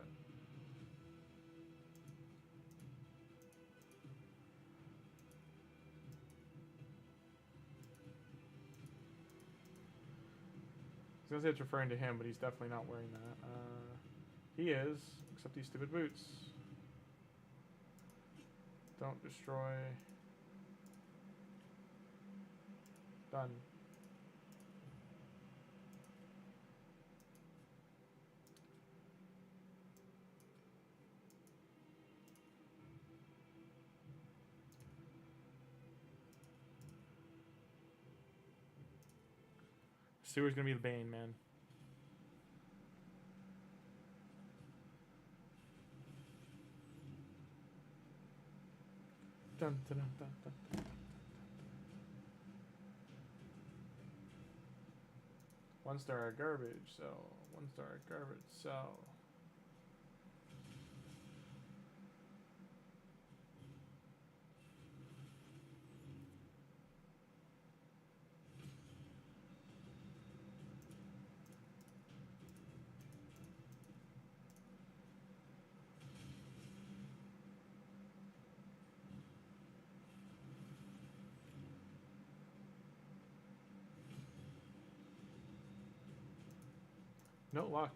I was gonna say it's referring to him, but he's definitely not wearing that. He is, except these stupid boots. Don't destroy. Done. Sewer's gonna be the bane, man. Dun, dun, dun, dun, dun, dun. 1-star garbage, so 1-star garbage, so. No luck.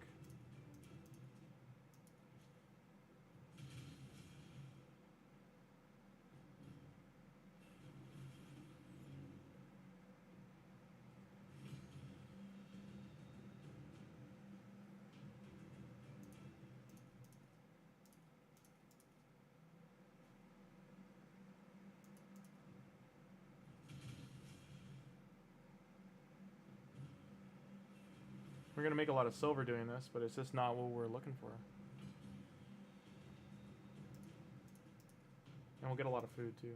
We're gonna make a lot of silver doing this, but it's just not what we're looking for. And we'll get a lot of food too.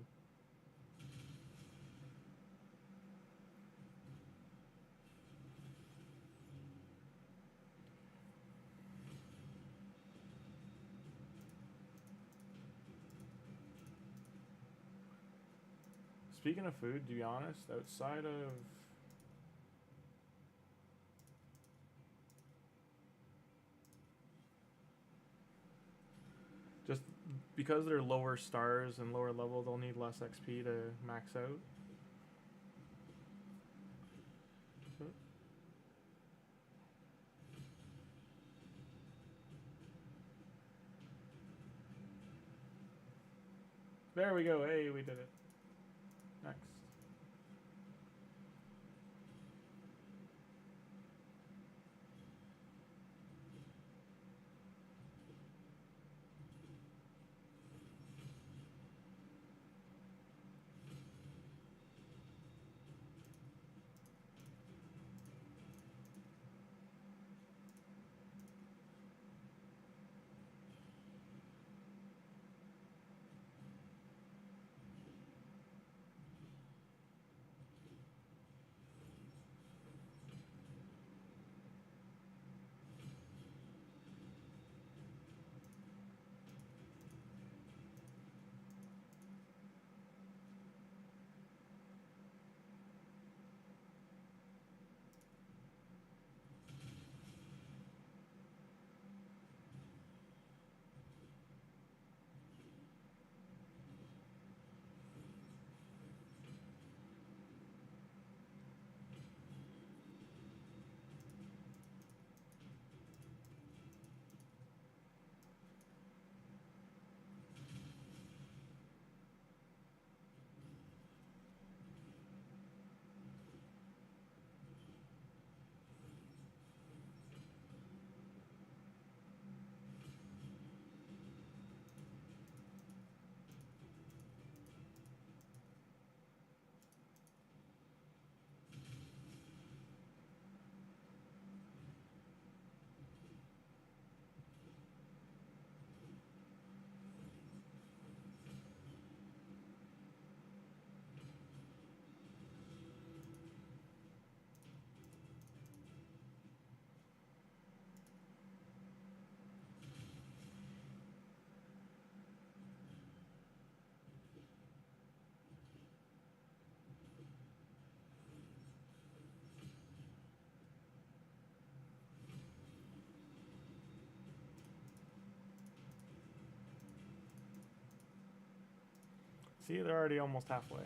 Speaking of food, to be honest, outside of just because they're lower stars and lower level, they'll need less XP to max out. There we go. Hey, we did it. Next. See, they're already almost halfway.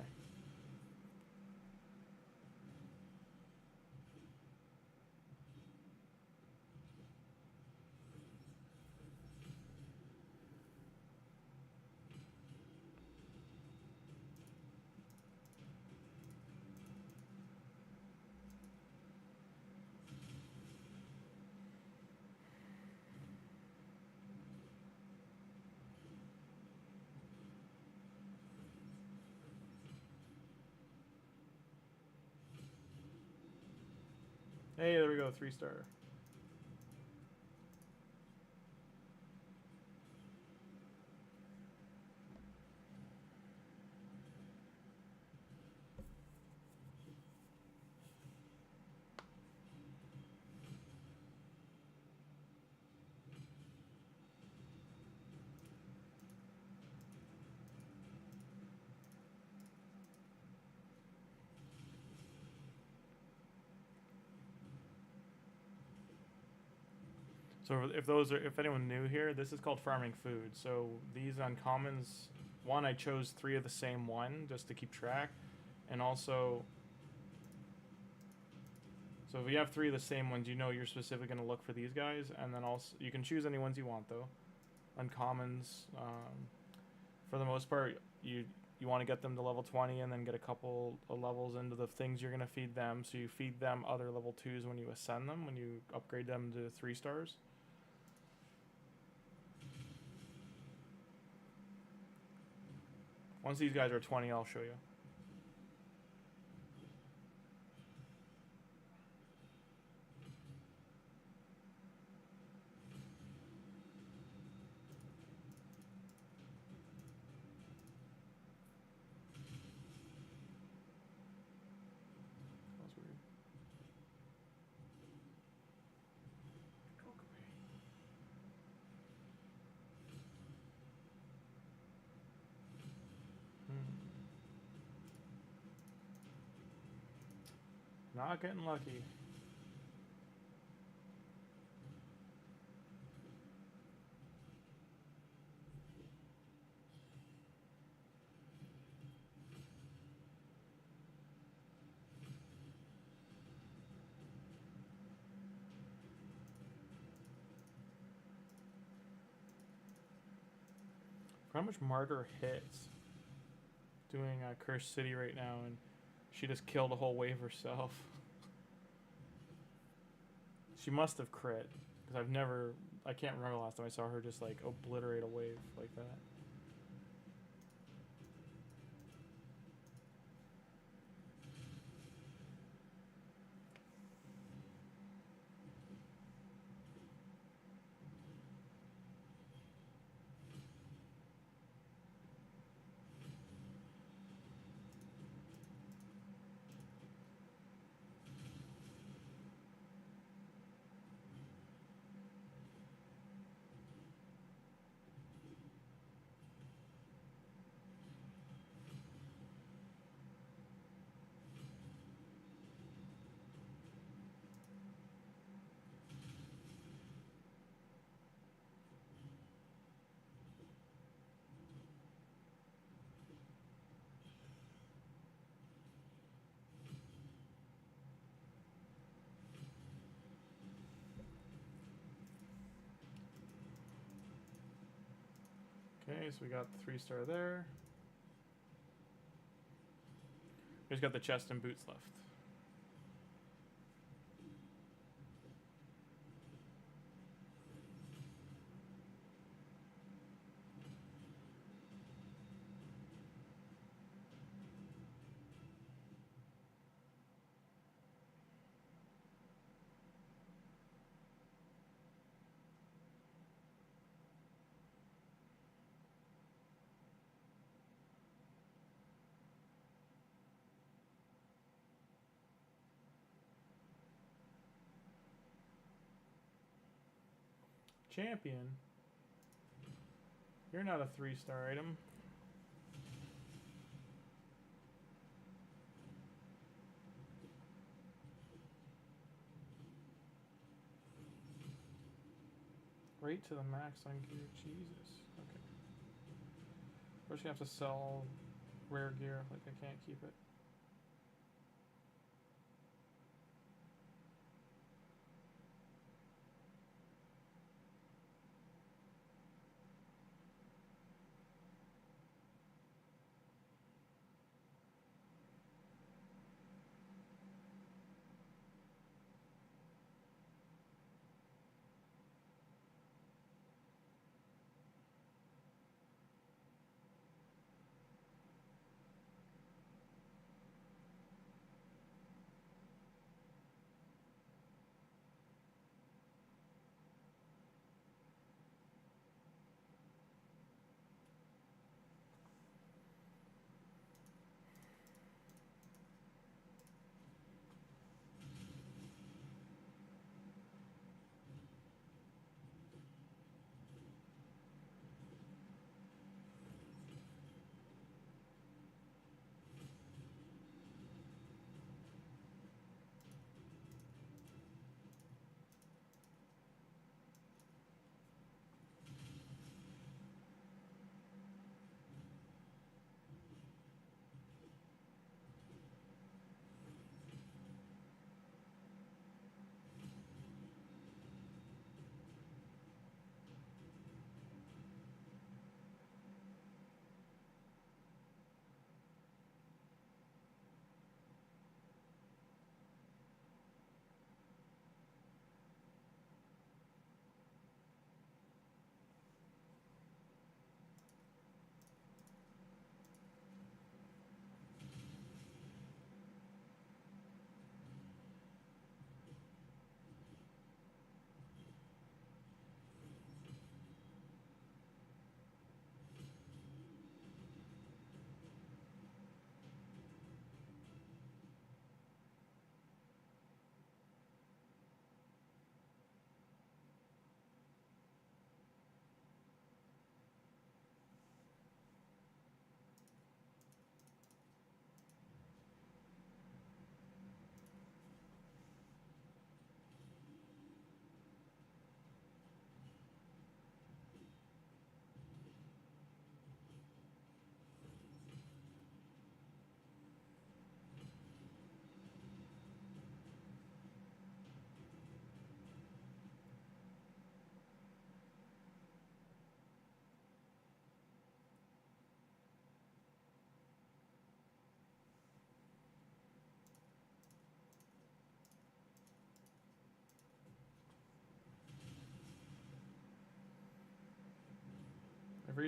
Hey, there we go, 3-star. So if anyone new here, this is called farming food. So these uncommons, one, I chose 3 of the same one just to keep track, and also, so if you have 3 of the same ones, you know you're specifically going to look for these guys, and then also you can choose any ones you want though. Uncommons, for the most part, you want to get them to level 20 and then get a couple of levels into the things you're going to feed them. So you feed them other level 2s when you ascend them, when you upgrade them to 3 stars. Once these guys are 20, I'll show you. Not getting lucky. How much Martyr hits doing Cursed City right now, and she just killed a whole wave herself. She must have crit, because I can't remember last time I saw her just like obliterate a wave like that. Okay, so we got the 3-star there. We just got the chest and boots left. Champion? You're not a 3-star item. Right to the max on gear. Jesus. Okay. We're just gonna have to sell rare gear. Like, I can't keep it.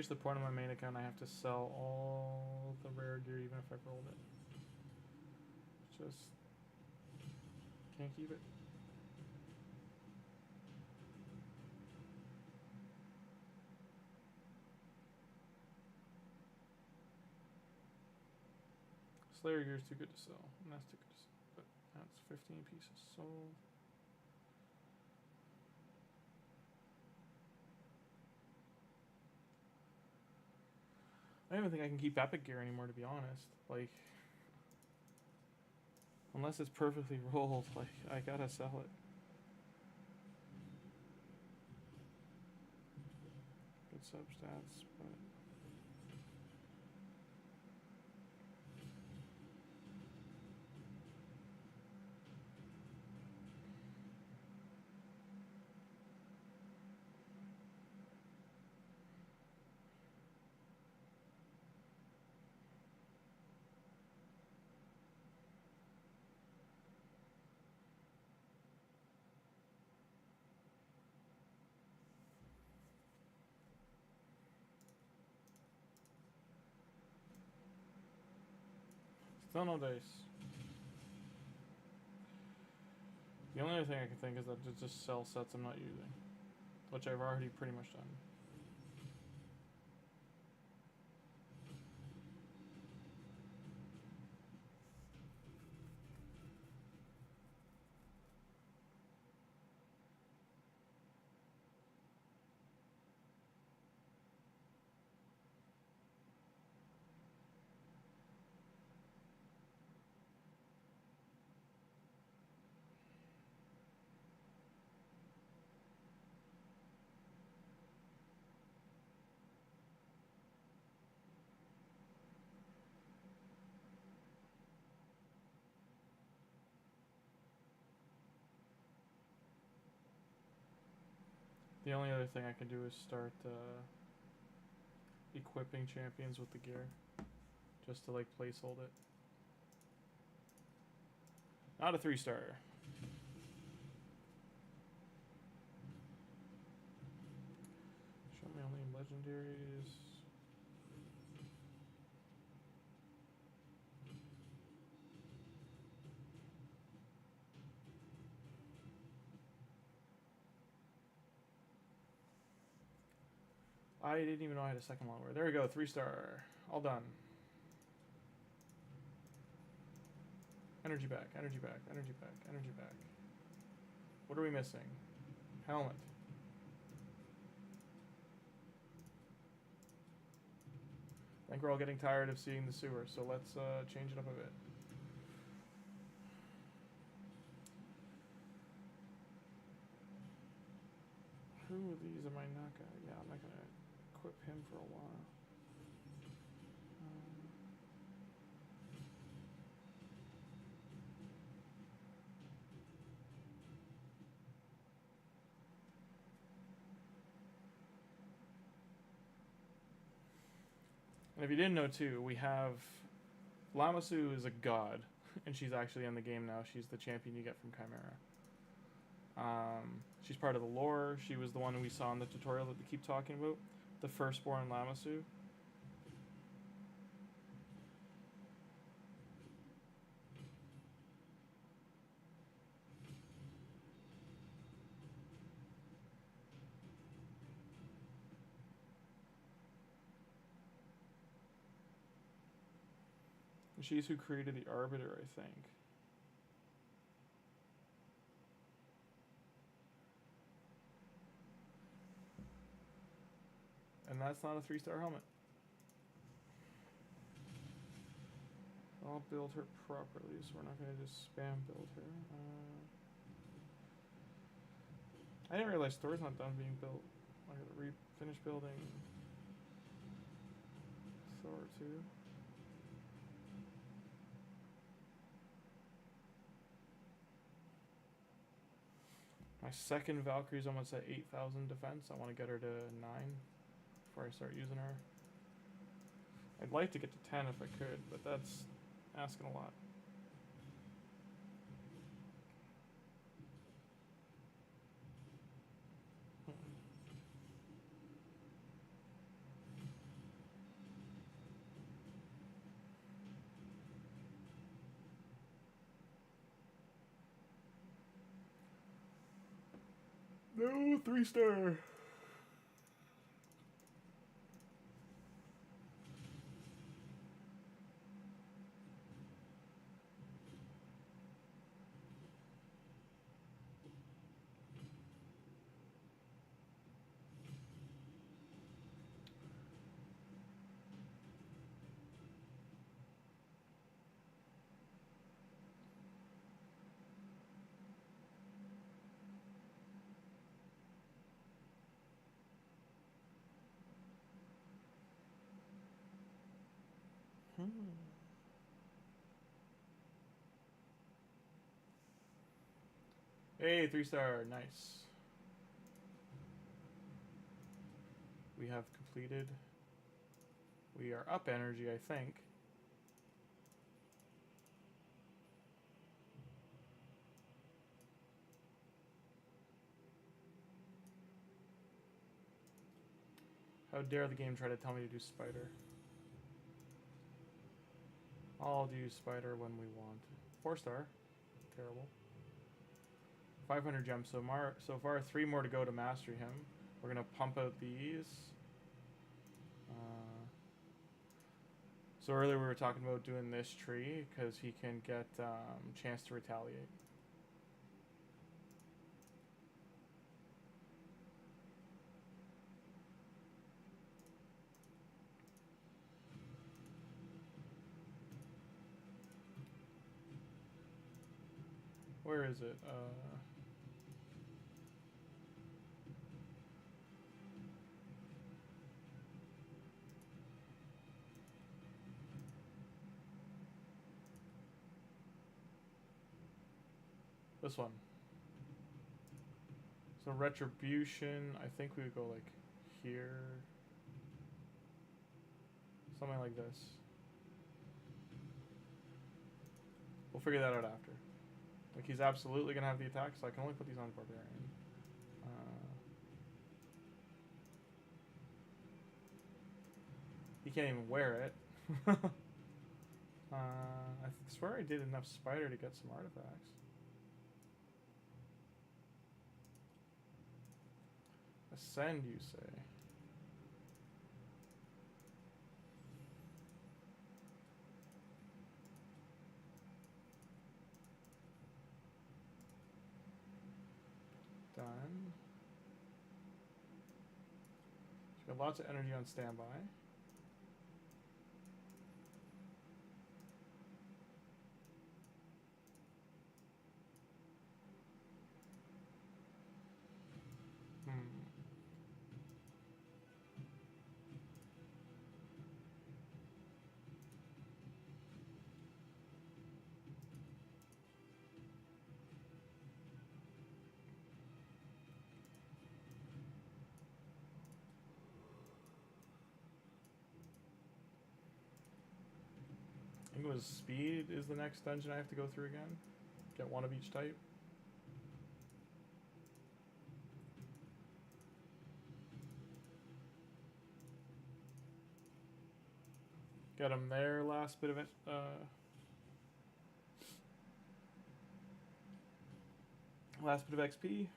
reach the point of my main account, I have to sell all the rare gear, even if I've rolled it. Just can't keep it. Slayer gear is too good to sell, and that's too good to sell. But that's 15 pieces sold. I don't even think I can keep epic gear anymore, to be honest. Like, unless it's perfectly rolled, like, I gotta sell it. Good substats, but... Still no dice. The only other thing I can think is that to just sell sets I'm not using, which I've already pretty much done. The only other thing I can do is start equipping champions with the gear, just to like placehold it. Not a 3-star. Show me only legendaries. I didn't even know I had a second lower. There we go, 3-star. All done. Energy back, energy back, energy back, energy back. What are we missing? Helmet. I think we're all getting tired of seeing the sewer, so let's change it up a bit. Who of these am I not gonna... Yeah, I'm not gonna equip him for a while. And if you didn't know too, we have... Lamasu is a god, and she's actually in the game now. She's the champion you get from Chimera. She's part of the lore. She was the one we saw in the tutorial that we keep talking about. The firstborn Lamasu. She's who created the Arbiter, I think. And that's not a 3-star helmet. I'll build her properly, so we're not going to just spam build her. I didn't realize store's not done being built. I gotta finish building Thor 2. My second Valkyrie's almost at 8,000 defense. I want to get her to 9 before I start using her. I'd like to get to 10 if I could, but that's asking a lot. No, 3-star. Hey, 3-star, nice. We have completed. We are up energy, I think. How dare the game try to tell me to do spider? I'll do spider when we want. 4-star. Terrible. 500 gems so far. 3 more to go to mastery him. We're gonna pump out these. So earlier we were talking about doing this tree because he can get chance to retaliate. Where is it? This one. So retribution, I think we would go like here. Something like this. We'll figure that out after. Like he's absolutely gonna have the attack, so I can only put these on barbarian. He can't even wear it. I swear I did enough spider to get some artifacts. Ascend, you say? Done. So we got lots of energy on standby. I think it was speed is the next dungeon I have to go through again. Get one of each type. Get him there, last bit of it. Last bit of XP.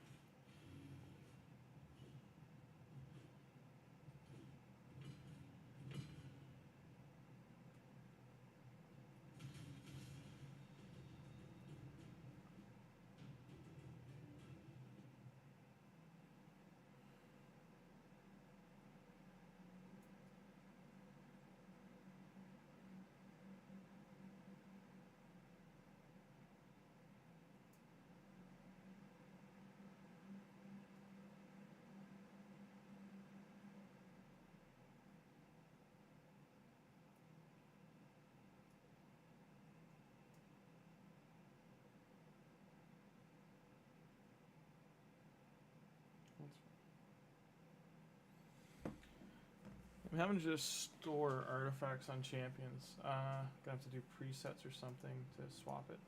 I'm having to just store artifacts on champions. Gonna have to do presets or something to swap it.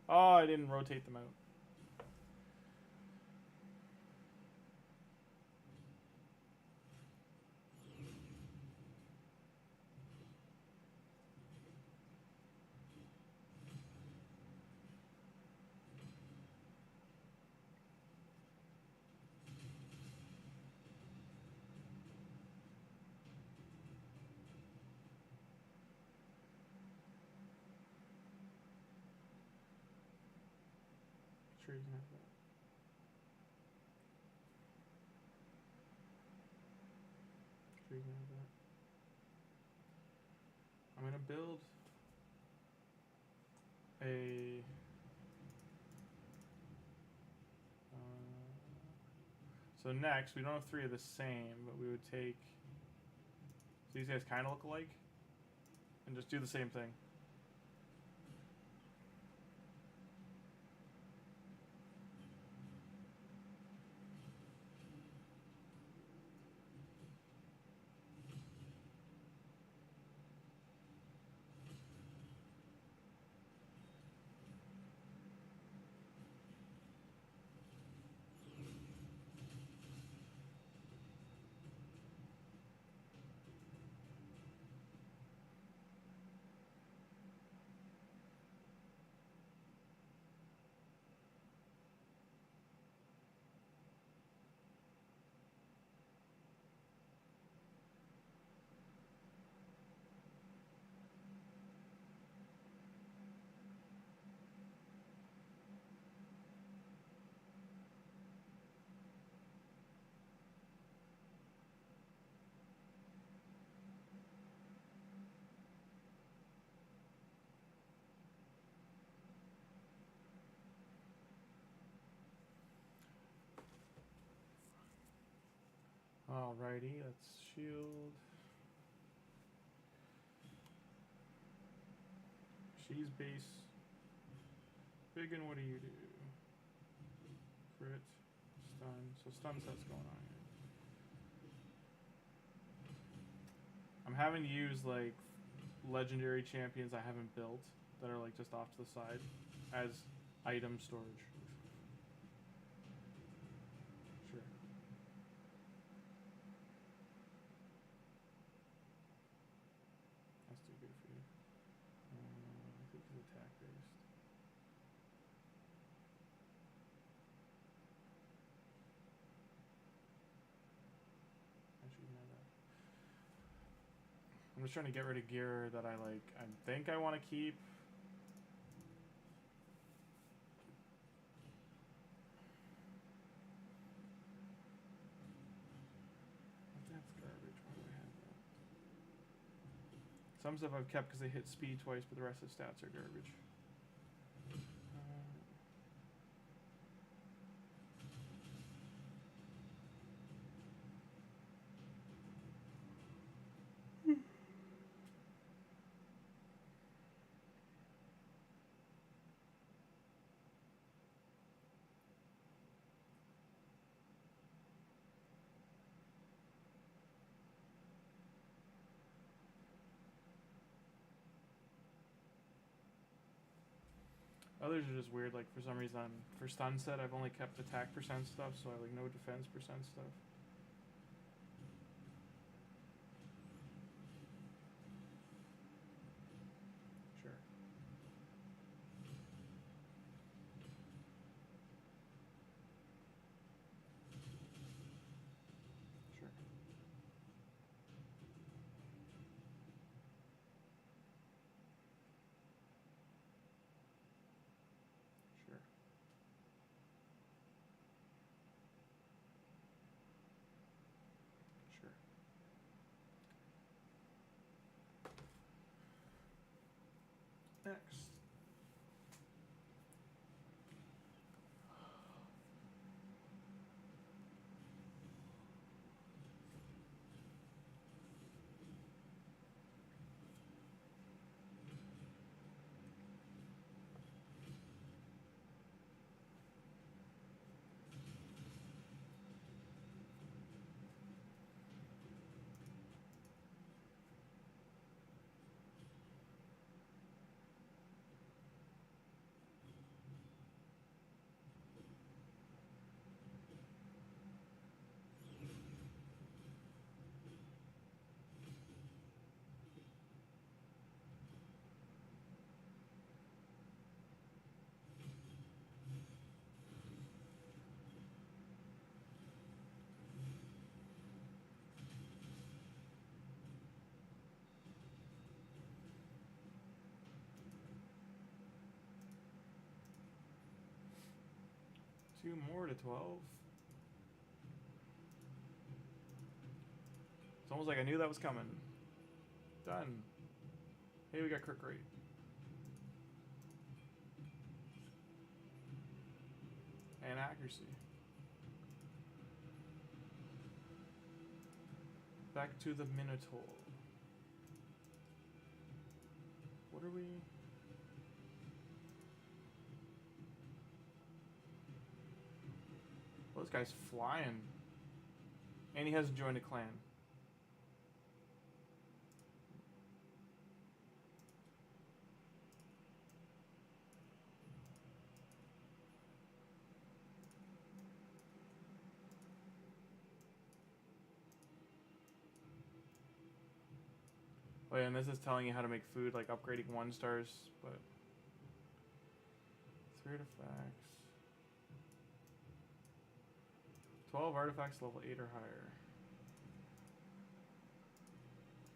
Oh, I didn't rotate them out. Sure, you can have that. Sure, you can have that. I'm gonna build a so next we don't have 3 of the same, but we would take, so these guys kind of look alike, and just do the same thing. Alrighty, let's shield. She's base. Biggin, what do you do? Crit, stun. So stun set's going on here. I'm having to use like legendary champions I haven't built that are like just off to the side as item storage. Sure. That's too good for you. I think he's attack based. Actually, no, that. I'm just trying to get rid of gear that I like. I think I want to keep. That's garbage. Why do I have that? Some stuff I've kept because they hit speed twice, but the rest of the stats are garbage. Others are just weird, like for some reason for stun set I've only kept attack percent stuff, so I have like no defense percent stuff. Sure. Sure. Sure. Sure. Next. 2 more to 12. It's almost like I knew that was coming. Done. Hey, we got crit rate. And accuracy. Back to the Minotaur. What are we? Oh, this guy's flying. And he hasn't joined a clan. Oh yeah, and this is telling you how to make food, like upgrading 1 stars, but 3 artifacts. 12 artifacts level 8 or higher.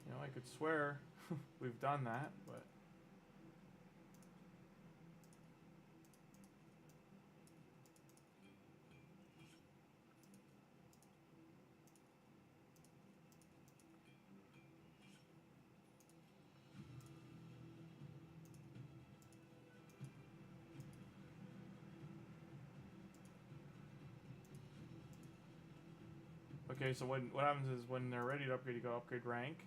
You know, I could swear we've done that, but okay, so what happens is when they're ready to upgrade, you go upgrade rank,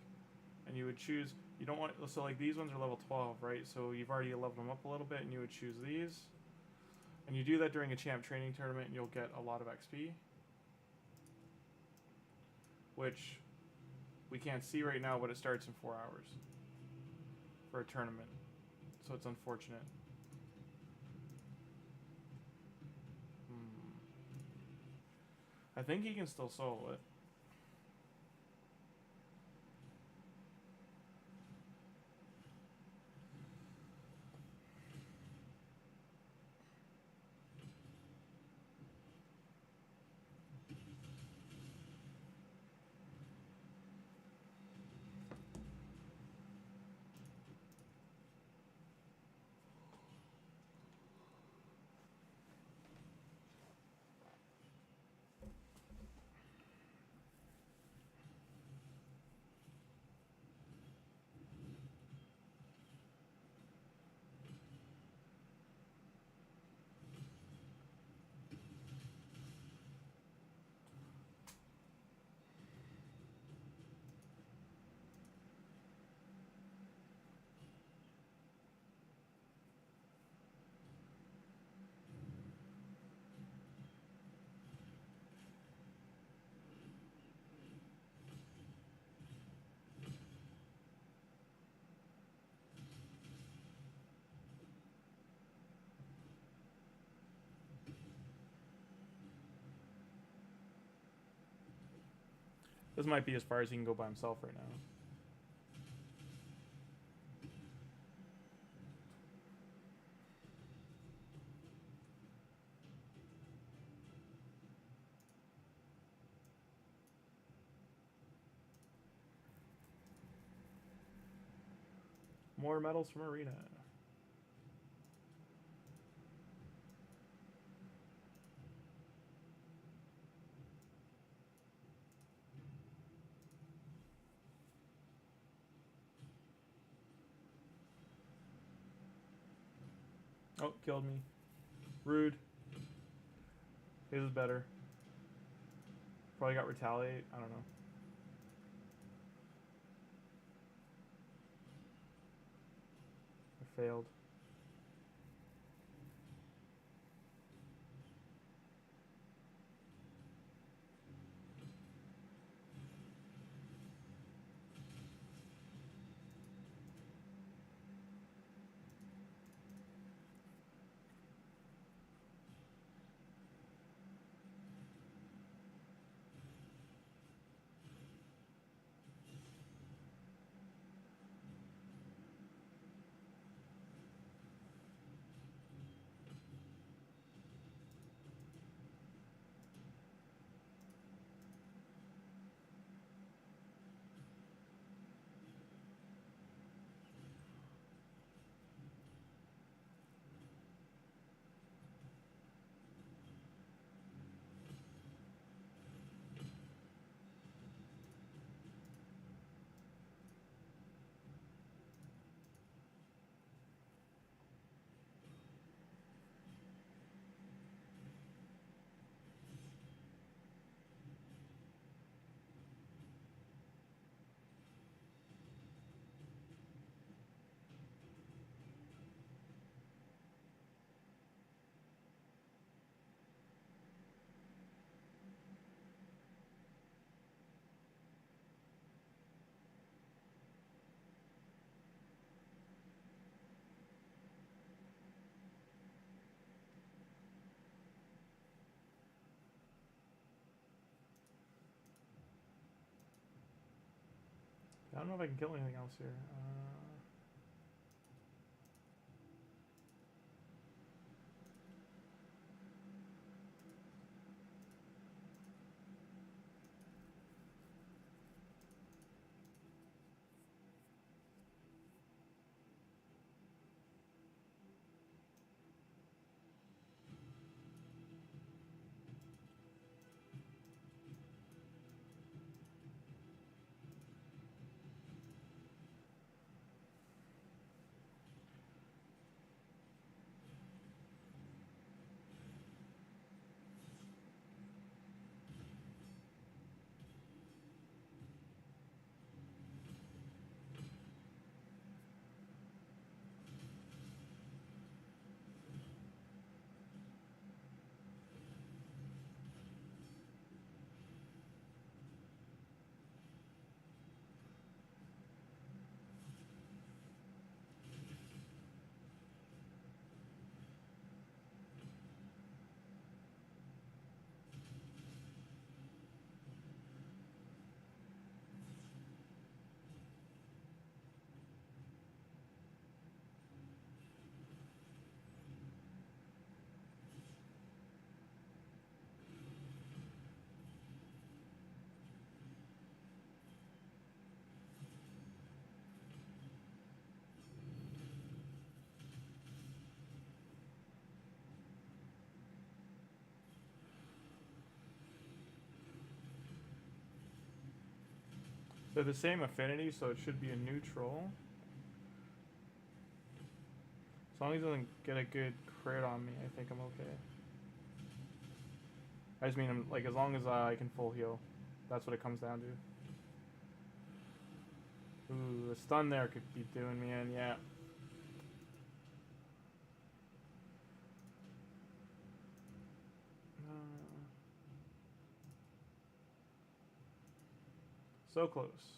and you would choose, you don't want, so like these ones are level 12, right? So you've already leveled them up a little bit, and you would choose these. And you do that during a champ training tournament, and you'll get a lot of XP. Which we can't see right now, but it starts in 4 hours for a tournament. So it's unfortunate. I think he can still solo it. This might be as far as he can go by himself right now. More medals from Arena. Oh, killed me. Rude. His is better. Probably got retaliate. I don't know. I failed. I don't know if I can kill anything else here. They're the same affinity, so it should be a neutral. As long as it doesn't get a good crit on me, I think I'm okay. I just mean, like, as long as I can full heal. That's what it comes down to. Ooh, the stun there could be doing me in, yeah. So close.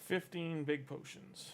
15 big potions.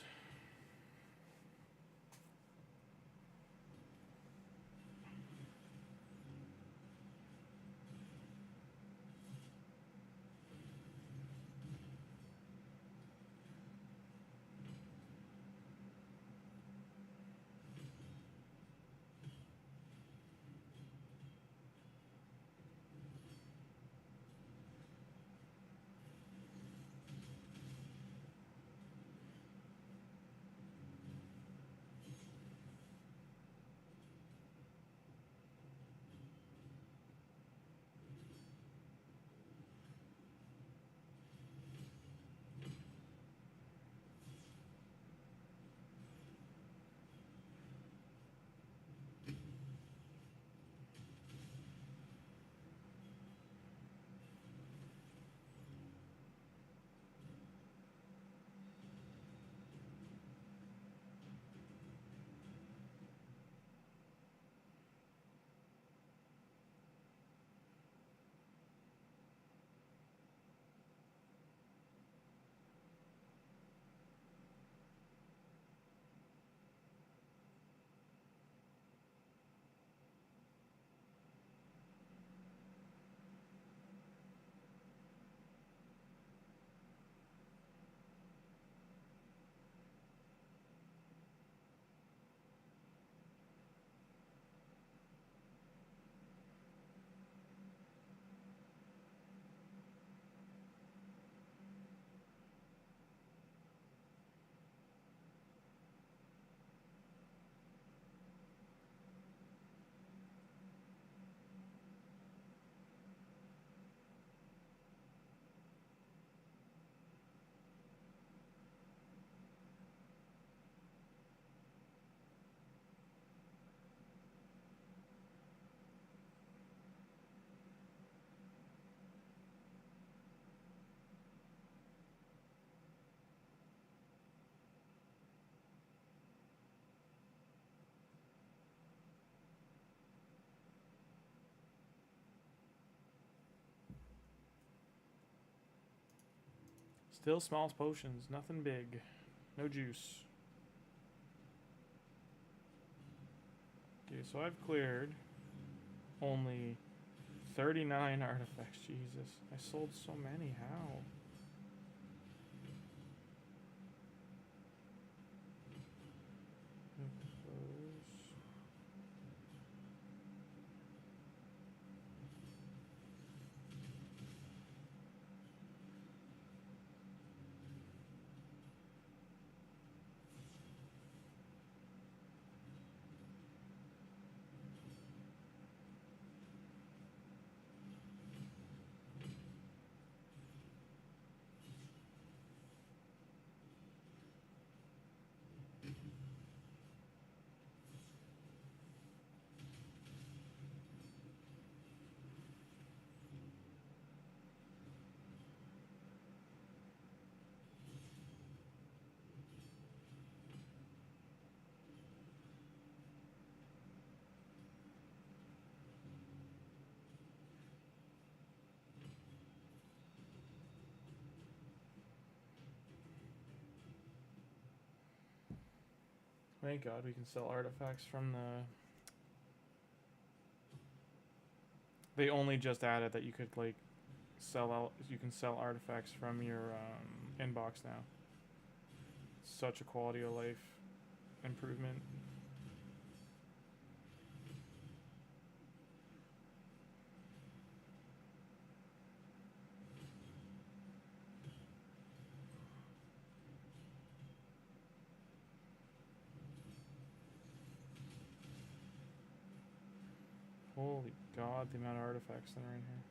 Still small potions, nothing big. No juice. Okay, so I've cleared only 39 artifacts. Jesus, I sold so many. How? Thank God we can sell artifacts from the... They only just added that you could like sell out. You can sell artifacts from your inbox now. Such a quality of life improvement. Holy God, the amount of artifacts that are in here.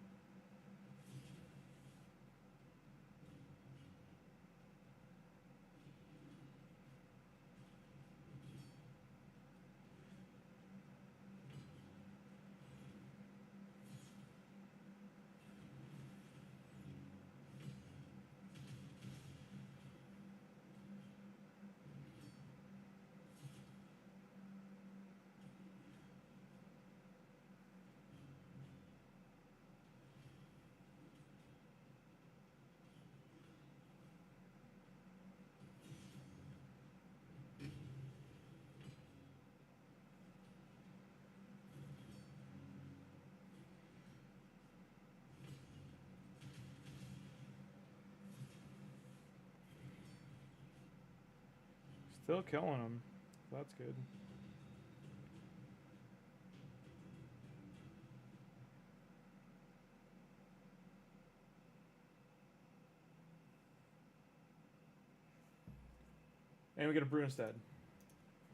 Still killing him. That's good. And we get a brew instead.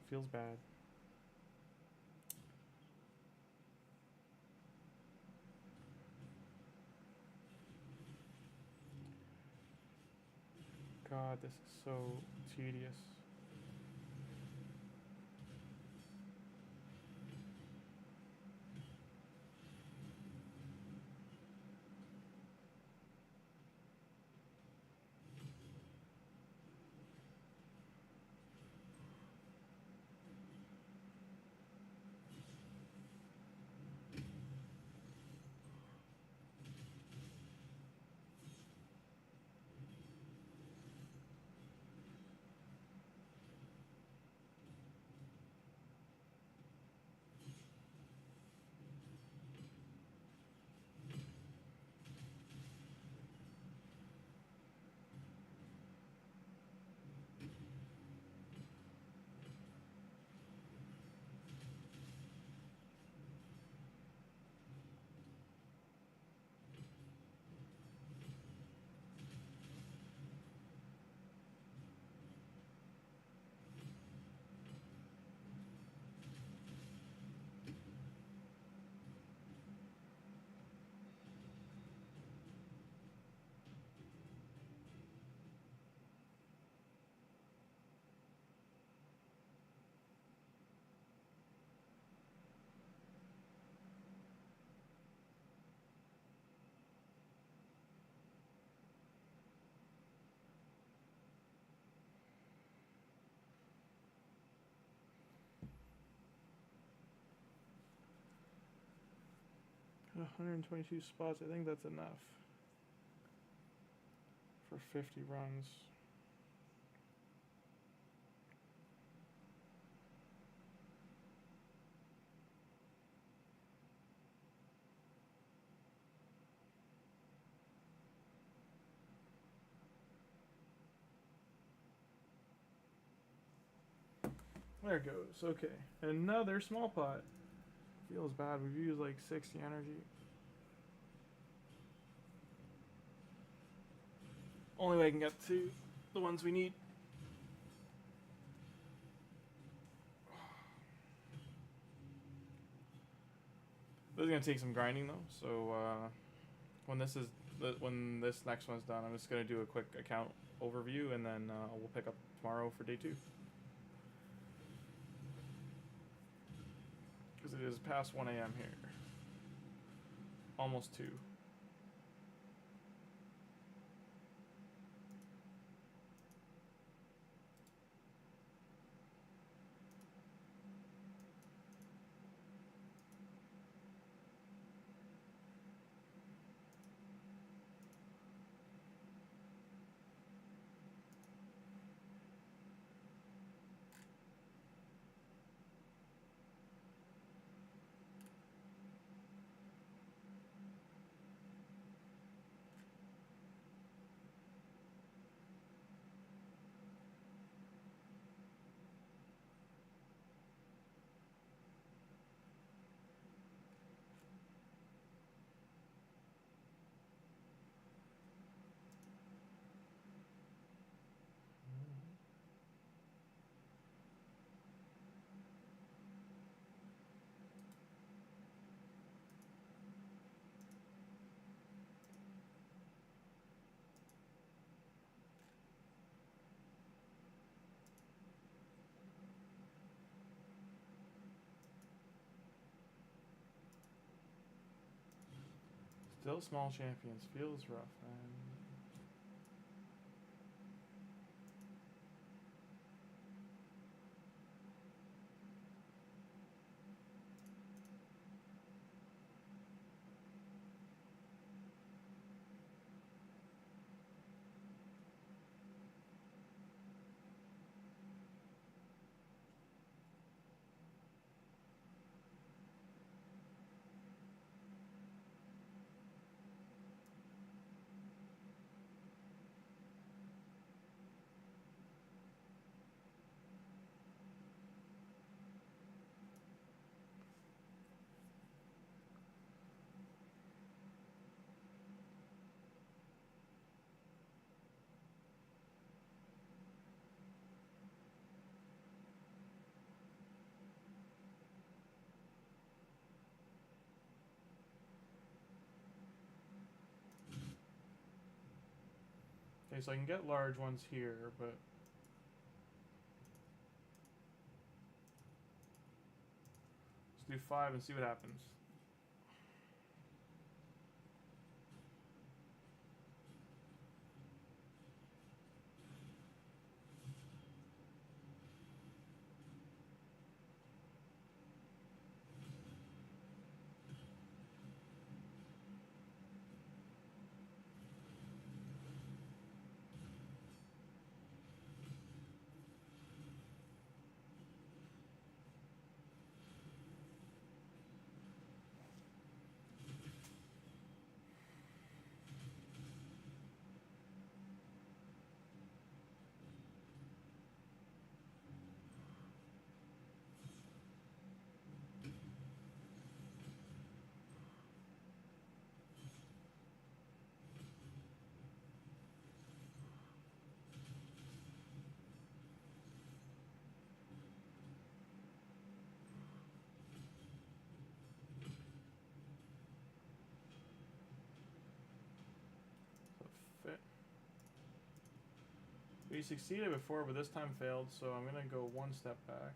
Feels bad. God, this is so tedious. One 122 spots. I think that's enough for 50 runs. There it goes. Okay. Another small pot. Feels bad. We've used like 60 energy. Only way I can get to the ones we need. This is gonna take some grinding though. So when this next one's done, I'm just gonna do a quick account overview, and then we'll pick up tomorrow for day 2. Because it is past 1 a.m. here. Almost 2. Still small champions. Feels rough, man. Okay, so I can get large ones here, but... Let's do 5 and see what happens. Fit. We succeeded before, but this time failed, so I'm gonna go 1 step back.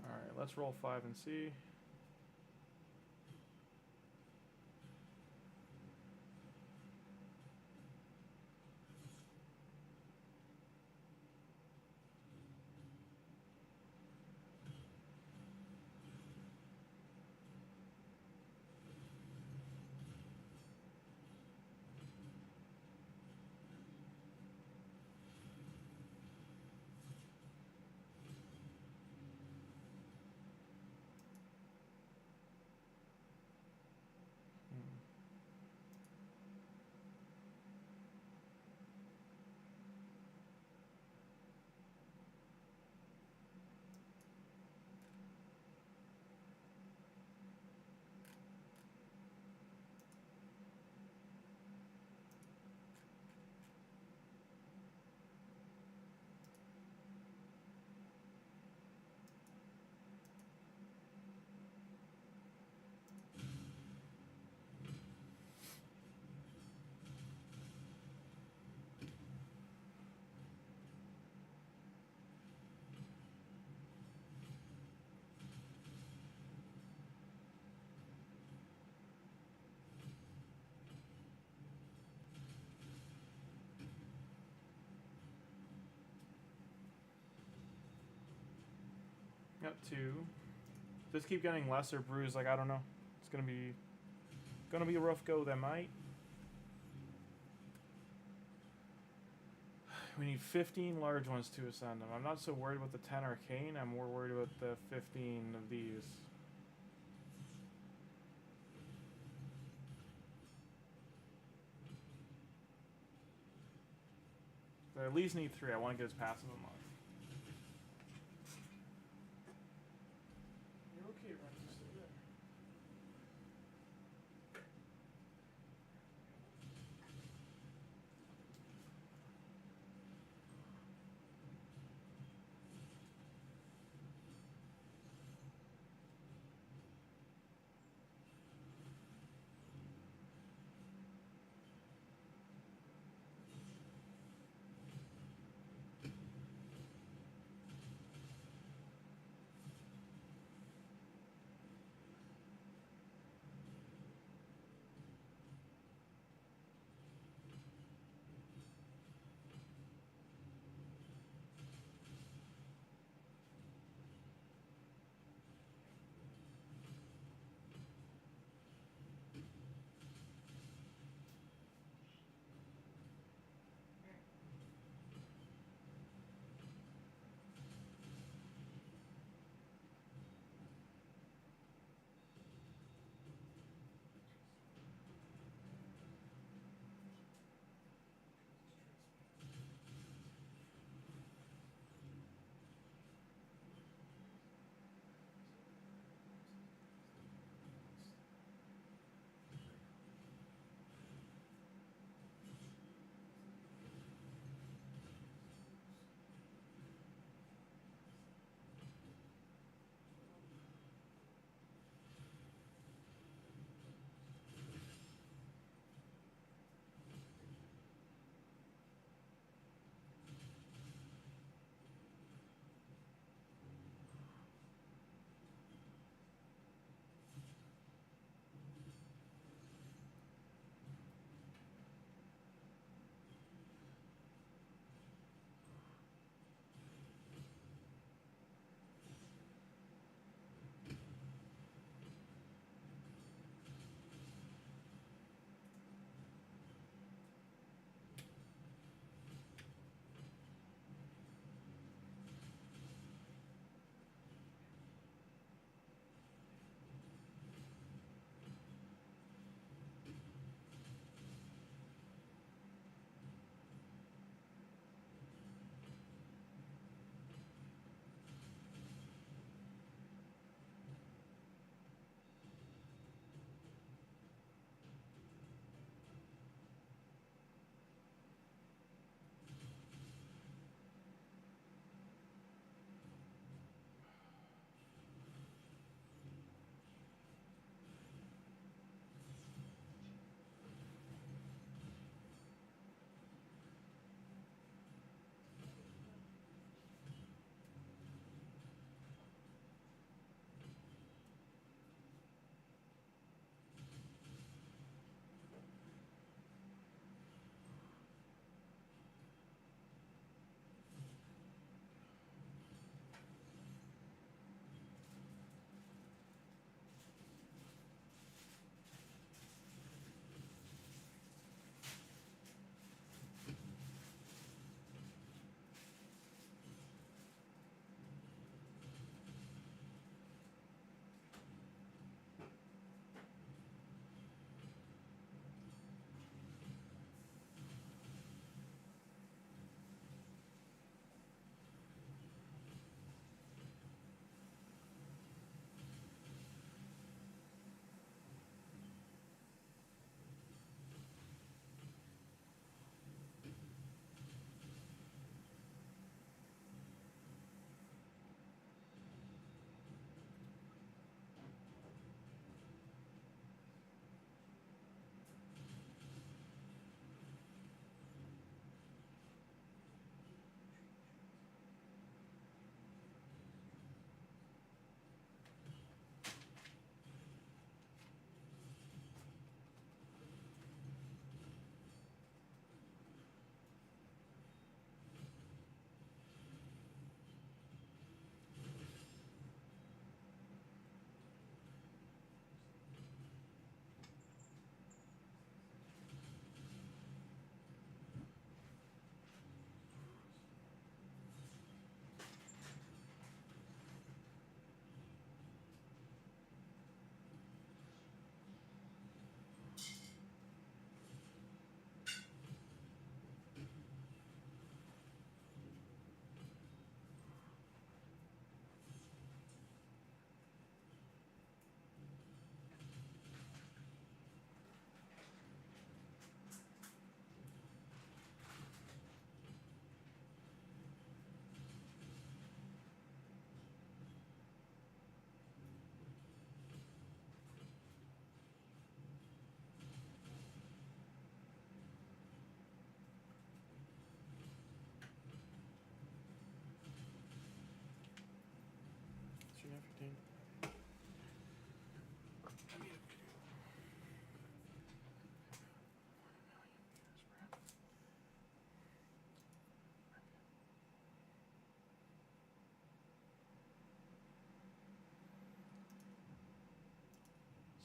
Alright, let's roll 5 and see. Got 2. Just keep getting lesser brews, like I don't know. It's gonna be a rough go then, mate. We need 15 large ones to ascend them. I'm not so worried about the 10 arcane, I'm more worried about the 15 of these. at least need 3. I want to get his passive unlocked. You're okay, Ren. Just stay there.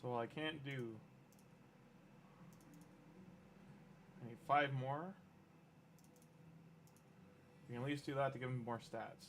So I can't do. I need 5 more. We can at least do that to give him more stats.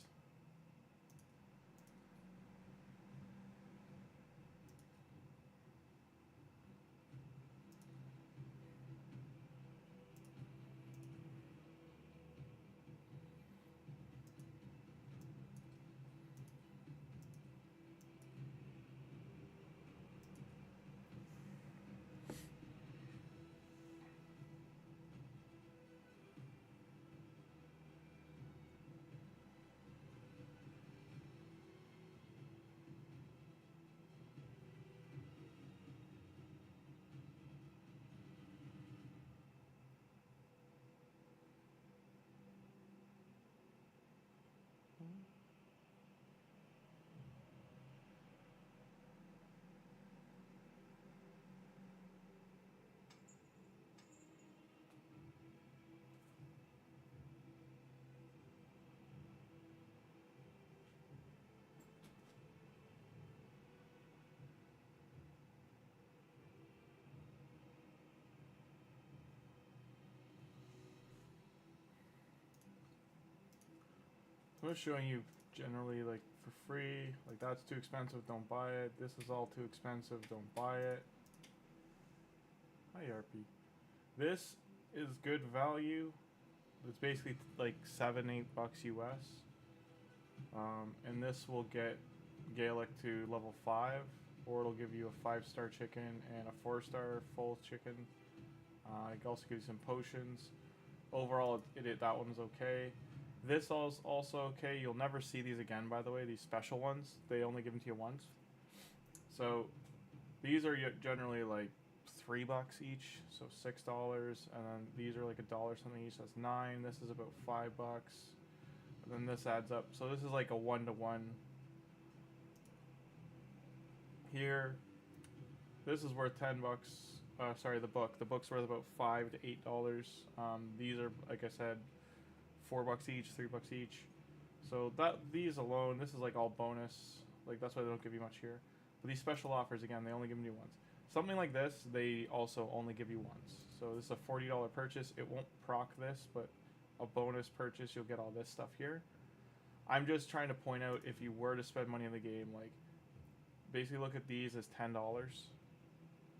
I'm just showing you generally like for free. Like that's too expensive, don't buy it. This is all too expensive, don't buy it. Hi RP. This is good value. It's basically like $7-8 US. And this will get GALEK to level 5, or it'll give you a 5-star chicken and a 4-star full chicken. It can also give you some potions. Overall, that one's okay. This is also okay. You'll never see these again, by the way. These special ones, they only give them to you once. So these are generally like $3 each, so $6, and then these are like $1 something each. That's $9. This is about $5, and then this adds up. So this is like a 1-to-1. Here, this is worth $10. Sorry, the book. The book's worth about $5 to $8. These are, like I said, $4 each, $3 each. So these alone, this is like all bonus. Like that's why they don't give you much here. But these special offers, again, they only give you once. Something like this, they also only give you once. So this is a $40 purchase. It won't proc this, but a bonus purchase, you'll get all this stuff here. I'm just trying to point out, if you were to spend money in the game, like basically look at these as $10.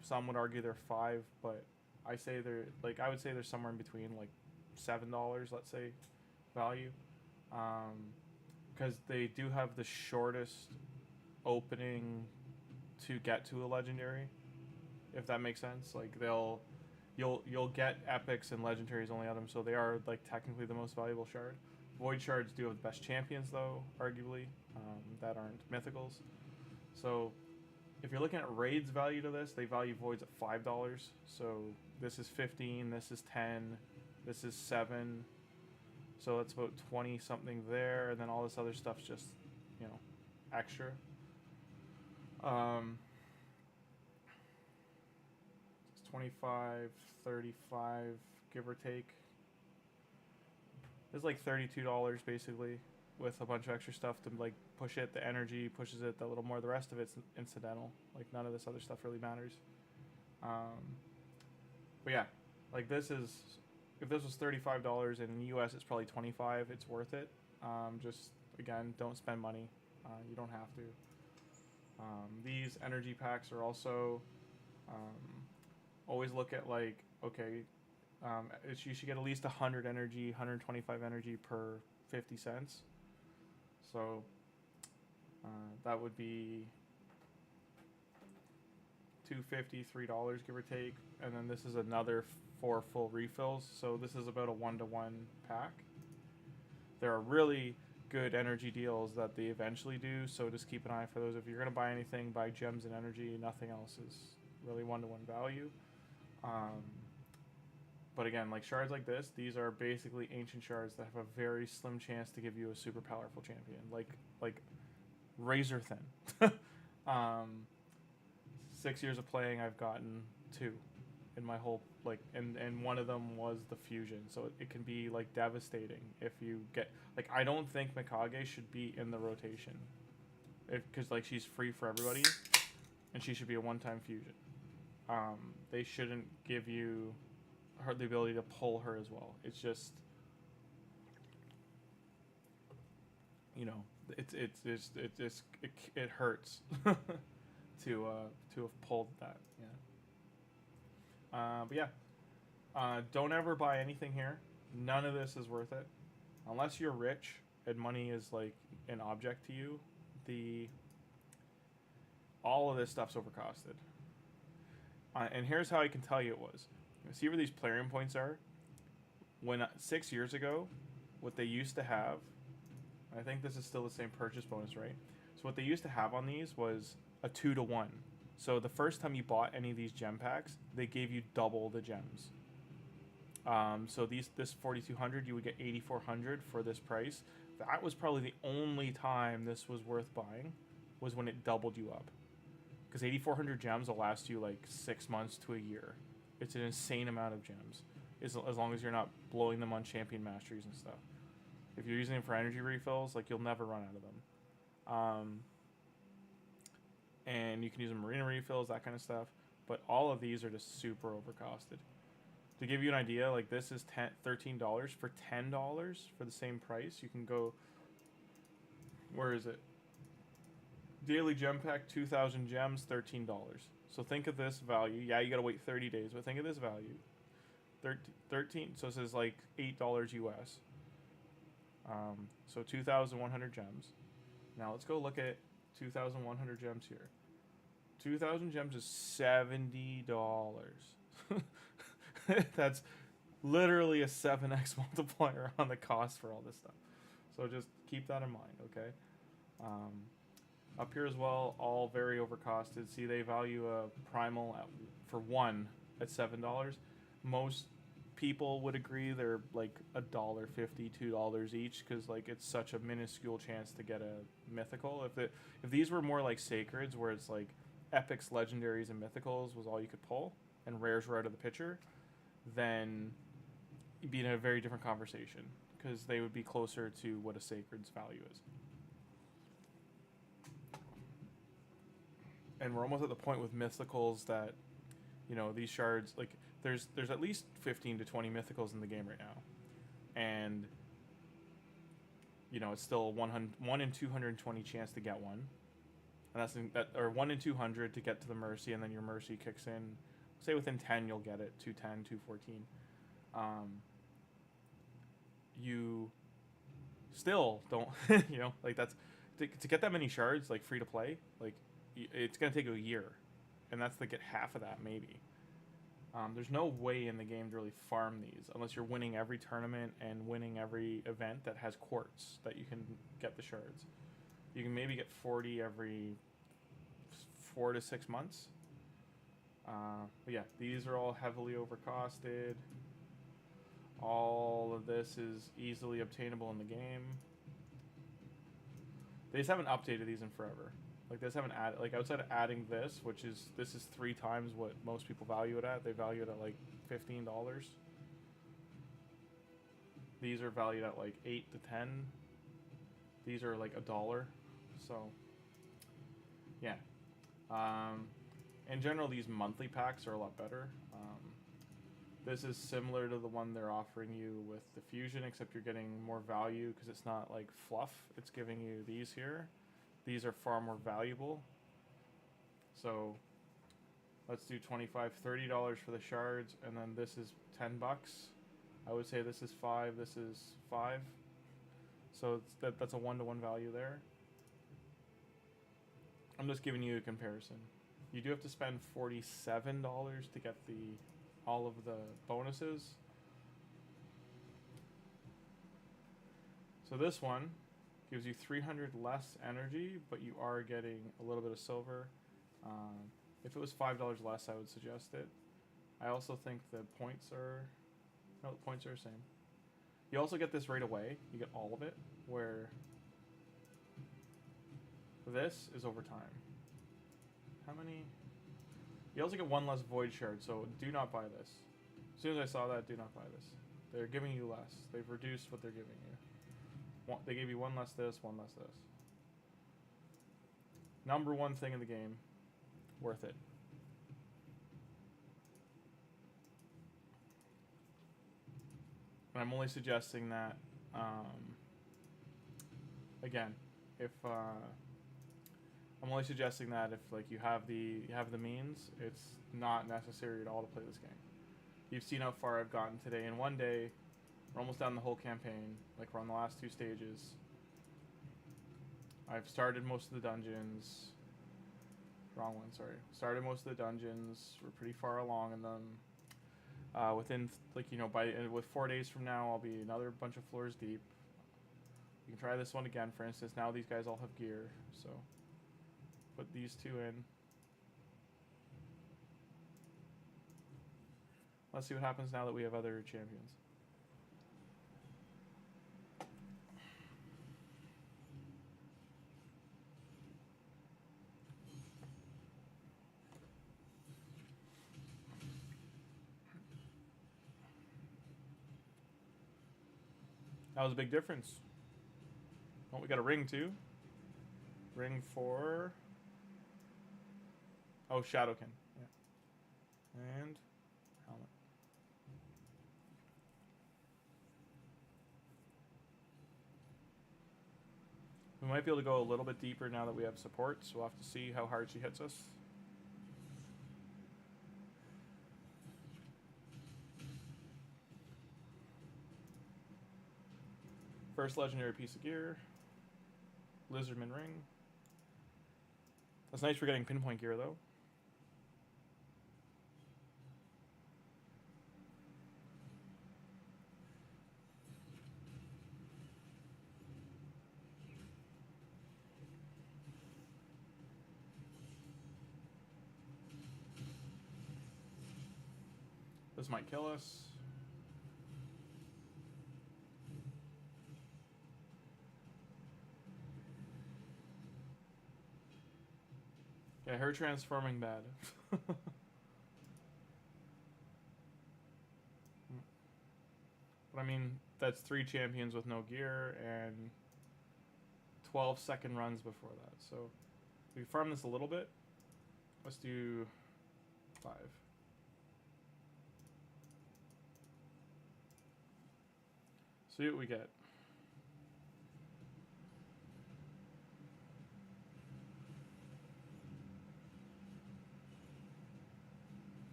Some would argue they're $5, but I say they're like, I would say they're somewhere in between, like $7, let's say, value, because they do have the shortest opening to get to a legendary, if that makes sense. Like you'll get epics and legendaries only at them, so they are like technically the most valuable shard. Void shards do have the best champions though, arguably, that aren't mythicals. So if you're looking at raids value to this, they value voids at $5. So this is 15, this is 10, this is 7. So that's about 20 something there, and then all this other stuff's just, you know, extra. It's 25, 35, give or take. It's like $32 basically, with a bunch of extra stuff to like push it. The energy pushes it a little more. The rest of it's incidental. Like none of this other stuff really matters. But yeah, like this is, if this was $35 and in the US it's probably $25, it's worth it. Just again, don't spend money. You don't have to. These energy packs are also, always look at like, okay, you should get at least 100 energy, 125 energy per 50 cents. So that would be $2.50, $3 give or take, and then this is another 4 full refills. So this is about a 1-to-1 pack. There are really good energy deals that they eventually do, so just keep an eye for those. If you're going to buy anything, buy gems and energy. Nothing else is really 1-to-1 value. But again, like shards like this, these are basically ancient shards that have a very slim chance to give you a super powerful champion, like razor thin. 6 years of playing, I've gotten 2 in my whole, like, and one of them was the fusion, so it can be like devastating if you get, like, I don't think Mikage should be in the rotation, because like she's free for everybody, and she should be a one-time fusion. They shouldn't give you the ability to pull her as well. It's just, you know, it hurts to have pulled that. Yeah. But yeah, don't ever buy anything here. None of this is worth it unless you're rich and money is like an object to you. All of this stuff's overcosted. And here's how I can tell you it was. See where these plarium points are? When 6 years ago, what they used to have, I think this is still the same purchase bonus, right? So what they used to have on these was a 2-to-1. So the first time you bought any of these gem packs, they gave you double the gems. So this 4,200, you would get 8,400 for this price. That was probably the only time this was worth buying, was when it doubled you up. Because 8,400 gems will last you like 6 months to a year. It's an insane amount of gems, as long as you're not blowing them on champion masteries and stuff. If you're using them for energy refills, like, you'll never run out of them. And you can use them marina refills, that kind of stuff. But all of these are just super overcosted. To give you an idea, like, this is $13 for $10 for the same price. You can go, where is it? Daily gem pack, 2,000 gems, $13. So think of this value. Yeah, you gotta wait 30 days, but think of this value. 13. So this is like $8 US. So 2,100 gems. Now let's go look at 2,100 gems here. 2,000 gems is $70. That's literally a 7x multiplier on the cost for all this stuff. So just keep that in mind, okay? Up here as well, all very overcosted. See, they value a primal for one at $7. Most people would agree they're like $1.50, $2 each, because like it's such a minuscule chance to get a mythical. If these were more like sacreds, where it's like epics, legendaries, and mythicals was all you could pull, and rares were out of the picture, then you'd be in a very different conversation, because they would be closer to what a sacred's value is. And we're almost at the point with mythicals that, you know, these shards, like, there's at least 15 to 20 mythicals in the game right now. And, you know, it's still a 1 in 220 chance to get one. And or 1 in 200 to get to the mercy, and then your mercy kicks in. Say within 10 you'll get it, 210, 214. You still don't, you know, like, that's, to get that many shards, like, free to play, like, it's going to take a year, and that's to get half of that, maybe. There's no way in the game to really farm these, unless you're winning every tournament and winning every event that has quartz that you can get the shards. You can maybe get 40 every 4 to 6 months. But yeah, these are all heavily overcosted. All of this is easily obtainable in the game. They just haven't updated these in forever. Like, this haven't added, like, outside of adding this, this is 3 times what most people value it at. They value it at like $15. These are valued at like 8 to 10. These are like $1. So yeah. In general, these monthly packs are a lot better. This is similar to the one they're offering you with the fusion, except you're getting more value because it's not like fluff. It's giving you these here. These are far more valuable. So let's do $25, $30 for the shards, and then this is $10. I would say this is 5, this is 5. So that's a 1-to-1 value there. I'm just giving you a comparison. You do have to spend $47 to get all of the bonuses. So this one gives you 300 less energy, but you are getting a little bit of silver. If it was $5 less, I would suggest it. I also think the points are... No, the points are the same. You also get this right away. You get all of it, where this is over time. How many? You also get 1 less void shard, so do not buy this. As soon as I saw that, do not buy this. They're giving you less. They've reduced what they're giving you. They gave you 1 less this, 1 less this. Number 1 thing in the game. worth it. And I'm only suggesting that, again, if I'm only suggesting that if like you have the means, it's not necessary at all to play this game. You've seen how far I've gotten today in one day. We're almost done the whole campaign. Like, we're on the last 2 stages. I've started most of the dungeons. Wrong one, sorry. Started most of the dungeons. We're pretty far along in them. Within, like, you know, with 4 days from now, I'll be another bunch of floors deep. You can try this one again, for instance. Now these guys all have gear, so put these 2 in. Let's see what happens now that we have other champions. That was a big difference. Oh, we got a ring too. Ring for... Oh, Shadowkin. Yeah. And helmet. We might be able to go a little bit deeper now that we have support, so we'll have to see how hard she hits us. First legendary piece of gear. Lizardman ring. That's nice for getting pinpoint gear though. This might kill us. Yeah, her transforming bad. But I mean, that's 3 champions with no gear and 12-second runs before that. So we farm this a little bit. Let's do 5. See what we get.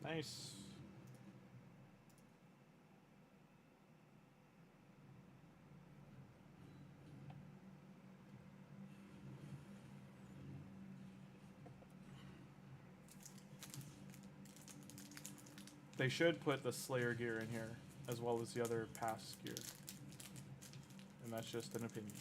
Nice. They should put the Slayer gear in here, as well as the other pass gear. And that's just an opinion.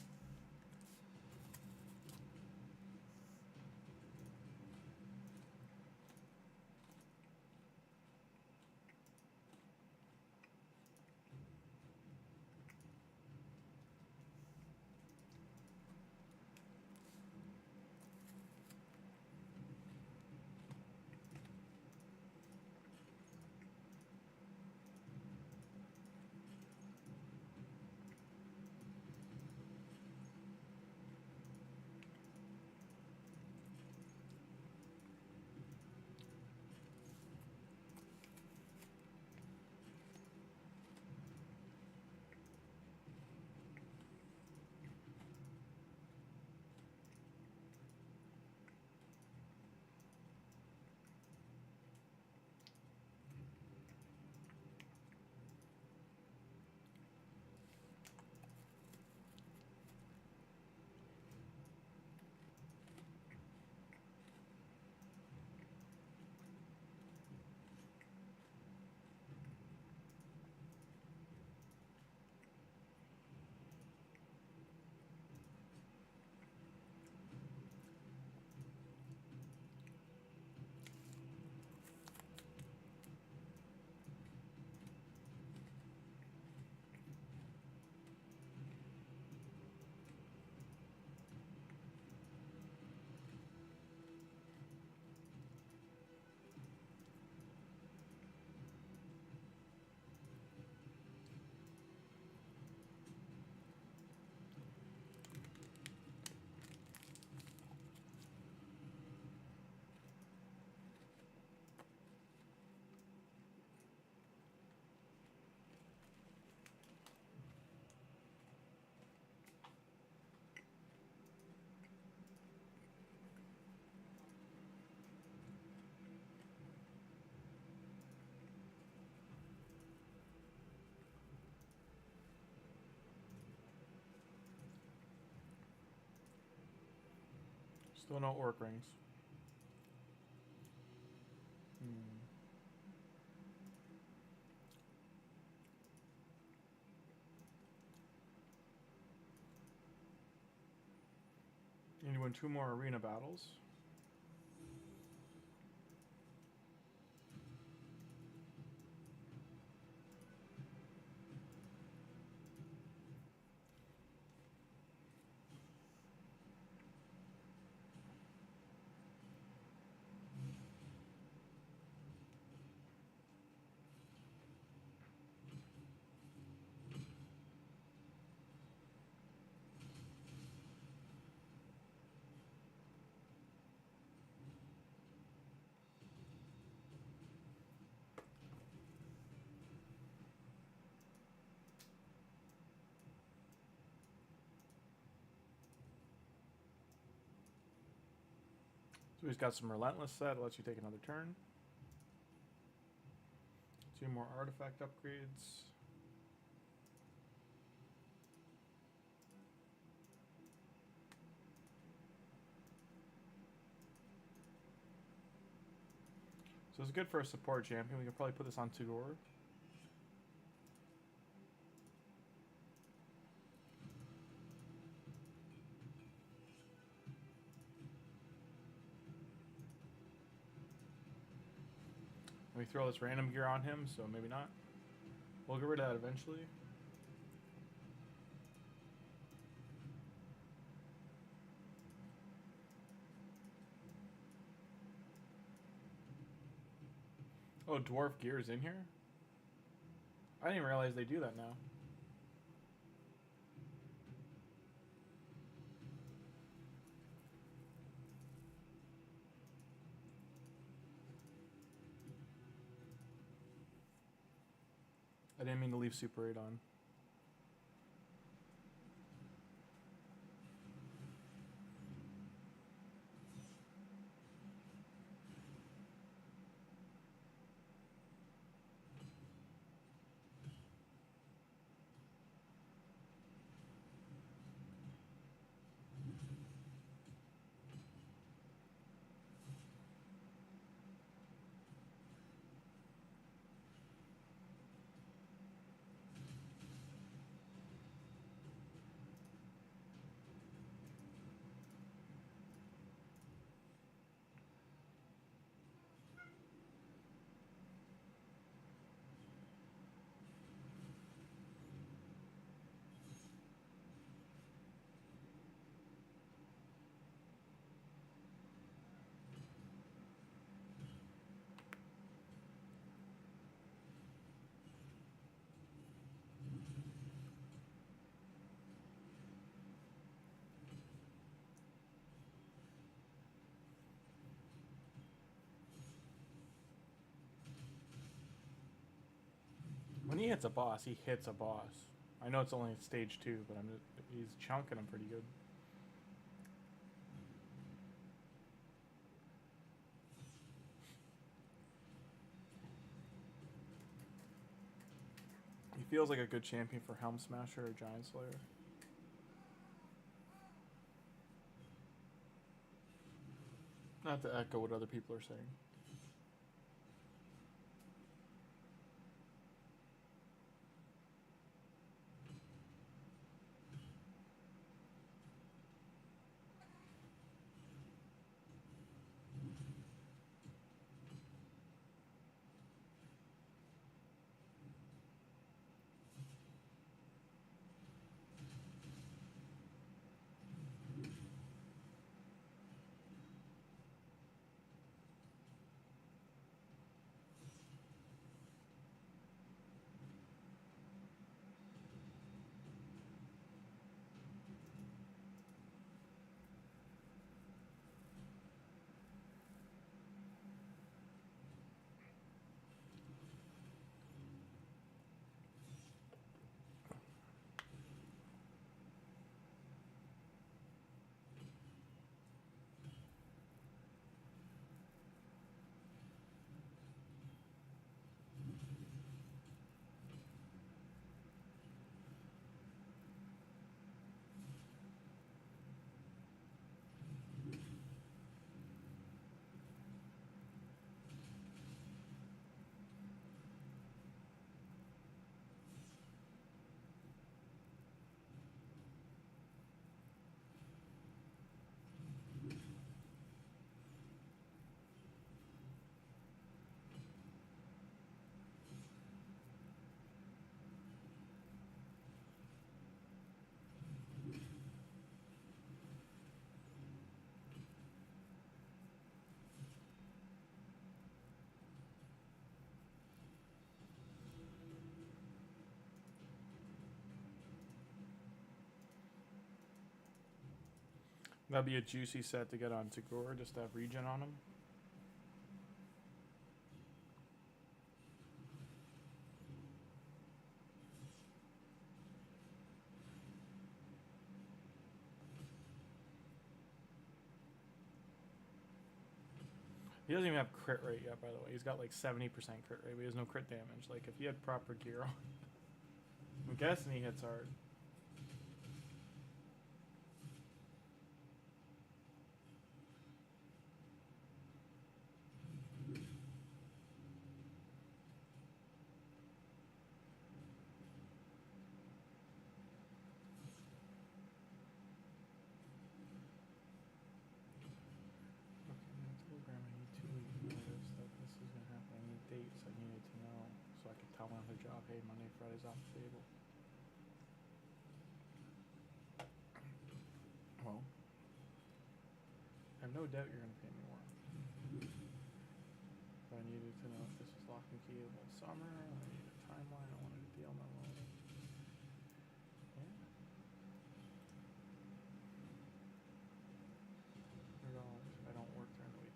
Still no orc rings. Need to win 2 more arena battles. So he's got some Relentless set, lets you take another turn. 2 more artifact upgrades. So it's good for a support champion. We can probably put this on Tagoar. We throw this random gear on him, so maybe not. We'll get rid of that eventually. Oh, dwarf gear is in here? I didn't even realize they do that now. I didn't mean to leave Super 8 on. When he hits a boss, he hits a boss. I know it's only stage 2, but he's chunking him pretty good. He feels like a good champion for Helm Smasher or Giant Slayer. Not to echo what other people are saying. That'd be a juicy set to get on Tagoar, just to have regen on him. He doesn't even have crit rate yet, by the way. He's got like 70% crit rate, but he has no crit damage. Like, if he had proper gear on, I'm guessing he hits hard. Job. Hey, Monday, Friday's off the table. Well, I have no doubt you're going to pay me more. But I needed to know if this was lock and key the whole summer. I needed a timeline. I wanted a deal memo. Yeah. $100 if I don't work during the week.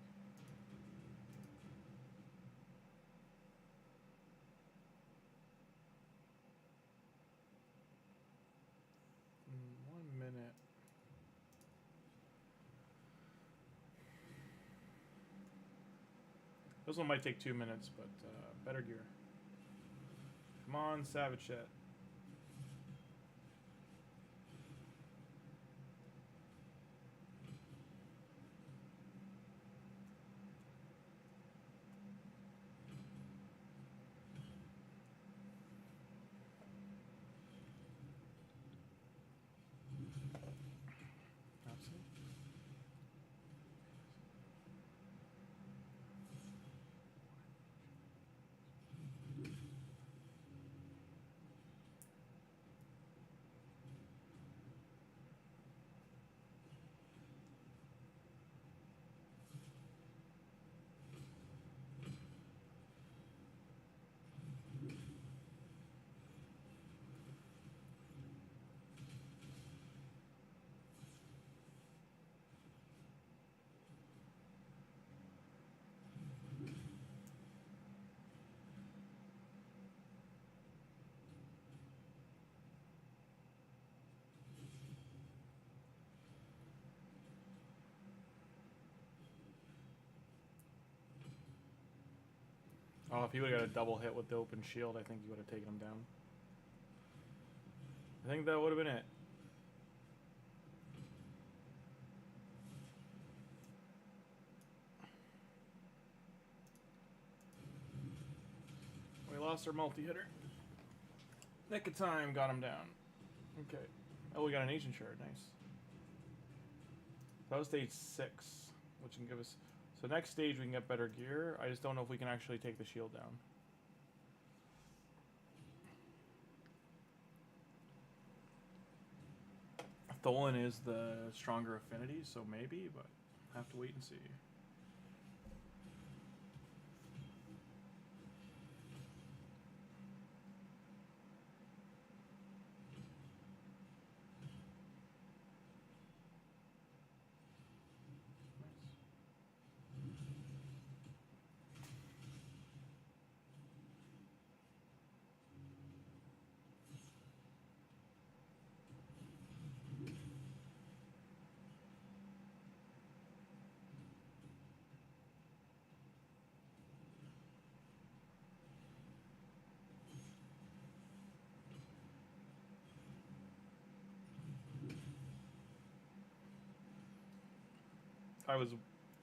This one might take 2 minutes, but better gear. Come on, Savage Chat. Oh, if he would have got a double hit with the open shield, I think he would have taken him down. I think that would have been it. We lost our multi-hitter. Nick of time got him down. Okay. Oh, we got an ancient shard. Nice. That was stage 6, which can give us... So next stage we can get better gear. I just don't know if we can actually take the shield down. Tholin is the stronger affinity, so maybe, but have to wait and see. I was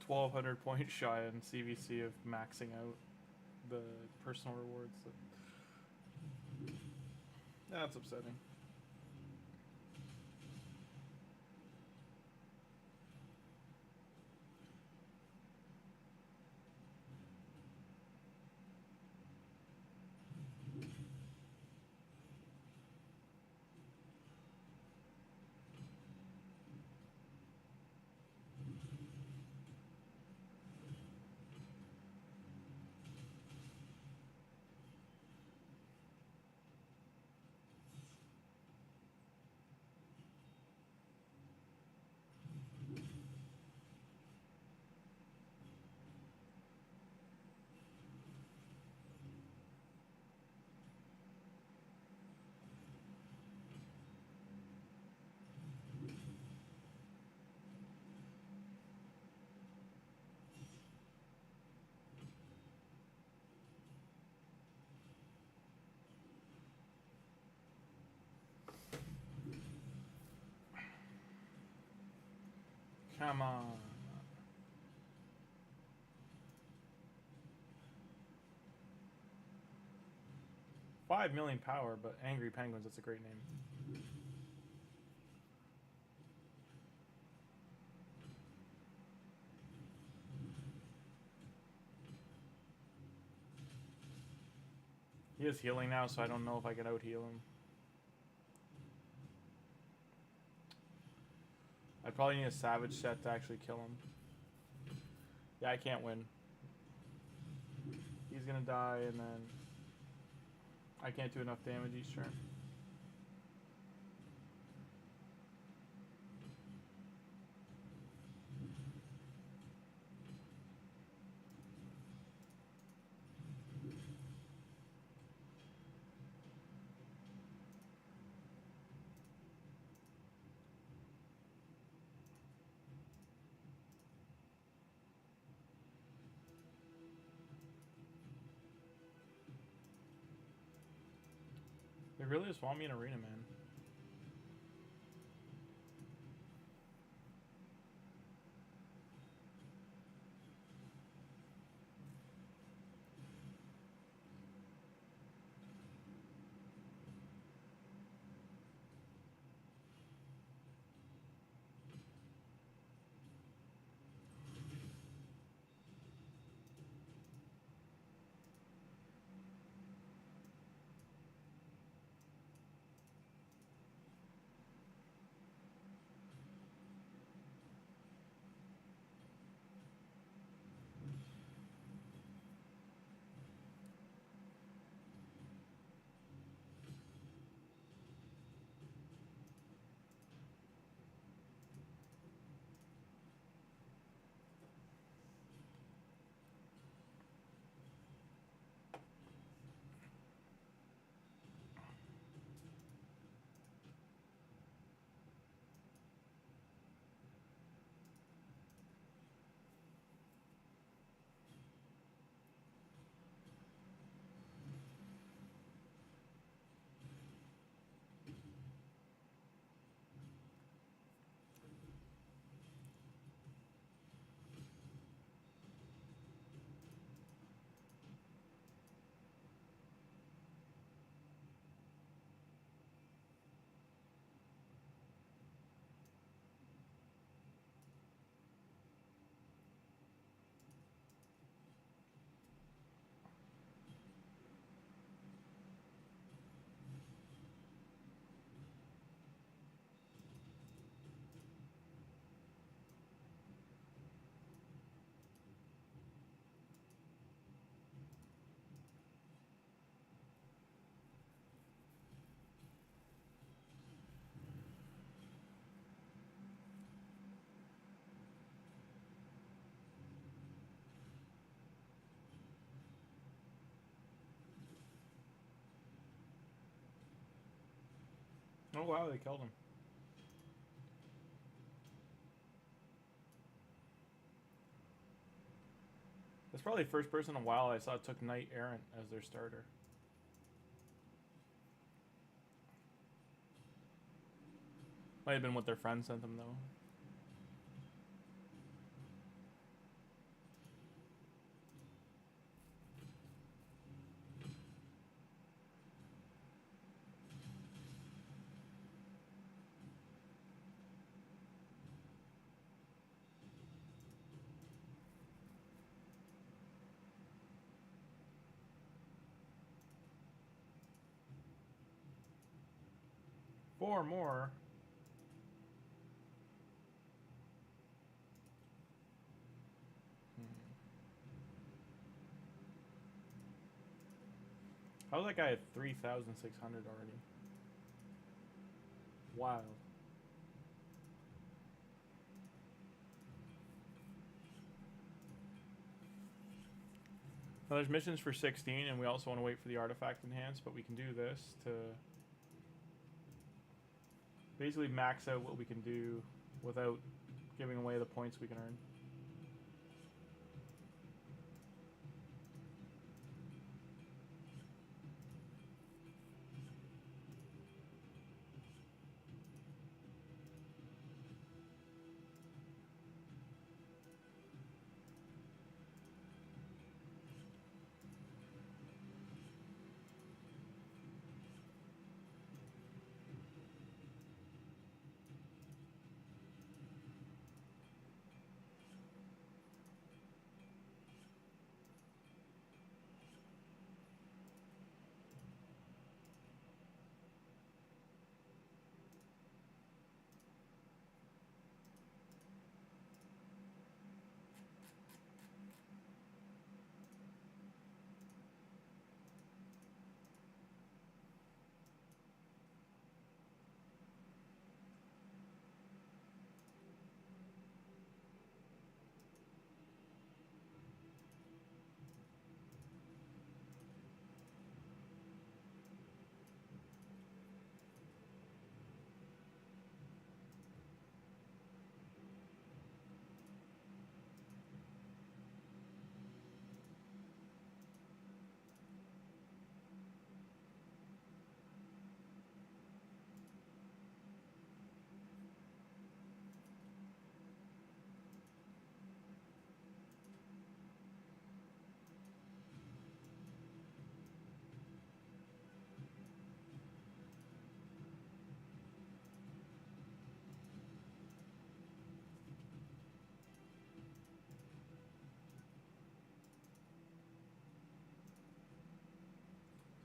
1,200 points shy in CVC of maxing out the personal rewards. That's upsetting. Come on. $5 million power, but Angry Penguins, that's a great name. He is healing now, so I don't know if I can out heal him. I probably need a Savage set to actually kill him. Yeah, I can't win. He's gonna die, and then I can't do enough damage each turn. They really just want me in arena, man. Oh wow, they killed him. That's probably the first person in a while I saw took Knight Errant as their starter. Might have been what their friend sent them though. Four more. How's that guy at 3,600 already? Wild. Now there's missions for 16, and we also want to wait for the artifact enhance, but we can do this to basically max out what we can do without giving away the points we can earn.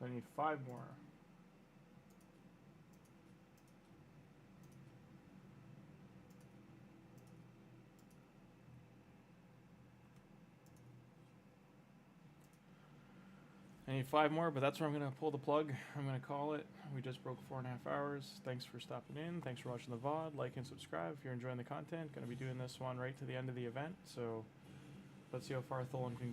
I need 5 more. I need 5 more, but that's where I'm going to pull the plug. I'm going to call it. We just broke 4.5 hours. Thanks for stopping in. Thanks for watching the VOD. Like and subscribe if you're enjoying the content. Going to be doing this one right to the end of the event, so let's see how far Tholin can